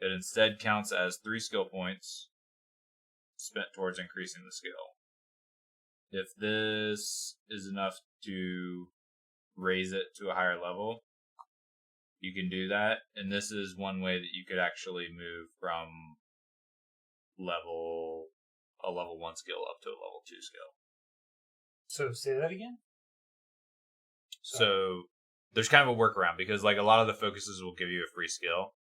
Speaker 1: it instead counts as 3 skill points spent towards increasing the skill. If this is enough to raise it to a higher level, you can do that, and this is one way that you could actually move from a level 1 skill up to a level 2 skill.
Speaker 4: So say that again.
Speaker 1: So there's kind of a workaround because like a lot of the focuses will give you a free skill.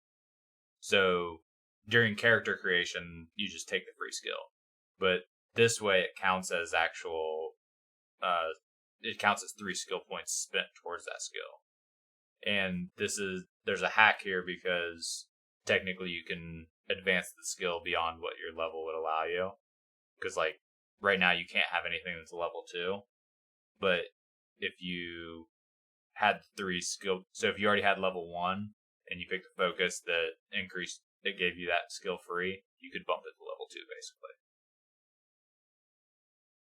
Speaker 1: So during character creation, you just take the free skill. But this way it counts as actual it counts as 3 skill points spent towards that skill. And there's a hack here because technically you can advance the skill beyond what your level would allow you. Because like right now you can't have anything that's level 2. But if you had 3 skill, so if you already had level 1 and you picked the focus that increased, that gave you that skill free, you could bump it to level 2 basically.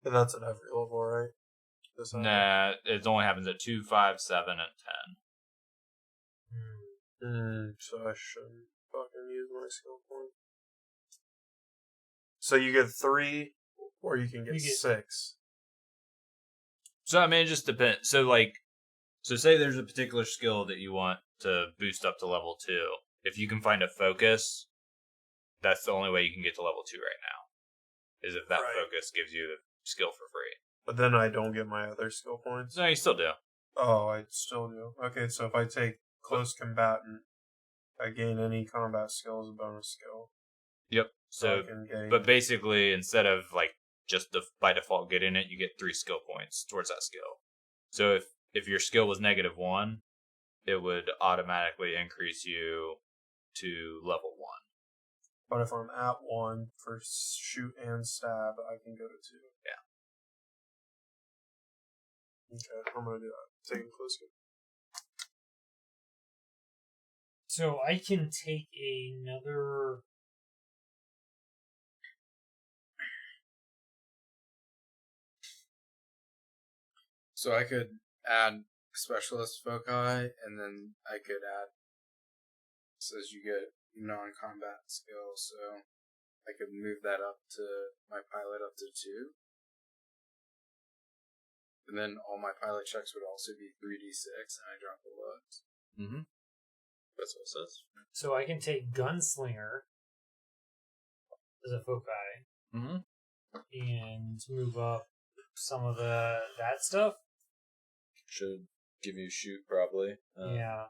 Speaker 3: And that's at every level, right?
Speaker 1: Nah, it only happens at 2, 5, 7, and 10.
Speaker 3: So I shouldn't fucking use my skill point. So you get 3, or you can get 6.
Speaker 1: So I mean, it just depends. So say there's a particular skill that you want to boost up to level 2. If you can find a focus, that's the only way you can get to level 2 right now. Is if that focus gives you the skill for free.
Speaker 3: But then I don't get my other skill points.
Speaker 1: No, you still do.
Speaker 3: Oh, I still do. Okay, so if I take close combatant, I gain any combat skill as a bonus skill.
Speaker 1: Yep. So
Speaker 3: I can gain...
Speaker 1: But basically, instead of like just by default getting it, you get 3 skill points towards that skill. So if your skill was -1, it would automatically increase you to level 1.
Speaker 3: But if I'm at 1 for shoot and stab, I can go to 2.
Speaker 1: Yeah.
Speaker 3: Okay, I'm gonna do that. Taking close.
Speaker 4: So I can take another.
Speaker 2: So I could add specialist foci, and then I could add. It says you get non-combat skill, so I could move that up to my pilot up to 2. And then all my pilot checks would also be 3d6, and I drop the looks.
Speaker 1: Mm-hmm. That's what it says.
Speaker 4: So I can take Gunslinger as a foci
Speaker 1: Mm-hmm.
Speaker 4: and move up some of that stuff.
Speaker 1: Should give you shoot probably.
Speaker 4: Yeah.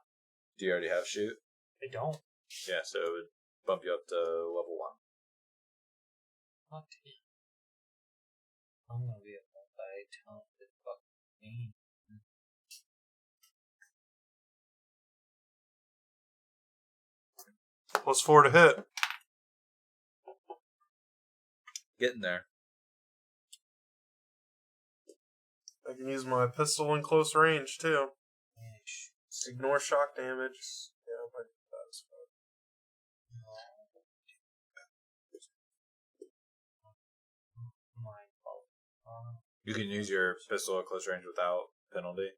Speaker 1: Do you already have shoot?
Speaker 4: I don't.
Speaker 1: Yeah, so it would bump you up to level 1.
Speaker 4: Oh, damn. I'm gonna be a multi-talented fucking game.
Speaker 3: +4 to hit.
Speaker 1: Getting there.
Speaker 3: I can use my pistol in close range, too. Ignore shock damage. Yeah, I do that as well.
Speaker 1: You can use your pistol at close range without penalty.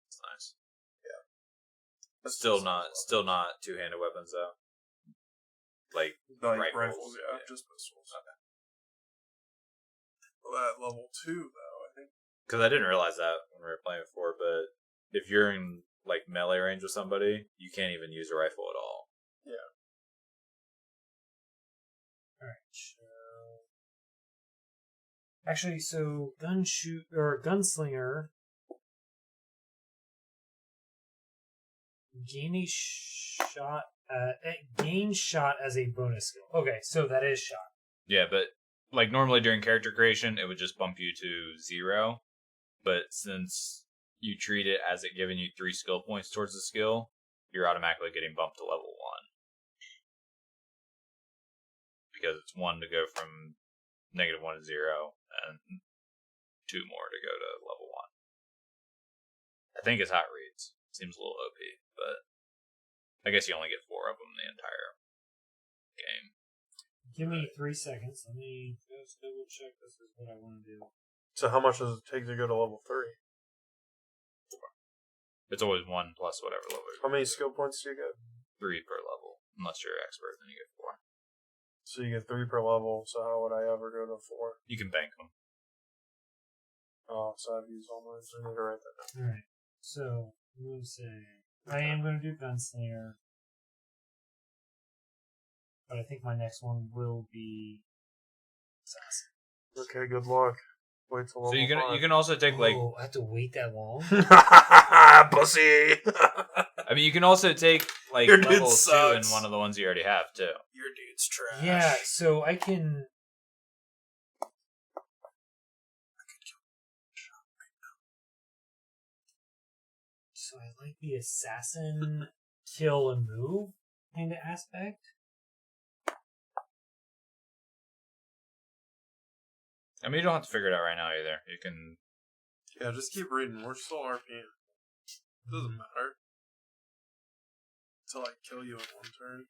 Speaker 1: That's nice. Yeah. Still not two-handed weapons though. Like rifles.
Speaker 3: Yeah, just pistols. Okay. Well, at level 2, though, I think.
Speaker 1: Because I didn't realize that when we were playing before, but if you're in like melee range with somebody, you can't even use a rifle at all.
Speaker 3: Yeah.
Speaker 4: Alright, so... Actually, so Gunslinger gain a shot Gain shot as a bonus skill. Okay, so that is shot.
Speaker 1: Yeah, but like normally during character creation, it would just bump you to 0. But since you treat it as it giving you 3 skill points towards the skill, you're automatically getting bumped to level 1. Because it's 1 to go from -1 to 0, and 2 more to go to level 1. I think it's how it reads. Seems a little OP, but I guess you only get 4 of them the entire game.
Speaker 4: Give me 3 seconds. Let me just double check this is what I want to do.
Speaker 3: So how much does it take to go to level 3?
Speaker 1: It's always 1 plus whatever level.
Speaker 3: How many skill points do you get?
Speaker 1: 3 per level. Unless you're expert, then you get 4.
Speaker 3: So you get 3 per level, so how would I ever go to 4?
Speaker 1: You can bank them.
Speaker 3: Oh, so I've used all mine, so I need to write that down.
Speaker 4: Alright, so I'm going to say I am going to do Gunslinger. But I think my next one will be Assassin.
Speaker 3: Okay, good luck. Wait till level
Speaker 1: So you
Speaker 3: 5.
Speaker 1: can also take like
Speaker 4: Oh, I have to wait that long?
Speaker 3: Pussy!
Speaker 1: I mean you can also take like
Speaker 3: Your dude
Speaker 1: level 2 in
Speaker 3: sucks.
Speaker 1: one of the ones you already have too.
Speaker 3: Your dude's trash.
Speaker 4: Yeah, so I can. So I like the assassin kill and move kind of aspect.
Speaker 1: I mean you don't have to figure it out right now either. You can
Speaker 3: Yeah, just keep reading. We're still RPing. Doesn't matter. Until I kill you in 1 turn.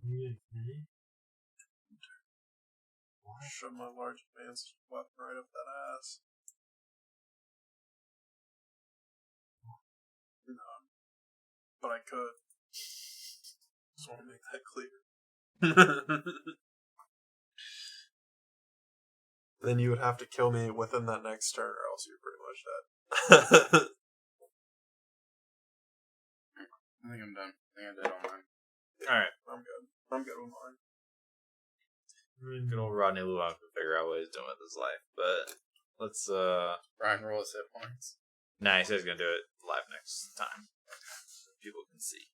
Speaker 4: Okay.
Speaker 3: Shove my large advanced weapon right up that ass. No. But I could. Just want to make that clear. Then you would have to kill me within that next turn, or else you're pretty much dead.
Speaker 2: I think I'm done. I think I did all mine.
Speaker 1: Alright.
Speaker 3: I'm good. I'm good with mine.
Speaker 1: Good old Rodney Luan can figure out what he's doing with his life. But let's
Speaker 2: Ryan, roll his hit points.
Speaker 1: nah, he says he's gonna do it live next time. So people can see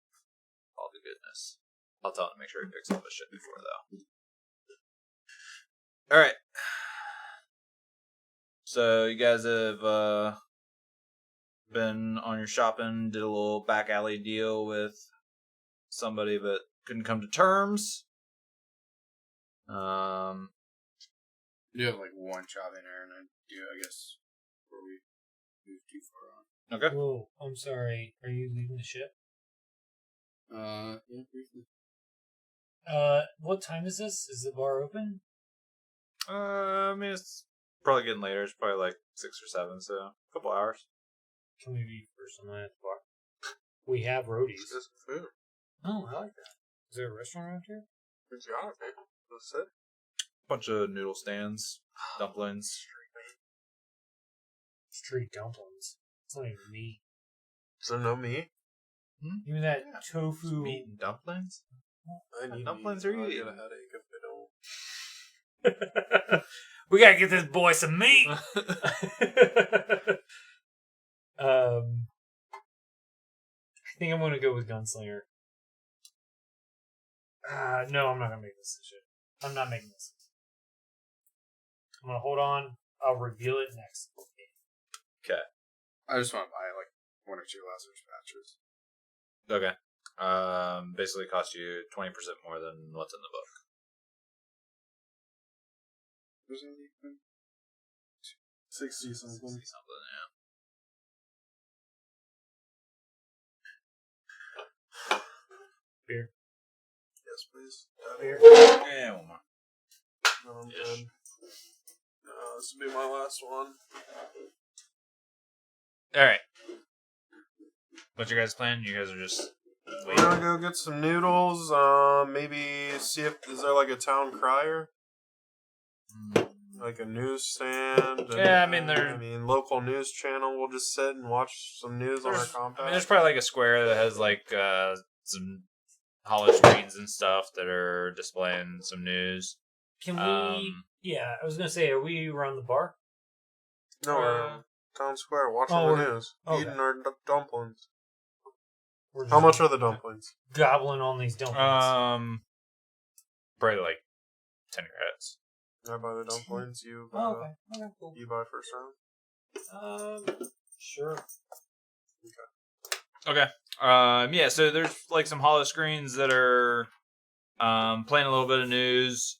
Speaker 1: all the goodness. I'll tell him to make sure he picks all this shit before though. Alright. So you guys have been on your shopping, did a little back alley deal with somebody but couldn't come to terms.
Speaker 2: You have like 1 shopping errand, I do, I guess, before we move too far on.
Speaker 1: Okay.
Speaker 4: Whoa, I'm sorry. Are you leaving the ship?
Speaker 2: Yeah, briefly.
Speaker 4: What time is this? Is the bar open?
Speaker 1: I mean, it's probably getting later. It's probably like 6 or 7, so a couple hours.
Speaker 4: Can we be first on at the bar? We have roadies.
Speaker 3: Just food.
Speaker 4: Oh, I like that. Is there a restaurant around here?
Speaker 3: It's got it. That's it.
Speaker 1: Bunch of noodle stands, dumplings.
Speaker 4: Street dumplings. It's not even meat.
Speaker 3: Is there no meat?
Speaker 4: Even that tofu.
Speaker 1: Meat and dumplings?
Speaker 3: I need
Speaker 1: dumplings
Speaker 3: meat.
Speaker 1: are you
Speaker 3: I'll get
Speaker 1: eating?
Speaker 3: a headache if they don't.
Speaker 4: We gotta get this boy some meat. I think I'm gonna go with Gunslinger. No, I'm not gonna make this decision. I'm not making this. I'm gonna hold on. I'll reveal it next.
Speaker 1: Okay.
Speaker 2: I just want to buy like 1 or 2 laser patches.
Speaker 1: Okay. Basically cost you 20% more than what's in the book.
Speaker 2: Was it anything?
Speaker 3: 60 something.
Speaker 1: 60 something, yeah.
Speaker 4: Beer.
Speaker 3: Yes, please.
Speaker 4: Beer.
Speaker 1: Yeah, one more.
Speaker 3: No, I'm good. This will be my last one.
Speaker 1: Alright. What's your guys' plan? You guys are just
Speaker 3: We're
Speaker 1: waiting?
Speaker 3: gonna go get some noodles. Maybe see if is there like a town crier, like a newsstand.
Speaker 1: Yeah, I mean,
Speaker 3: local news channel. We'll just sit and watch some news on our
Speaker 1: I
Speaker 3: compact.
Speaker 1: mean, there's probably like a square that has like some hollow screens and stuff that are displaying some news.
Speaker 4: Can we? Yeah, I was gonna say, are we around the bar?
Speaker 3: No, we're town square watching
Speaker 4: Oh,
Speaker 3: the news,
Speaker 4: okay.
Speaker 3: eating our dumplings.
Speaker 4: We're
Speaker 3: How
Speaker 4: just
Speaker 3: much are the dumplings?
Speaker 4: gobbling on these dumplings?
Speaker 1: Probably like 10 credits.
Speaker 3: I buy the dumplings. You buy,
Speaker 4: Oh, okay. Okay, cool.
Speaker 3: you buy first round.
Speaker 4: Sure.
Speaker 1: Okay. Yeah, so there's like some holo screens that are playing a little bit of news.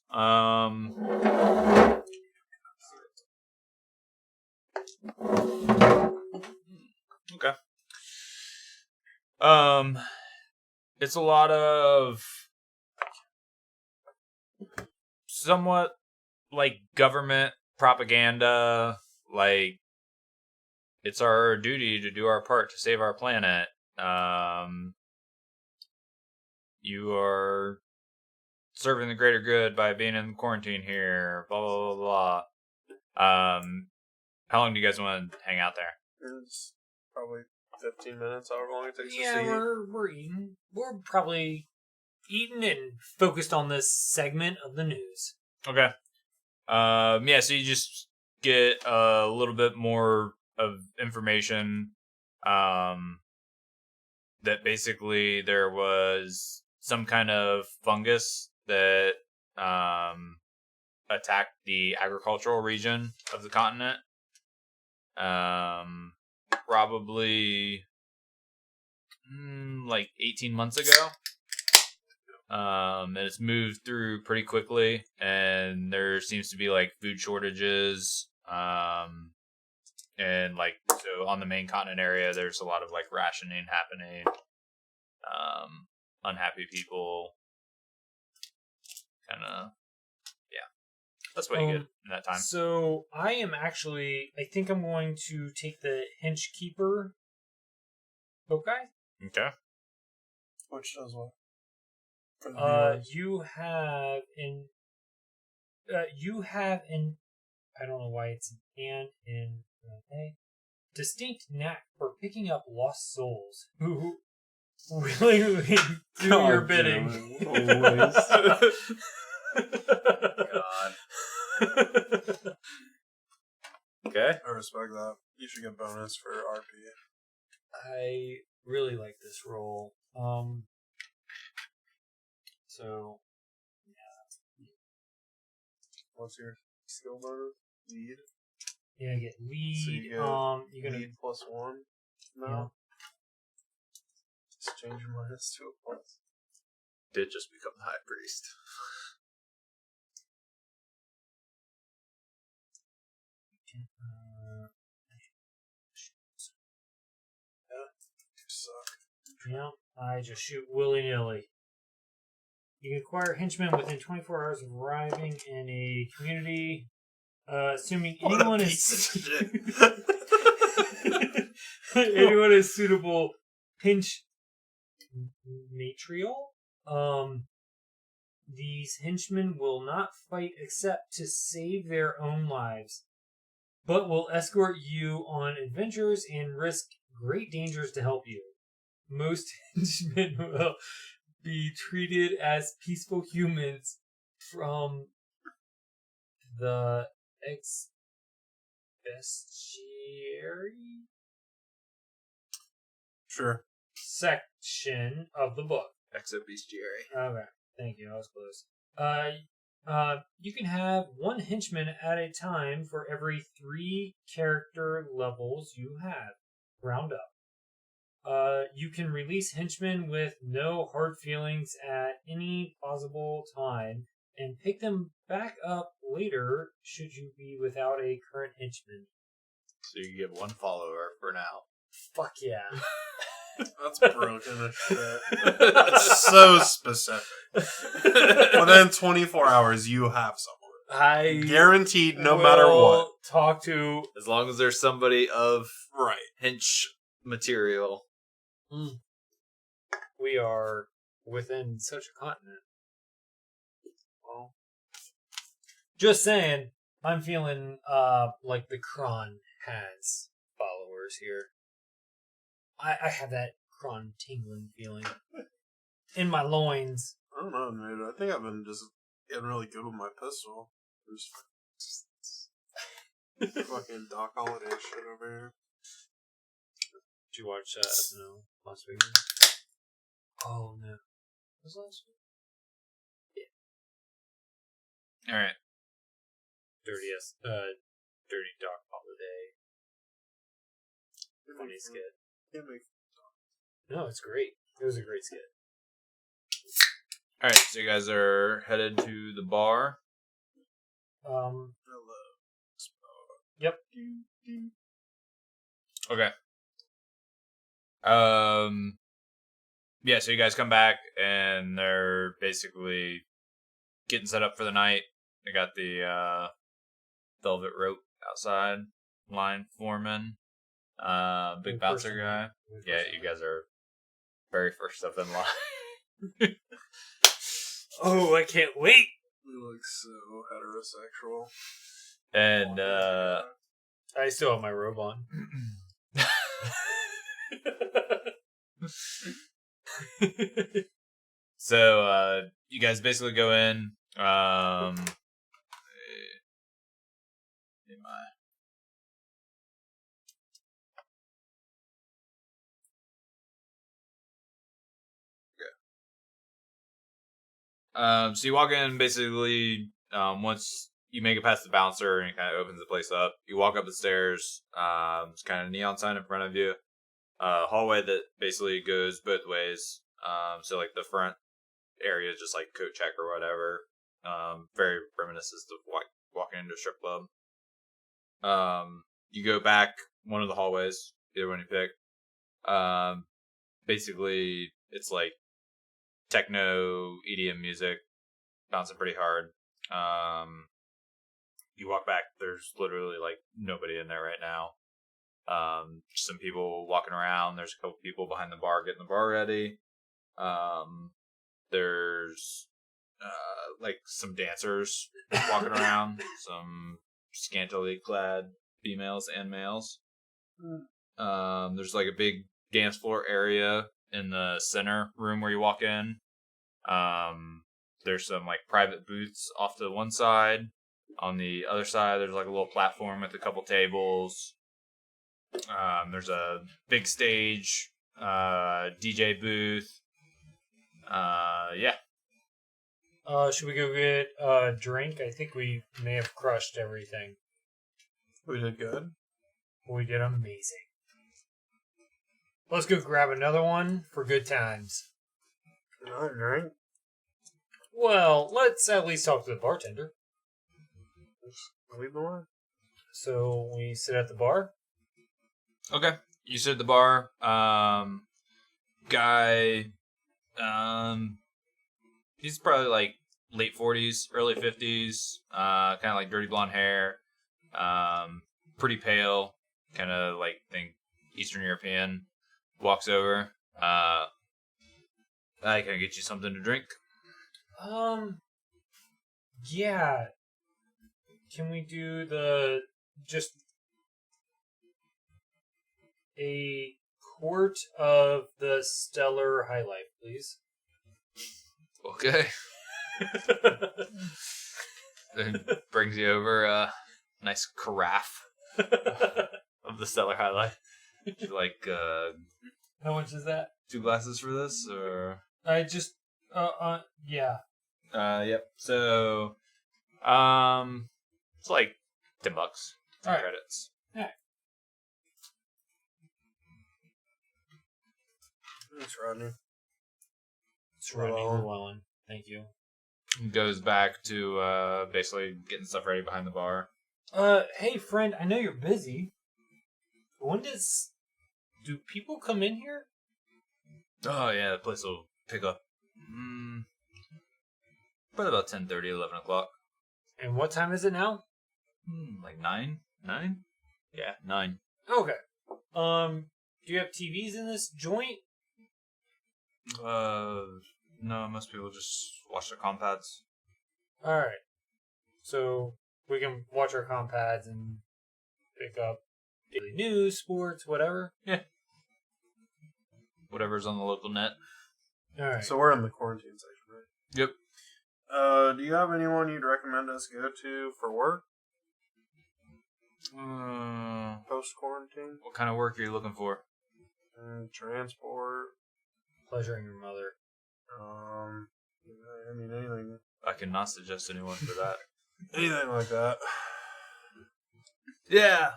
Speaker 1: Okay. It's a lot of somewhat like government propaganda, like it's our duty to do our part to save our planet. You are serving the greater good by being in quarantine here, blah, blah, blah, blah. How long do you guys want to hang out there?
Speaker 3: It's probably 15 minutes, however long it takes to
Speaker 4: Yeah,
Speaker 3: see.
Speaker 4: we're eating. We're probably eating and focused on this segment of the news.
Speaker 1: Okay. Yeah, so you just get a little bit more of information. That basically there was some kind of fungus that attacked the agricultural region of the continent. Probably like 18 months ago. And it's moved through pretty quickly, and there seems to be like food shortages. And like so on the main continent area, there's a lot of like rationing happening. Unhappy people. Kind of, yeah. That's what you get in that time.
Speaker 4: So I think I'm going to take the henchkeeper boat guy.
Speaker 1: Okay.
Speaker 3: Which does what? For the viewers.
Speaker 4: You have an I don't know why it's an in okay. Distinct knack for picking up lost souls who willingly do your bidding.
Speaker 5: Always.
Speaker 1: God. Okay.
Speaker 3: I respect that. You should get bonus for RP.
Speaker 4: I really like this role. So
Speaker 3: What's your skill bonus? Lead?
Speaker 4: yeah, I get lead.
Speaker 3: So you get
Speaker 4: you're gonna
Speaker 3: lead plus 1? No.
Speaker 4: Yeah.
Speaker 3: Just change your minus to a plus.
Speaker 1: Did just become the high priest.
Speaker 3: You suck.
Speaker 4: yeah, I just shoot willy nilly. You can acquire henchmen within 24 hours of arriving in a community, assuming
Speaker 3: What
Speaker 4: anyone
Speaker 3: a
Speaker 4: is
Speaker 3: piece of shit.
Speaker 4: anyone is suitable. Hench matrial. These henchmen will not fight except to save their own lives, but will escort you on adventures and risk great dangers to help you. Most henchmen will be treated as peaceful humans from the bestiary
Speaker 3: Sure.
Speaker 4: section of the book.
Speaker 1: Exit bestiary.
Speaker 4: Okay, thank you. I was close. You can have one henchman at a time for every 3 character levels you have. Round up. You can release henchmen with no hard feelings at any possible time and pick them back up later should you be without a current henchman.
Speaker 1: So you get 1 follower for now.
Speaker 4: Fuck yeah.
Speaker 3: That's broken as shit. That's so specific. Within 24 hours, you have someone.
Speaker 4: I
Speaker 3: Guaranteed, no matter what.
Speaker 4: Talk to.
Speaker 1: As long as there's somebody of
Speaker 3: Right.
Speaker 1: hench material.
Speaker 4: We are within such a continent.
Speaker 3: Well,
Speaker 4: Just saying, I'm feeling like the Kron has followers here. I have that Kron tingling feeling in my loins.
Speaker 3: I don't know, dude. I think I've been just getting really good with my pistol. Just fucking Doc Holliday shit over here.
Speaker 4: Did you watch last weekend? Oh no. Was last week?
Speaker 1: All right.
Speaker 4: Dirty Dog Holiday. Funny skit. No, it's great. It was a great skit.
Speaker 1: All right. So you guys are headed to the bar.
Speaker 4: Yep.
Speaker 1: Okay. Yeah. So you guys come back and they're basically getting set up for the night. They got the velvet rope outside, line foreman, big bouncer guy. Yeah, you guys are very first up in line.
Speaker 4: Oh, I can't wait.
Speaker 3: We look so heterosexual.
Speaker 1: And
Speaker 4: I still have my robe on.
Speaker 1: so you guys basically go in. So you walk in, basically, once you make it past the bouncer and it kind of opens the place up, you walk up the stairs, it's kind of a neon sign in front of you, hallway that basically goes both ways, so like the front area is just like coat check or whatever, very reminiscent of walking into a strip club. You go back one of the hallways, either one you pick, basically it's like techno EDM music, bouncing pretty hard. You walk back, there's literally like nobody in there right now. Some people walking around. There's a couple people behind the bar getting the bar ready. There's like some dancers walking around, some scantily clad females and males. There's like a big dance floor area in the center room where you walk in. There's some like private booths off to one side. On the other side, there's like a little platform with a couple tables. There's a big stage, DJ booth. Yeah.
Speaker 4: Should we go get a drink? I think we may have crushed everything.
Speaker 3: We did good.
Speaker 4: We did amazing. Let's go grab another one for good times.
Speaker 3: Another drink?
Speaker 4: Well, let's at least talk to the bartender.
Speaker 3: Leave the line.
Speaker 4: So we sit at the bar.
Speaker 1: Okay. You sit at the bar. Guy, he's probably like late 40s, early 50s, kind of like dirty blonde hair, pretty pale, kind of like think Eastern European. Walks over. I can get you something to drink.
Speaker 4: Yeah. Can we do just a quart of the Stellar High Life, please?
Speaker 1: Okay. Then brings you over a nice carafe of the Stellar High Life. Like,
Speaker 4: How much is that?
Speaker 1: 2 glasses for this, or?
Speaker 4: I just, yeah.
Speaker 1: Yep. So, it's like $10.
Speaker 4: All right.
Speaker 1: Credits.
Speaker 3: Thanks, Rodney.
Speaker 4: It's Rodney Llewellyn. Thank you.
Speaker 1: Goes back to basically getting stuff ready behind the bar.
Speaker 4: Hey friend, I know you're busy. Do people come in here?
Speaker 1: Oh yeah, the place will pick up. Probably about 10:30, 11 o'clock.
Speaker 4: And what time is it now?
Speaker 1: Like 9? 9? Yeah, 9.
Speaker 4: Okay. Do you have TVs in this joint?
Speaker 1: No, most people just watch their compads.
Speaker 4: Alright. So, we can watch our compads and pick up daily news, sports, whatever?
Speaker 1: Yeah. Whatever's on the local net.
Speaker 4: Alright.
Speaker 3: So we're in the quarantine section, right?
Speaker 1: Yep.
Speaker 3: Do you have anyone you'd recommend us go to for work?
Speaker 1: What
Speaker 3: Post-quarantine?
Speaker 1: kind of work are you looking for?
Speaker 3: Transport.
Speaker 4: pleasuring your mother?
Speaker 3: I mean, anything.
Speaker 1: I cannot suggest anyone for that.
Speaker 3: Anything like that.
Speaker 6: Yeah,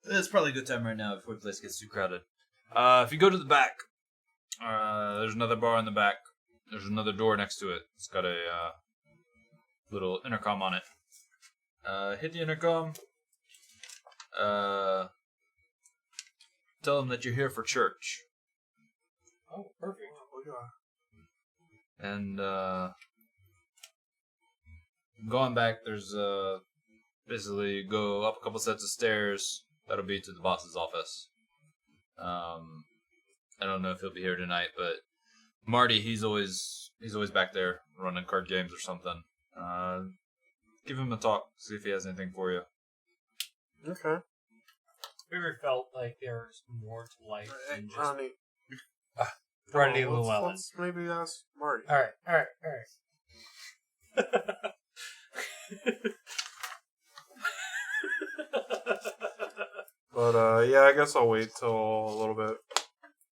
Speaker 6: it's probably a good time right now before the place gets too crowded.
Speaker 1: If you go to the back, there's another bar in the back. There's another door next to it. It's got a little intercom on it. Hit the intercom. Tell them that you're here for church.
Speaker 4: Oh, perfect.
Speaker 1: And going back, there's basically go up a couple sets of stairs. That'll be to the boss's office. I don't know if he'll be here tonight, but Marty, he's always back there running card games or something. Give him a talk, see if he has anything for you.
Speaker 3: Okay.
Speaker 4: We ever felt like there was more to life than just
Speaker 3: Ronnie.
Speaker 4: Ronnie
Speaker 3: let's-
Speaker 4: Llewellyn.
Speaker 3: Let's maybe ask Marty.
Speaker 4: All right.
Speaker 3: But yeah, I guess I'll wait till a little bit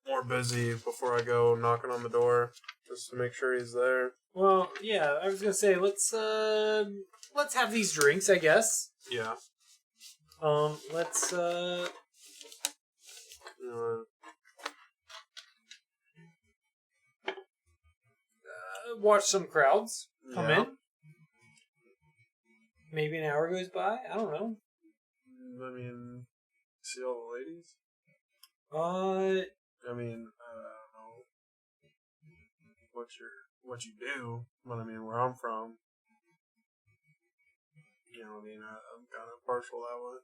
Speaker 3: more busy before I go knocking on the door, just to make sure he's there.
Speaker 4: Well, yeah, I was gonna say let's have these drinks, I guess.
Speaker 3: Yeah.
Speaker 4: Let's watch some crowds come
Speaker 3: Yeah.
Speaker 4: in. Maybe an hour goes by. I don't know.
Speaker 3: I mean, see all the ladies?
Speaker 4: Uh,
Speaker 3: I mean, I don't know what you do, but I mean, where I'm from, you know, I mean, I'm kind of partial that way.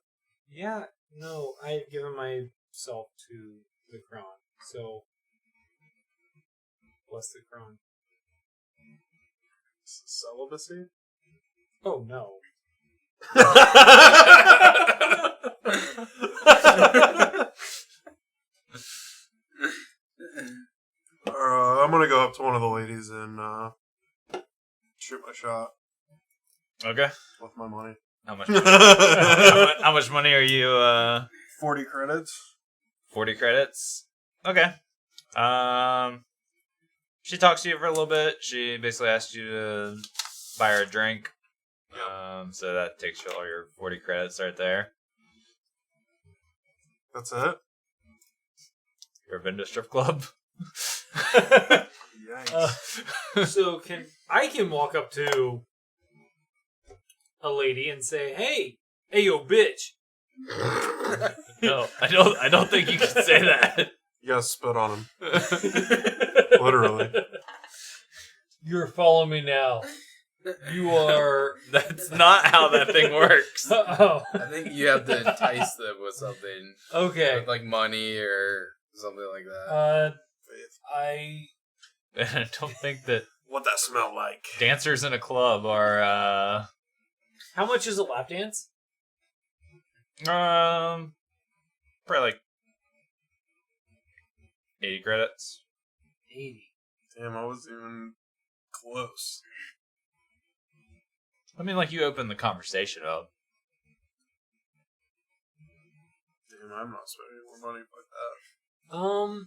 Speaker 4: yeah, no, I've given myself to the crown, so what's the crown?
Speaker 3: Celibacy?
Speaker 4: Oh no.
Speaker 3: I'm gonna go up to one of the ladies and shoot my shot
Speaker 1: Okay.
Speaker 3: with my money.
Speaker 1: How much? How much money are you?
Speaker 3: 40 credits.
Speaker 1: 40 credits. Okay. She talks to you for a little bit. She basically asks you to buy her a drink. So that takes you all your 40 credits right there.
Speaker 3: That's it?
Speaker 1: You're been to strip club.
Speaker 3: Yikes.
Speaker 4: So I can walk up to a lady and say, "Hey, yo, bitch."
Speaker 1: No, I don't think you can say that.
Speaker 3: You gotta spit on him. Literally.
Speaker 4: You're following me now. You are.
Speaker 1: That's not how that thing works.
Speaker 4: Oh,
Speaker 2: I think you have to entice them with something,
Speaker 4: okay.
Speaker 2: with like money or something like that.
Speaker 4: I
Speaker 1: I don't think that
Speaker 3: What that smell like?
Speaker 1: dancers in a club are
Speaker 4: How much is a lap dance?
Speaker 1: probably like 80 credits.
Speaker 4: 80.
Speaker 3: Damn, I wasn't even close.
Speaker 1: I mean, like, you open the conversation up.
Speaker 3: Damn, I'm not spending more money like that.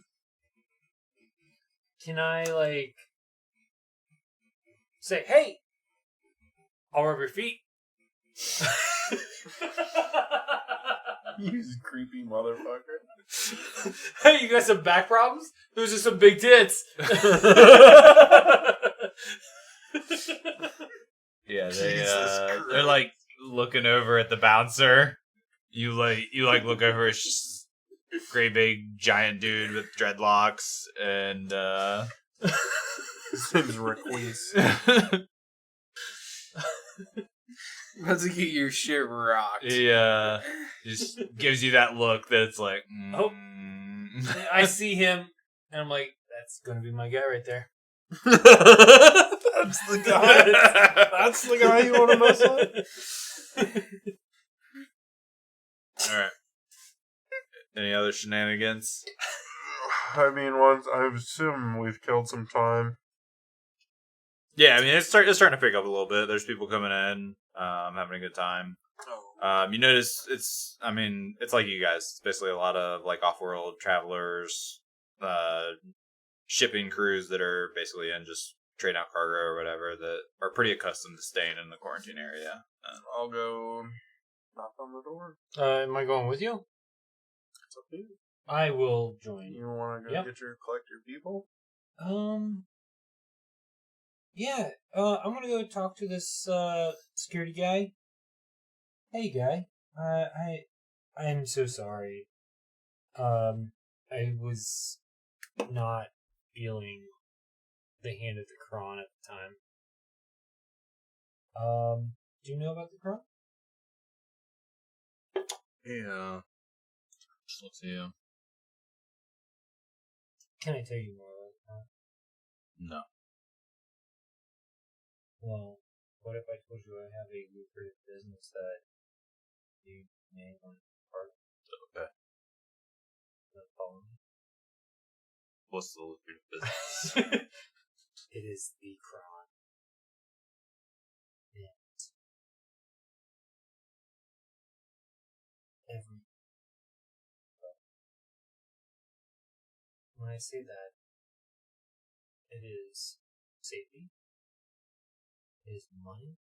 Speaker 4: Can I like say, "Hey, I'll rub your feet"?
Speaker 3: You creepy motherfucker.
Speaker 4: Hey, you got some back problems? Those are some big tits.
Speaker 1: Yeah,
Speaker 3: Jesus
Speaker 1: they're like looking over at the bouncer. You look over, it's just great big giant dude with dreadlocks and
Speaker 3: His name's Requise.
Speaker 2: About to get your shit rocked.
Speaker 1: he just gives you that look that's like
Speaker 4: Oh. I see him, and I'm like, "That's gonna be my guy right there."
Speaker 3: That's the guy. That's the guy you want to mess with?
Speaker 1: Alright. Any other shenanigans?
Speaker 3: I mean, once I assume we've killed some time.
Speaker 1: Yeah, I mean it's starting to pick up a little bit. There's people coming in, having a good time. You notice it's like you guys. It's basically a lot of like off-world travelers, shipping crews that are basically in just trade out cargo or whatever that are pretty accustomed to staying in the quarantine area.
Speaker 3: I'll go knock on the door.
Speaker 4: Am I going with you?
Speaker 3: It's up to you.
Speaker 4: I will join you.
Speaker 3: You want to go collect your people?
Speaker 4: Yeah. I'm gonna go talk to this security guy. Hey, guy. I'm so sorry. I was not feeling the hand of the Kron at the time. Do you know about the Kron?
Speaker 1: Yeah. Just look to you.
Speaker 4: Can I tell you more about that?
Speaker 1: No.
Speaker 4: Well, what if I told you I have a lucrative business that you may want to be part of?
Speaker 1: Okay.
Speaker 4: Follow me?
Speaker 1: What's the lucrative business?
Speaker 4: It is the Kron. And when I say that, it is safety, it is money,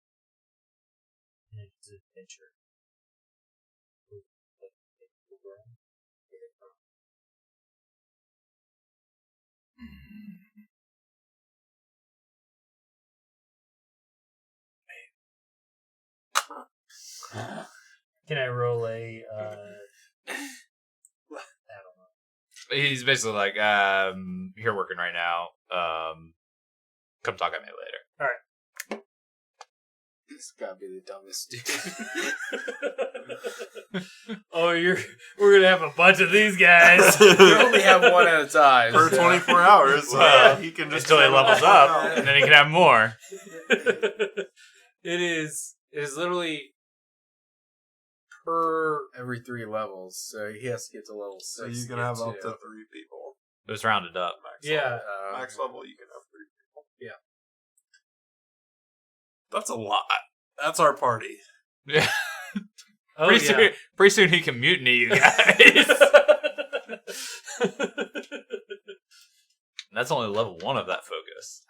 Speaker 4: and it is adventure. Can I roll a, I don't know.
Speaker 1: He's basically like, you're working right now. Come talk at me later.
Speaker 2: This gotta be the dumbest dude.
Speaker 4: Oh, we're gonna have a bunch of these guys.
Speaker 2: You only have one at a time.
Speaker 3: For 24 hours. He can just
Speaker 1: Until he levels up, and then he can have more.
Speaker 4: It is literally per.
Speaker 2: Every 3 levels, so he has to get to level 6.
Speaker 3: So you can have up to 3 people.
Speaker 1: It was rounded up.
Speaker 4: Yeah.
Speaker 3: Max level, you can have 3 people.
Speaker 4: Yeah.
Speaker 3: That's a lot. That's our party.
Speaker 1: Yeah.
Speaker 4: Oh,
Speaker 1: pretty soon he can mutiny you guys. That's only level 1 of that focus.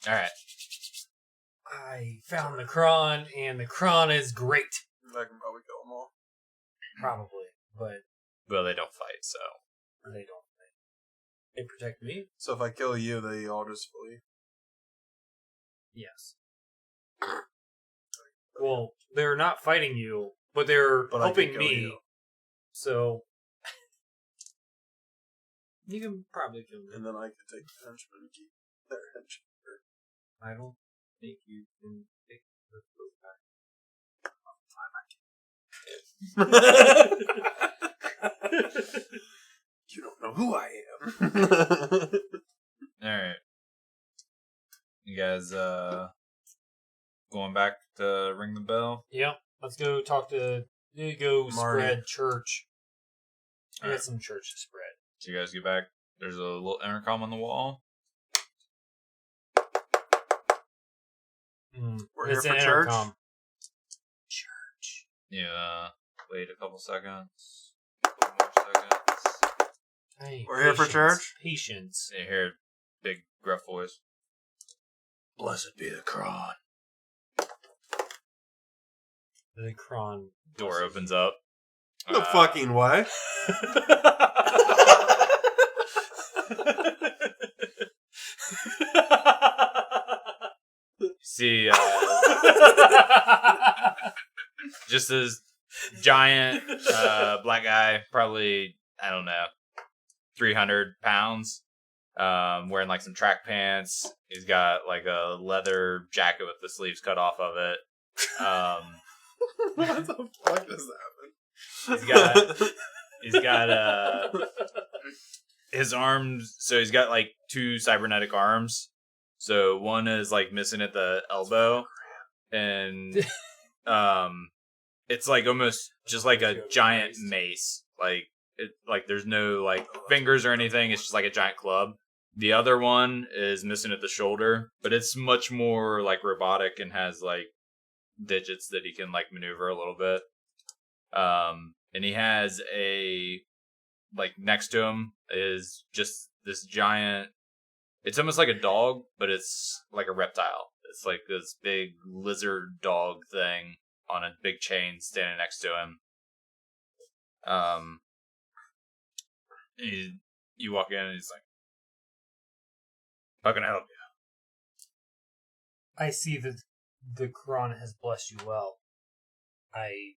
Speaker 1: Alright.
Speaker 4: I found the Kron, and the Kron is great.
Speaker 3: I can probably kill them all.
Speaker 4: Probably, but
Speaker 1: Well, they don't fight, so.
Speaker 4: they don't. They protect me?
Speaker 3: So if I kill you, they all just flee.
Speaker 4: Yes. Well, they're not fighting you, but they're
Speaker 3: But I can
Speaker 4: helping
Speaker 3: kill
Speaker 4: me.
Speaker 3: you.
Speaker 4: So you can probably kill me.
Speaker 3: And then I can take the henchmen and keep their henchmen.
Speaker 4: I don't think you can take the back.
Speaker 3: You don't know who I am.
Speaker 1: Alright. You guys, going back to ring the bell?
Speaker 4: Yep. Let's go talk to. Go
Speaker 3: Marty.
Speaker 4: spread church. I got
Speaker 1: Alright.
Speaker 4: some church to spread.
Speaker 1: So you guys get back. There's a little intercom on the wall.
Speaker 3: We're here
Speaker 4: It's
Speaker 3: for
Speaker 4: an
Speaker 3: church?
Speaker 4: intercom. Church.
Speaker 1: Yeah. Wait a couple seconds. Couple more seconds.
Speaker 4: Hey,
Speaker 3: We're here for church?
Speaker 4: Patience.
Speaker 1: You hear a big gruff voice. Blessed be the Kron.
Speaker 4: The Kron.
Speaker 1: Door opens up.
Speaker 3: No fucking way.
Speaker 1: See, just this giant black guy, probably, I don't know, 300 pounds, wearing like some track pants. He's got like a leather jacket with the sleeves cut off of it.
Speaker 3: What the fuck does that
Speaker 1: He's got his arms, so he's got like 2 cybernetic arms. So one is like missing at the elbow, and it's like almost just like a giant mace. Like there's no like fingers or anything. It's just like a giant club. The other one is missing at the shoulder, but it's much more like robotic and has like digits that he can like maneuver a little bit. And he has next to him is just this giant. It's almost like a dog, but it's like a reptile. It's like this big lizard dog thing on a big chain standing next to him. You walk in and he's like, "How can I help you?"
Speaker 4: I see that the Quran has blessed you well. I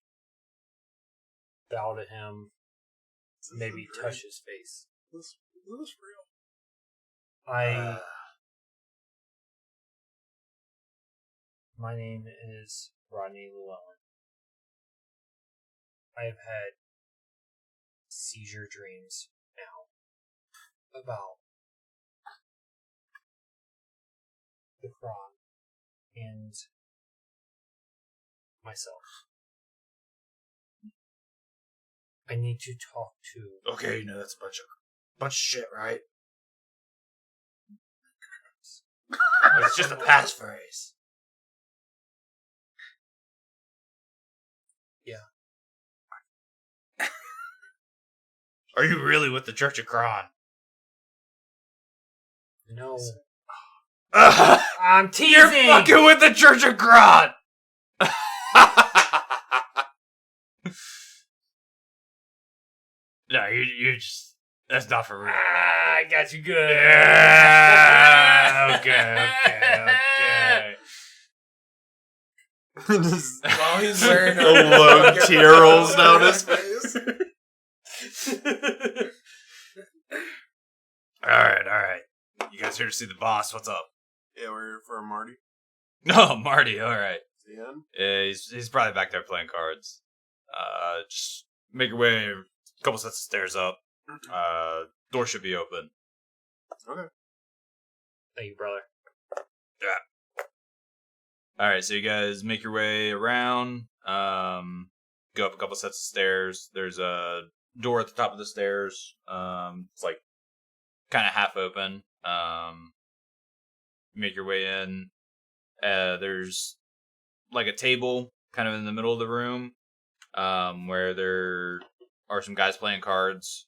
Speaker 4: bow to him, maybe touch his face.
Speaker 3: Is this real?
Speaker 4: My name is Rodney Llewellyn. I have had seizure dreams now about the Quran and myself. I need to talk to...
Speaker 1: Okay, that's a bunch of shit, right? It's just a passphrase.
Speaker 4: Yeah.
Speaker 1: Are you really with the Church of Kron?
Speaker 4: No.
Speaker 1: I'm
Speaker 4: I'm teasing!
Speaker 1: You're fucking with the Church of Kron! No, you just... That's not for real.
Speaker 4: I got you good.
Speaker 1: Yeah, okay.
Speaker 3: Just
Speaker 2: While he's wearing
Speaker 3: a low tear rolls down his face.
Speaker 1: Alright. You guys here to see the boss? What's up?
Speaker 3: Yeah, we're here for Marty.
Speaker 1: No, Marty, alright.
Speaker 3: Is he in?
Speaker 1: Yeah, he's probably back there playing cards. Just make your way a couple sets of stairs up. Door should be open.
Speaker 3: Okay.
Speaker 4: Thank you, brother.
Speaker 1: Yeah. Alright, so you guys make your way around. Go up a couple sets of stairs. There's a door at the top of the stairs. It's like kind of half open. Make your way in. There's like a table kind of in the middle of the room, where there are some guys playing cards.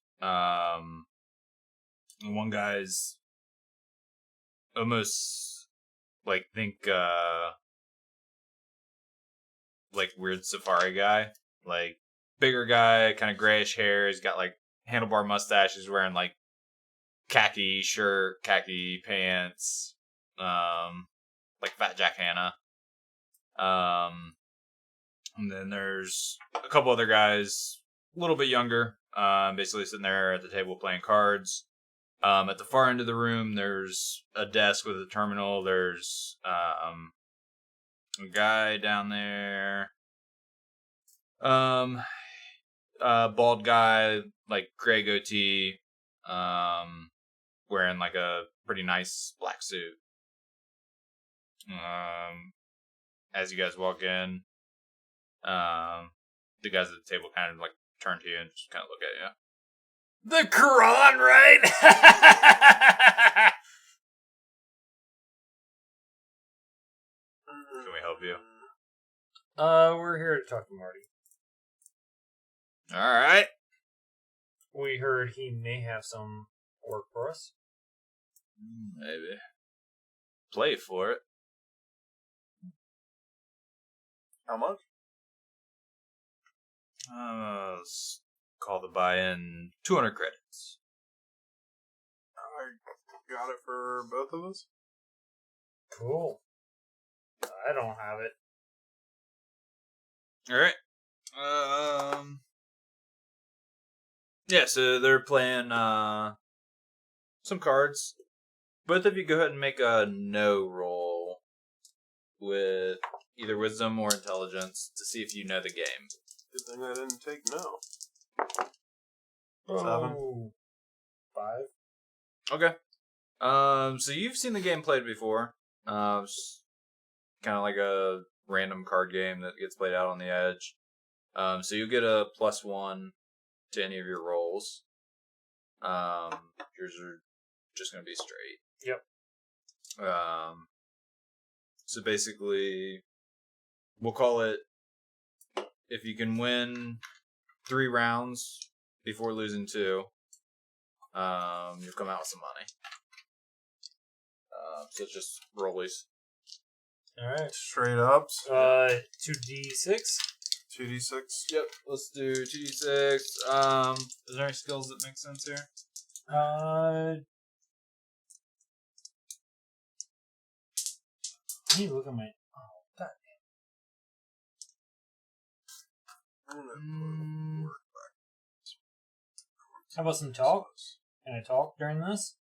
Speaker 1: One guy's almost like like weird safari guy, like bigger guy, kind of grayish hair. He's got like handlebar mustache. He's wearing like khaki shirt, khaki pants, like Fat Jack Hanna. And then there's a couple other guys, a little bit younger, basically sitting there at the table playing cards. At the far end of the room, there's a desk with a terminal. There's a guy down there, bald guy, like gray goatee, wearing like a pretty nice black suit. As you guys walk in, the guys at the table kind of like turn to you and just kind of look at you. The Quran, right? Can we help you?
Speaker 4: We're here to talk to Marty.
Speaker 1: All right.
Speaker 4: We heard he may have some work for us.
Speaker 1: Maybe. Play for it.
Speaker 3: How much?
Speaker 1: Let's call the buy-in 200 credits.
Speaker 3: I got it for both of us.
Speaker 4: Cool. I don't have it.
Speaker 1: All right. Yeah, so they're playing some cards. Both of you go ahead and make a no roll with either wisdom or intelligence to see if you know the game.
Speaker 3: Good thing I didn't take no. 7.
Speaker 4: Oh, 5.
Speaker 1: Okay. So you've seen the game played before. It's kind of like a random card game that gets played out on the edge. So you get a +1 to any of your rolls. Yours are just going to be straight.
Speaker 4: Yep.
Speaker 1: So basically, we'll call it, if you can win 3 rounds before losing 2, you'll come out with some money. So it's just rollies.
Speaker 4: Alright.
Speaker 3: Straight ups.
Speaker 4: 2d6.
Speaker 3: 2d6.
Speaker 1: Yep, let's do 2d6. Is there any skills that make sense here?
Speaker 4: I need to look at my. Oh, god. How about some talk? Can I talk during this?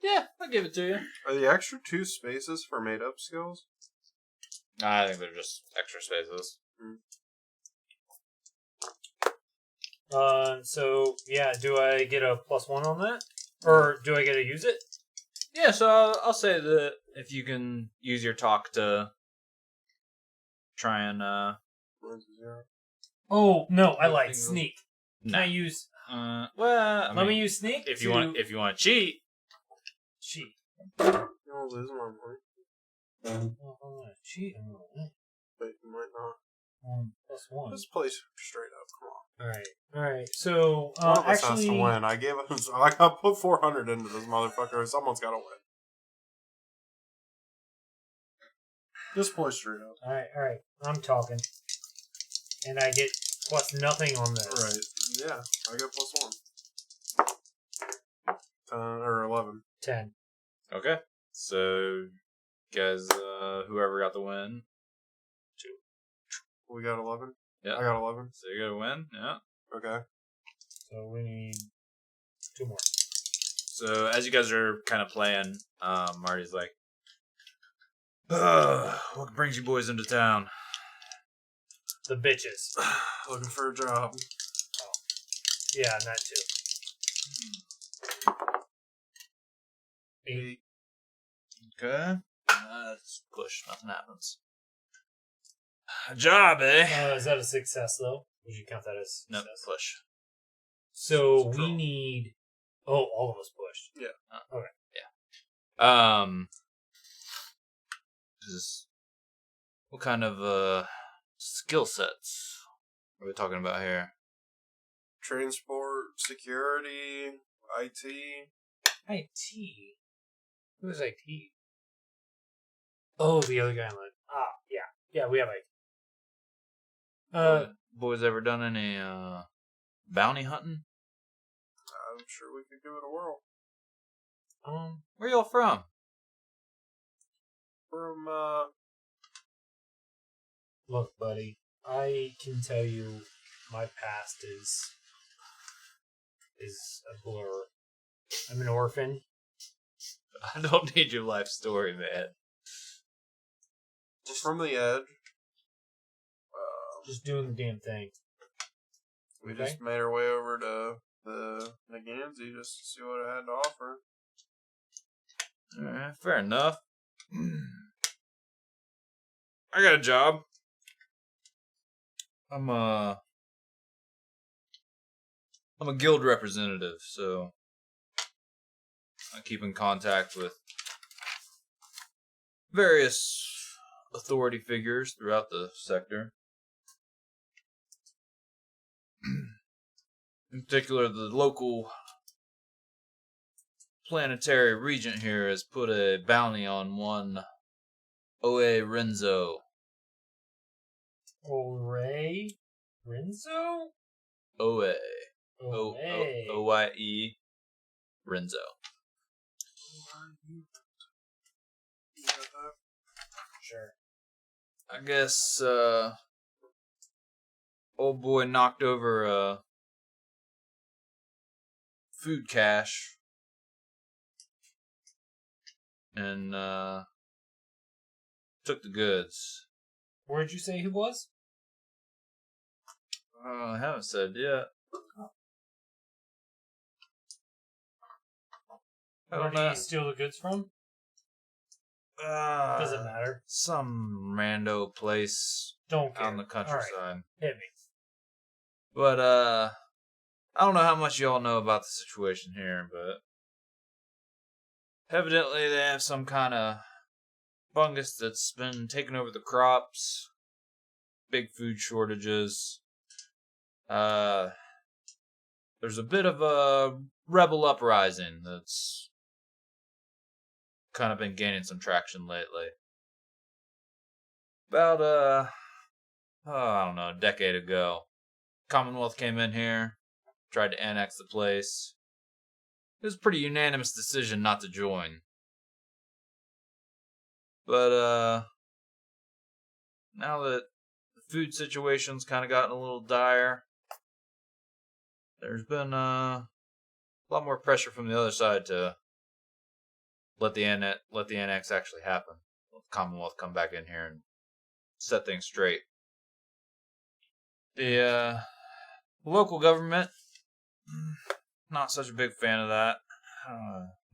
Speaker 1: Yeah, I'll give it to you.
Speaker 3: Are the extra 2 spaces for made up skills?
Speaker 1: I think they're just extra spaces.
Speaker 4: So yeah, do I get a +1 on that, or do I get to use it?
Speaker 1: Yeah, so I'll say that if you can use your talk to try and
Speaker 4: Oh no, I lied.
Speaker 1: Single.
Speaker 4: Sneak. Can
Speaker 1: Nah.
Speaker 4: I use?
Speaker 1: well,
Speaker 4: Let me use sneak.
Speaker 1: if you want to cheat.
Speaker 4: cheat.
Speaker 3: You'll lose my money.
Speaker 4: Well, if I'm gonna cheat, I'm gonna win.
Speaker 3: But you might not.
Speaker 4: +1.
Speaker 3: Let's play straight up. Come on.
Speaker 4: All right. So
Speaker 3: One of us
Speaker 4: actually,
Speaker 3: has to win. I got put 400 into this motherfucker. Someone's got to win. Just play straight up.
Speaker 4: all right. I'm talking, and I get +0 on this.
Speaker 3: Right. Yeah, I got +1. 10 or 11.
Speaker 4: 10.
Speaker 1: Okay. So, guys, whoever got the win.
Speaker 3: We got 11?
Speaker 1: Yeah.
Speaker 3: I got 11.
Speaker 1: So you got a win. Yeah.
Speaker 3: Okay.
Speaker 4: So we need 2 more.
Speaker 1: So as you guys are kind of playing, Marty's like, what brings you boys into town?
Speaker 4: The bitches.
Speaker 3: Looking for a job.
Speaker 4: Yeah, and that too. 8.
Speaker 1: Okay. Let's push. Nothing happens. A job, eh?
Speaker 4: Is that a success though? Would you count that as
Speaker 1: No,
Speaker 4: success?
Speaker 1: push.
Speaker 4: So we
Speaker 3: Control.
Speaker 4: need. Oh, all of us pushed.
Speaker 1: What kind of skill sets are we talking about here?
Speaker 3: Transport, security, IT.
Speaker 4: IT. Who's IT? Oh, the other guy on the. Yeah, we have IT.
Speaker 1: Boys ever done any bounty hunting?
Speaker 3: I'm sure we could give it a whirl.
Speaker 1: Where y'all from?
Speaker 3: From,
Speaker 4: Look, buddy, I can tell you my past is a blur. I'm an orphan.
Speaker 1: I don't need your life story, man.
Speaker 3: from the edge.
Speaker 4: Just doing the damn thing.
Speaker 3: We
Speaker 4: Okay.
Speaker 3: just made our way over to the Nganzai just to see what it had to offer.
Speaker 1: Alright, fair enough. I got a job. I'm a guild representative, so I keep in contact with various authority figures throughout the sector. In particular, the local planetary regent here has put a bounty on one Oe Renzo.
Speaker 4: Oray? Renzo?
Speaker 1: Oe.
Speaker 4: Oray.
Speaker 1: O-Y-E. Renzo.
Speaker 4: Sure.
Speaker 1: I guess, old boy knocked over a food cache and, took the goods.
Speaker 4: Where'd you say he was?
Speaker 1: I haven't said yet.
Speaker 4: Where did he steal the goods from? Does it matter?
Speaker 1: Some rando place
Speaker 4: Don't care.
Speaker 1: out in the countryside.
Speaker 4: All right. Hit me.
Speaker 1: But, I don't know how much y'all know about the situation here, but evidently they have some kind of fungus that's been taking over the crops. Big food shortages. There's a bit of a rebel uprising that's kind of been gaining some traction lately. About, I don't know, a decade ago, Commonwealth came in here, tried to annex the place. It was a pretty unanimous decision not to join. But, now that the food situation's kind of gotten a little dire, there's been, a lot more pressure from the other side to let the annex actually happen. Let the Commonwealth come back in here and set things straight. The local government, not such a big fan of that.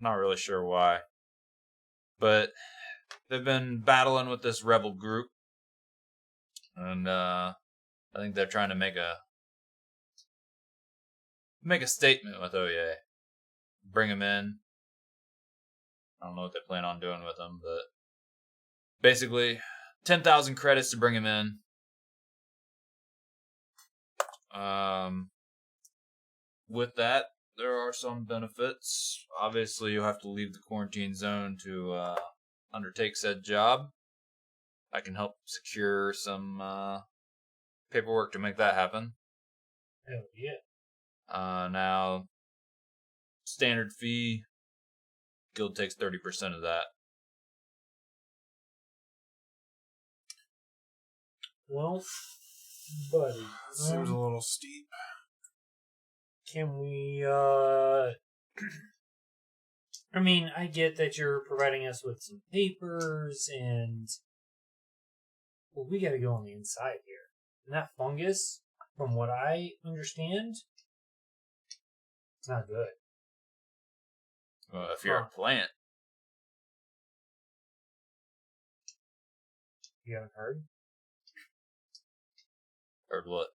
Speaker 1: Not really sure why. But they've been battling with this rebel group. And I think they're trying to make a statement with Oye. Bring him in. I don't know what they plan on doing with him, but basically 10,000 credits to bring him in. With that, there are some benefits. Obviously, you have to leave the quarantine zone to undertake said job. I can help secure some paperwork to make that happen.
Speaker 4: Hell yeah.
Speaker 1: Now, standard fee, guild takes 30% of that.
Speaker 4: Well, buddy,
Speaker 3: Seems a little steep.
Speaker 4: can we, I mean, I get that you're providing us with some papers and, well, we gotta go on the inside here. And that fungus, from what I understand, it's not good.
Speaker 1: Well, if you're a plant,
Speaker 4: You haven't heard?
Speaker 1: heard what?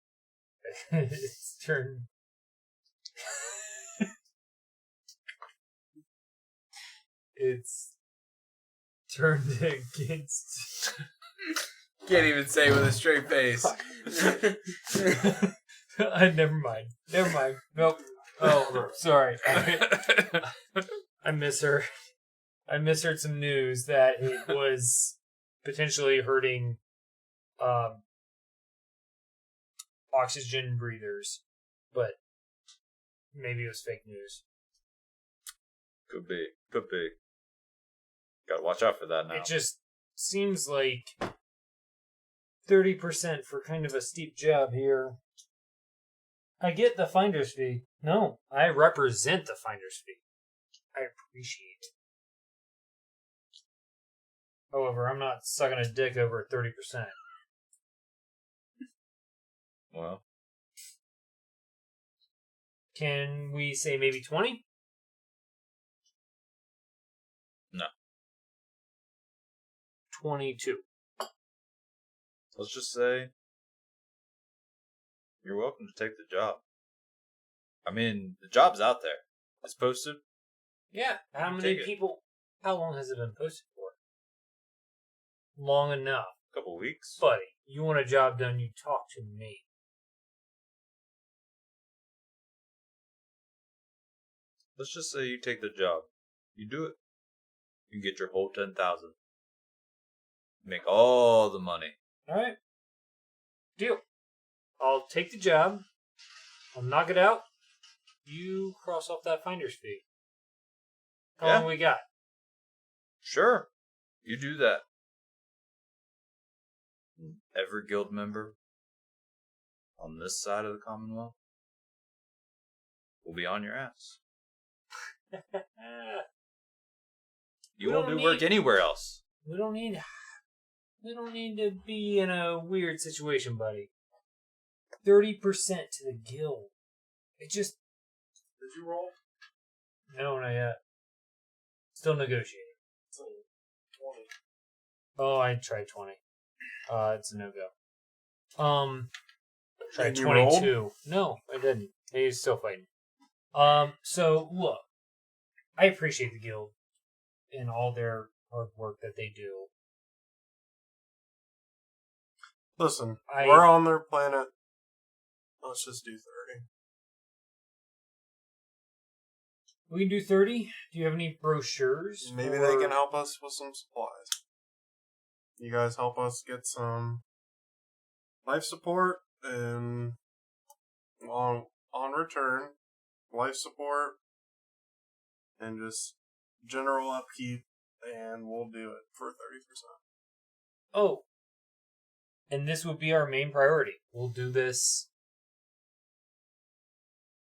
Speaker 4: It's turned. It's turned against.
Speaker 2: Can't even say with a straight face.
Speaker 4: Never mind. Nope. Oh, sorry. I misheard. I misheard some news that it was potentially hurting oxygen breathers, but maybe it was fake news.
Speaker 1: Could be. Gotta watch out for that now.
Speaker 4: It just seems like 30% for kind of a steep job here. I get the finder's fee. No, I represent the finder's fee. I appreciate it. However, I'm not sucking a dick over 30%.
Speaker 1: Well,
Speaker 4: Can we say maybe 20?
Speaker 1: No.
Speaker 4: 22.
Speaker 1: let's just say you're welcome to take the job. I mean, the job's out there. It's posted.
Speaker 4: Yeah. How
Speaker 1: You
Speaker 4: many
Speaker 1: take it.
Speaker 4: people? How long has it been posted for? Long enough.
Speaker 1: A couple weeks.
Speaker 4: Buddy, you want a job done, you talk to me.
Speaker 1: Let's just say you take the job. You do it. You get your whole 10,000. Make all the money.
Speaker 4: Alright. Deal. I'll take the job. I'll knock it out. You cross off that finder's fee. How
Speaker 1: Yeah.
Speaker 4: long we got?
Speaker 1: Sure. You do that. Every guild member on this side of the Commonwealth will be on your ass. You
Speaker 4: We
Speaker 1: won't
Speaker 4: don't
Speaker 1: do work
Speaker 4: need-
Speaker 1: anywhere else.
Speaker 4: We don't need to be in a weird situation, buddy. 30% to the guild. It just...
Speaker 3: Did you roll?
Speaker 4: No, not yet. Still negotiating.
Speaker 3: So, 20.
Speaker 4: Oh, I tried 20. It's a no-go. Tried
Speaker 3: And you
Speaker 4: 22. No, I didn't. He's still fighting. So, look. I appreciate the guild and all their hard work that they do.
Speaker 3: Listen, we're on their planet. Let's just do 30.
Speaker 4: We can do 30. Do you have any brochures?
Speaker 3: Maybe they can help us with some supplies. You guys help us get some life support, and on return, life support, and just general upkeep, and we'll do it for 30%.
Speaker 4: Oh. And this would be our main priority. We'll do this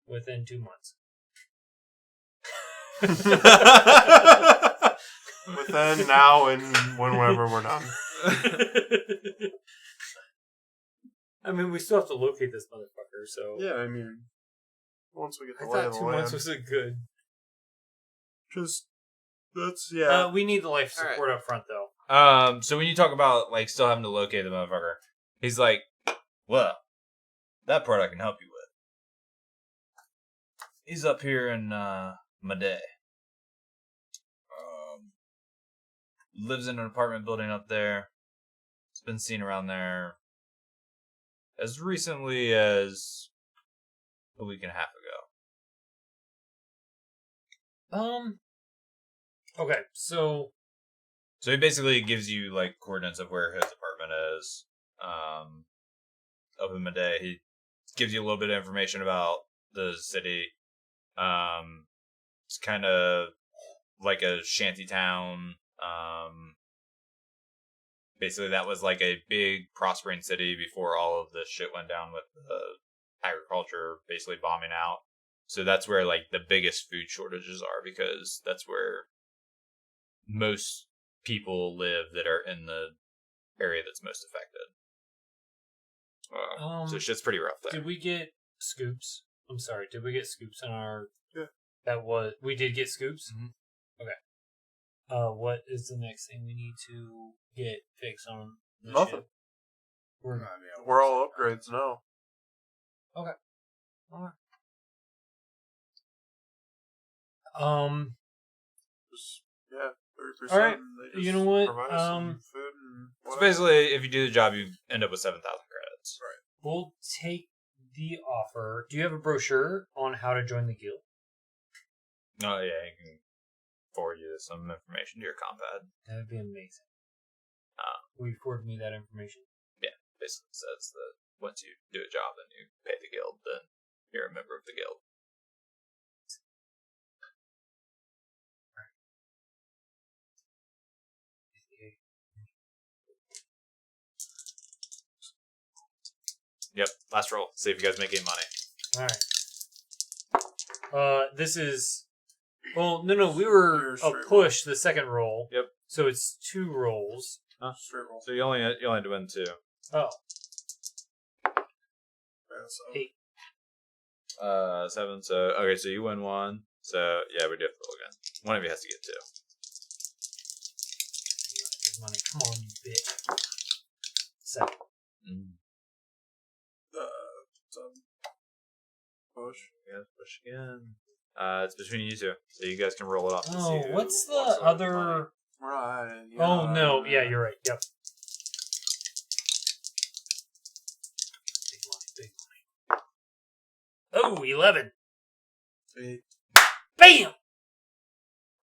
Speaker 4: within 2 months.
Speaker 3: Within now and whenever we're done.
Speaker 4: I mean, we still have to locate this motherfucker, so...
Speaker 3: Yeah, I mean, once we get the
Speaker 4: I
Speaker 3: lay of
Speaker 4: thought
Speaker 3: the
Speaker 4: 2 months
Speaker 3: land.
Speaker 4: was good.
Speaker 3: Just, that's, yeah.
Speaker 4: We need the life support up front, though.
Speaker 1: So when you talk about, like, still having to locate the motherfucker, he's like, well, that part I can help you with. He's up here in, Made. Lives in an apartment building up there. It's been seen around there as recently as a week and a half ago.
Speaker 4: Okay, so
Speaker 1: he basically gives you, like, coordinates of where his apartment is. Up in Made. He gives you a little bit of information about the city. It's kind of like a shanty town. Basically that was like a big prospering city before all of this shit went down with the agriculture basically bombing out. So that's where, like, the biggest food shortages are, because that's where most people live that are in the area that's most affected. So shit's pretty rough there.
Speaker 4: did we get scoops? I'm sorry, did we get scoops in our...
Speaker 3: Yeah.
Speaker 4: We did get scoops?
Speaker 1: Mhm.
Speaker 4: Okay. What is the next thing we need to get fixed on the
Speaker 3: Nothing.
Speaker 4: ship? We're
Speaker 3: We're all upgrades now.
Speaker 4: Okay. Alright.
Speaker 3: Just, yeah, 30%.
Speaker 4: All right.
Speaker 3: They just
Speaker 4: You know what?
Speaker 3: provide us some food and
Speaker 1: So
Speaker 3: whatever.
Speaker 1: basically, if you do the job, you end up with 7,000 credits.
Speaker 3: Right.
Speaker 4: we'll take the offer. Do you have a brochure on how to join the guild?
Speaker 1: Oh, yeah, you can forward you some information to your compad.
Speaker 4: That would be amazing. Will you forward me that information?
Speaker 1: Basically says that once you do a job and you pay the guild, then you're a member of the guild. Yep, last roll. See if you guys make any money.
Speaker 4: Alright. This is... Well, no, we were a push the second roll.
Speaker 1: Yep.
Speaker 4: So it's 2 rolls.
Speaker 3: Straight roll.
Speaker 1: So you only had to win 2.
Speaker 4: Oh,
Speaker 3: Yeah, so
Speaker 4: 8.
Speaker 1: 7. So okay, so you win 1. So yeah, we do have to roll again. One of you has to get 2.
Speaker 4: Money. Come on, you bitch. 7.
Speaker 3: so push.
Speaker 1: Yeah, push again. It's between you two, so you guys can roll it off. To see
Speaker 4: Oh,
Speaker 1: who
Speaker 4: what's the
Speaker 1: walks away with the money.
Speaker 4: other...
Speaker 3: Right.
Speaker 4: Oh, no. Yeah, you're right. Yep. Big money. Oh, 11.
Speaker 3: 8.
Speaker 4: Bam!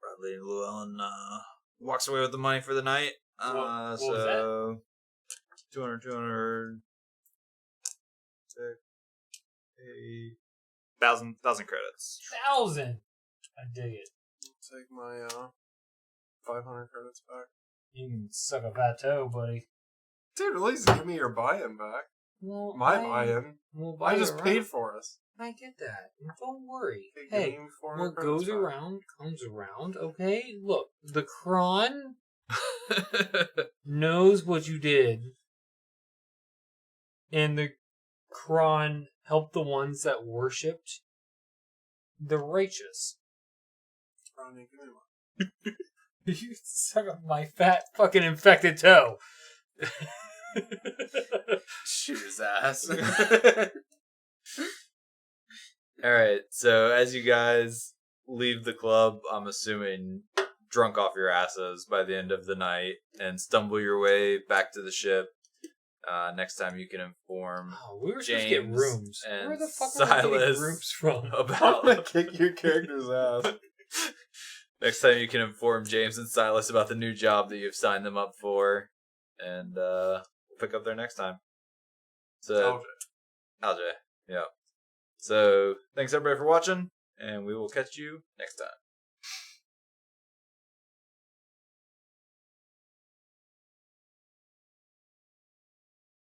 Speaker 1: Bradley Llewellyn walks away with the money for the night.
Speaker 4: What was
Speaker 1: So 200, 1,000 credits.
Speaker 4: 1,000. I dig it.
Speaker 3: Take my 500 credits back.
Speaker 4: You can suck a fat toe, buddy.
Speaker 3: Dude, at least give me your buy-in back.
Speaker 4: Well,
Speaker 3: My buy-in.
Speaker 4: We'll
Speaker 3: I
Speaker 4: buy
Speaker 3: just
Speaker 4: it
Speaker 3: paid
Speaker 4: around.
Speaker 3: for us.
Speaker 4: I get that. Don't worry.
Speaker 3: Give
Speaker 4: Hey,
Speaker 3: me 400
Speaker 4: what
Speaker 3: credits
Speaker 4: goes
Speaker 3: back.
Speaker 4: around comes around, okay? Look, the Kron knows what you did. And the Kron helped the ones that worshipped the righteous.
Speaker 3: Ronnie, give me one.
Speaker 4: You suck up my fat fucking infected toe.
Speaker 2: Shoot his ass.
Speaker 1: Alright, so as you guys leave the club, I'm assuming drunk off your asses by the end of the night, and stumble your way back to the ship, Next time you can inform
Speaker 4: Oh, we were supposed to get
Speaker 1: James
Speaker 4: rooms.
Speaker 1: and
Speaker 4: Where the fuck are we getting
Speaker 1: Silas
Speaker 4: rooms from?
Speaker 3: I'm
Speaker 1: about
Speaker 3: gonna kick your character's ass.
Speaker 1: next time you can inform James and Silas about the new job that you've signed them up for, and we'll pick up there next time. So, Alj. Yeah. So, thanks everybody for watching, and we will catch you next time.